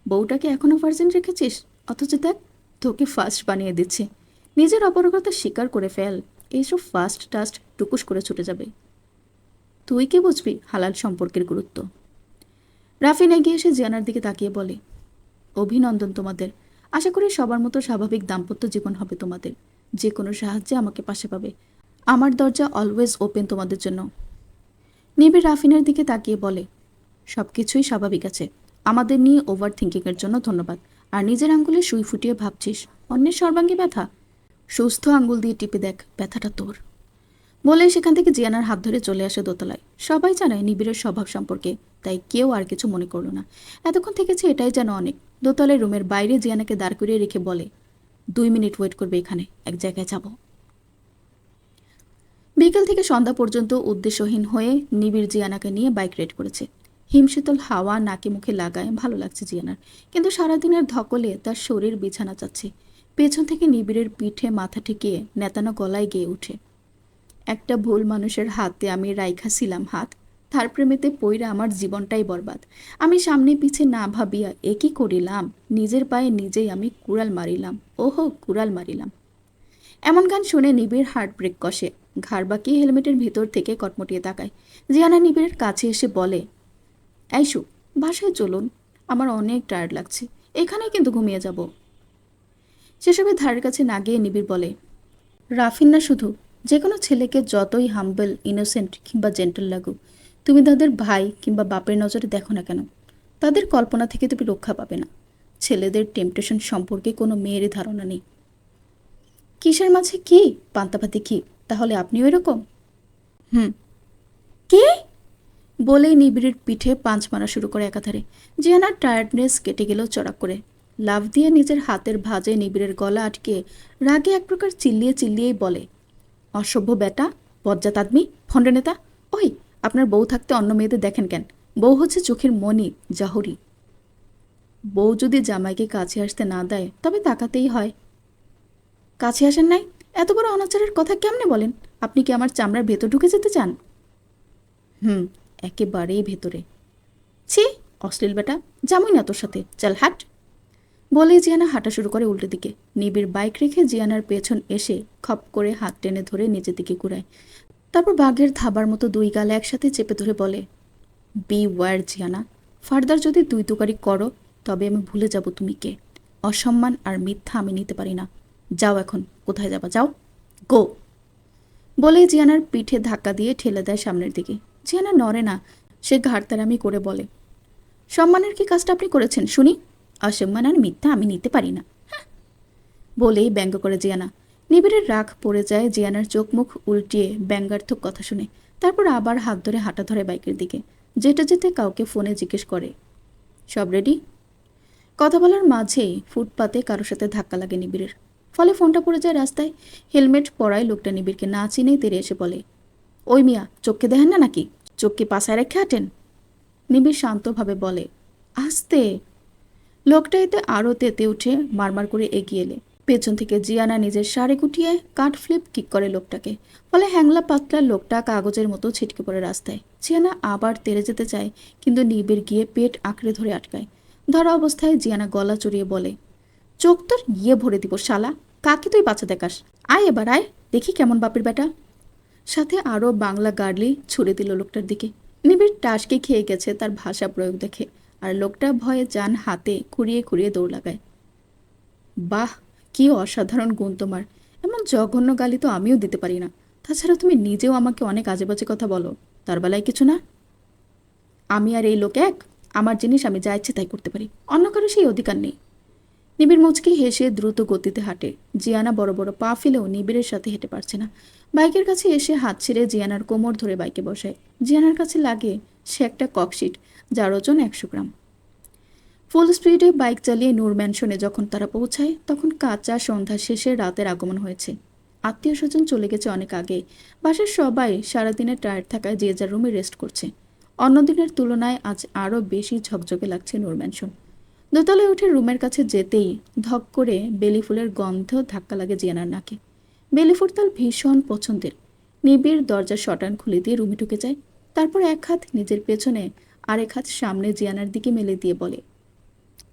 বউটাকে এখনও ভার্জিন রেখেছিস, অথচ দেখ তোকে ফার্স্ট বানিয়ে দিচ্ছে। নিজের অপারগতা স্বীকার করে ফেল, এইসব ফার্স্ট টাস্ট টুকুস করে ছুটে যাবে। তুই কি বুঝবি হালাল সম্পর্কের গুরুত্ব। রাফিন এগিয়ে এসে জিয়ানার দিকে তাকিয়ে বলে, অভিনন্দন তোমাদের। আশা করি সবার মতো স্বাভাবিক দাম্পত্য জীবন হবে তোমাদের। যে কোনো সাহায্যে আমাকে পাশে পাবে। আমার দরজা অলওয়েজ ওপেন তোমাদের জন্য। নিবিড় রাফিনের দিকে তাকিয়ে বলে, সব কিছুই স্বাভাবিক আছে। আমাদের নিয়ে ওভার থিঙ্কিংয়ের জন্য ধন্যবাদ। আর নিজের আঙ্গুলে সুই ফুটিয়ে ভাবছিস অন্যের সর্বাঙ্গী ব্যথা, সুস্থ আঙ্গুল দিয়ে টিপে দেখ, ব্যথাটা তোর। বলেই সেখান থেকে জিয়ানার হাত ধরে চলে আসে দোতলায়। সবাই জানায় নিবিড়ের স্বভাব সম্পর্কে, তাই কেউ আর কিছু মনে করল না। এতক্ষণ থেকেছে এটাই যেন অনেক। দোতলায় রুমের বাইরে জিয়ানাকে দাঁড় করিয়ে রেখে বলে, 2 মিনিট ওয়েট করবে এখানে, এক জায়গায় যাব। বিকেল থেকে সন্ধ্যা পর্যন্ত উদ্দেশ্যহীন হয়ে নিবিড় জিয়ানাকে নিয়ে বাইক রাইড করেছে। হিমশীতল হাওয়া নাকে মুখে লাগায় ভালো লাগছে জিয়ানার, কিন্তু সারাদিনের ধকলে তার শরীর বিছানা যাচ্ছে। পেছন থেকে নিবিড়ের পিঠে মাথা ঠেকিয়ে নেতানো গলায় গেয়ে উঠে, একটা ভুল মানুষের হাতে আমি রাইখা ছিলাম হাত, তার প্রেমেতে পইরা আমার জীবনটাই বরবাদ। আমি সামনে পিছে না ভাবিয়া এ কি করিলাম, নিজের পায়ে নিজেই আমি কুড়াল মারিলাম, ওহো কুড়াল মারিলাম। এমন গান শুনে নিবিড় হার্ট ব্রেক কষে, ঘাড় বাঁকিয়ে হেলমেটের ভিতর থেকে কটমটিয়ে তাকায়। জিয়ানা নিবিড়ের কাছে এসে বলে, আইসু, বাসায় চলুন, আমার অনেক টায়ার্ড লাগছে, এখানেই কিন্তু ঘুমিয়ে যাব। সেসবের ধারের কাছে না গিয়ে নিবিড় বলে, রাফিন না শুধু, যে কোনো ছেলেকে যতই হাম্বল, ইনোসেন্ট কিংবা জেন্টল লাগুক, তুমি তাদের ভাই কিংবা বাপের নজরে দেখো না কেন, তাদের কল্পনা থেকে তুমি রক্ষা পাবে না। ছেলেদের টেম্পটেশন সম্পর্কে কোনো মেয়েরই ধারণা নেই। কিসের মাঝে কি পান্তাপাতি কি, তাহলে আপনিও এরকম? হুম। কি? বলেই নিবিড়ের পিঠে পাঁচ মারা শুরু করে একাধারে। জিয়ানার টায়ার্ডনেস কেটে গেল চড়াক করে। লাফ দিয়ে নিজের হাতের ভাঁজে নিবিড়ের গলা আটকে রাগে এক প্রকার চিল্লিয়ে চিল্লিয়েই বলে, অসভ্য বেটা, বজ্জাত আদমি, ভণ্ড নেতা, ওই আপনার বউ থাকতে অন্য মেয়েদের দেখেন কেন? বউ হচ্ছে চোখের মণি, জাহরি। বউ যদি জামাইকে কাছে আসতে না দেয় তবে তাকাতেই হয়। কাছে আসেন নাই? এত বড় অনাচারের কথা কেমনে বলেন? আপনি কি আমার চামড়ার ভেতর ঢুকে যেতে চান? হুম, একেবারেই ভেতরে। ছি, অশ্লীল বেটা, যামই না তোর সাথে, চল হাট। বলেই জিয়ানা হাঁটা শুরু করে উল্টো দিকে। নিবিড় বাইক রেখে জিয়ানার পেছন এসে খপ করে হাত টেনে ধরে নিচের দিকে ঘুরায়। তারপর বাঘের থাবার মতো দুই গাল একসাথে চেপে ধরে বলে, বি ওয়ার জিয়ানা, ফার্দার যদি তুই তুকারি করো তবে আমি ভুলে যাব তুমি কে। অসম্মান আর মিথ্যা আমি নিতে পারি না। যাও এখন, কোথায় যাবা, যাও, গো। বলে জিয়ানার পিঠে ধাক্কা দিয়ে ঠেলে দেয় সামনের দিকে। জিয়ানা নড়ে না, সে ঘাড়তারামি করে বলে, সম্মানের কি কাজটা আপনি করেছেন শুনি? অসম্মান আর মিথ্যা আমি নিতে পারি না, হ্যাঁ। বলেই ব্যঙ্গ করে জিয়ানা। নিবিড়ের রাগ পড়ে যায় জিয়ানার চোখ মুখ উল্টিয়ে ব্যঙ্গার্থক কথা শুনে। তারপর আবার হাত ধরে হাঁটা ধরে বাইকের দিকে। যেতে যেতে কাউকে ফোনে জিজ্ঞেস করে, সব রেডি? কথা বলার মাঝেই ফুটপাতে কারোর সাথে ধাক্কা লাগে নিবিড়ের। ফলে ফোনটা পড়ে যায় রাস্তায়। হেলমেট পরায় লোকটা নিবিড়কে না চিনেই তেড়ে এসে বলে, ওই মিয়া, চোখকে দেখেন না নাকি? চোখকে পাশায় রেখে হাঁটেন? নিবিড় শান্তভাবে বলে, আস্তে। লোকটা এতে আরও তেতে উঠে মারমার করে এগিয়ে এলে পেছন থেকে জিয়ানা নিজের শাড়ি গুটিয়ে কাট ফ্লিপ কিক করে লোকটাকে। ফলে হ্যাংলা পাতলা লোকটা কাগজের মতো ছিটকে পড়ে রাস্তায়। জিয়ানা আবার তেড়ে যেতে চায়, কিন্তু নিবিড় গিয়ে পেট আঁকড়ে ধরে আটকায়। ধরা অবস্থায় জিয়ানা গলা চড়িয়ে বলে, চোখ তোর ইয়ে ভরে দিব শালা, কাকে তুই বাচ্চা দেখাস? আয় এবার আয়, দেখি কেমন বাপের বেটা। সাথে আরও বাংলা গার্লি ছুড়ে দিল লোকটার দিকে। নিবিড় টাসকে খেয়ে গেছে তার ভাষা প্রয়োগ দেখে, আর লোকটা ভয়ে যান হাতে খুঁড়িয়ে খুঁড়িয়ে দৌড় লাগায়। বাহ, কি অসাধারণ গুণ তোমার! এমন জঘন্য গালি তো আমিও দিতে পারি না। তাছাড়া তুমি নিজেও আমাকে অনেক আজে বাজে কথা বলো, তার বেলায় কিছু না। আমি আর এই লোক এক, আমার জিনিস আমি যা ইচ্ছে তাই করতে পারি, অন্য কারো সেই অধিকার নেই। নিবিড় মুচকি হেসে দ্রুত গতিতে হাঁটে। জিয়ানা বড় বড় পা ফেলেও নিবিড়ের সাথে হেঁটে পারছে না। বাইকের কাছে এসে হাত ছেড়ে জিয়ানার কোমর ধরে বাইকে বসায়। জিয়ানার কাছে লাগে সে একটা ককশিট, যার ওজন 100 গ্রাম। ফুল স্পিডে বাইক চালিয়ে নূর ম্যানশনে যখন তারা পৌঁছায় তখন কাঁচা সন্ধ্যা শেষে রাতের আগমন হয়েছে। আত্মীয় স্বজন চলে গেছে অনেক আগে। বাসার সবাই সারাদিনের টায়ার্ড থাকায় যে যার রুমে রেস্ট করছে। অন্যদিনের তুলনায় আজ আরও বেশি ঝকঝকে লাগছে নূর ম্যানশন। দোতলায় উঠে রুমের কাছে যেতেই ধক করে বেলি ফুলের গন্ধ ধাক্কা লাগে জিয়ানার নাকে। বেলি ফুল তার ভীষণ পছন্দের। নিবিড় দরজার শটান খুলে দিয়ে রুমে ঢুকে যায়। তারপর এক হাত নিজের পেছনে আর এক হাত সামনে জিয়ানার দিকে মেলে দিয়ে বলে,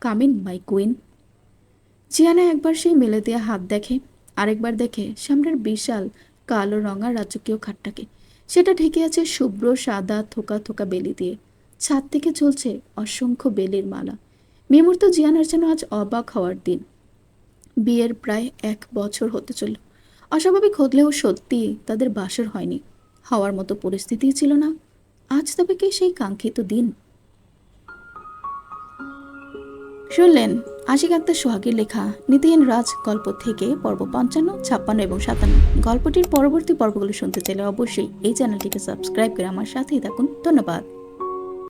কামিন মাই কুইন। জিয়ানা একবার সেই মেলে দেওয়া হাত দেখে, আরেকবার দেখে সামনের বিশাল কালো রঙা রাজকীয় খাটটাকে। সেটা ঢেকে আছে শুভ্র সাদা থোকা থোকা বেলি দিয়ে। ছাদ থেকে চলছে অসংখ্য বেলির মালা। মুহূর্ত জিয়ানার যেন আজ অবাক হওয়ার দিন। বিয়ের প্রায় 1 বছর হতে চলল। অস্বাভাবিক হলেও সত্যি তাদের বাসর হয়নি, হওয়ার মতো পরিস্থিতিই ছিল না। আজ তবে কি সেই কাঙ্ক্ষিত দিন? শুনলেন আশিক আক্তার সোহাগের লেখা নীতিহীন রাজ গল্প থেকে পর্ব 55, 56 এবং 57। গল্পটির পরবর্তী পর্বগুলো শুনতে চাইলে অবশ্যই এই চ্যানেলটিকে সাবস্ক্রাইব করে আমার সাথেই থাকুন। ধন্যবাদ।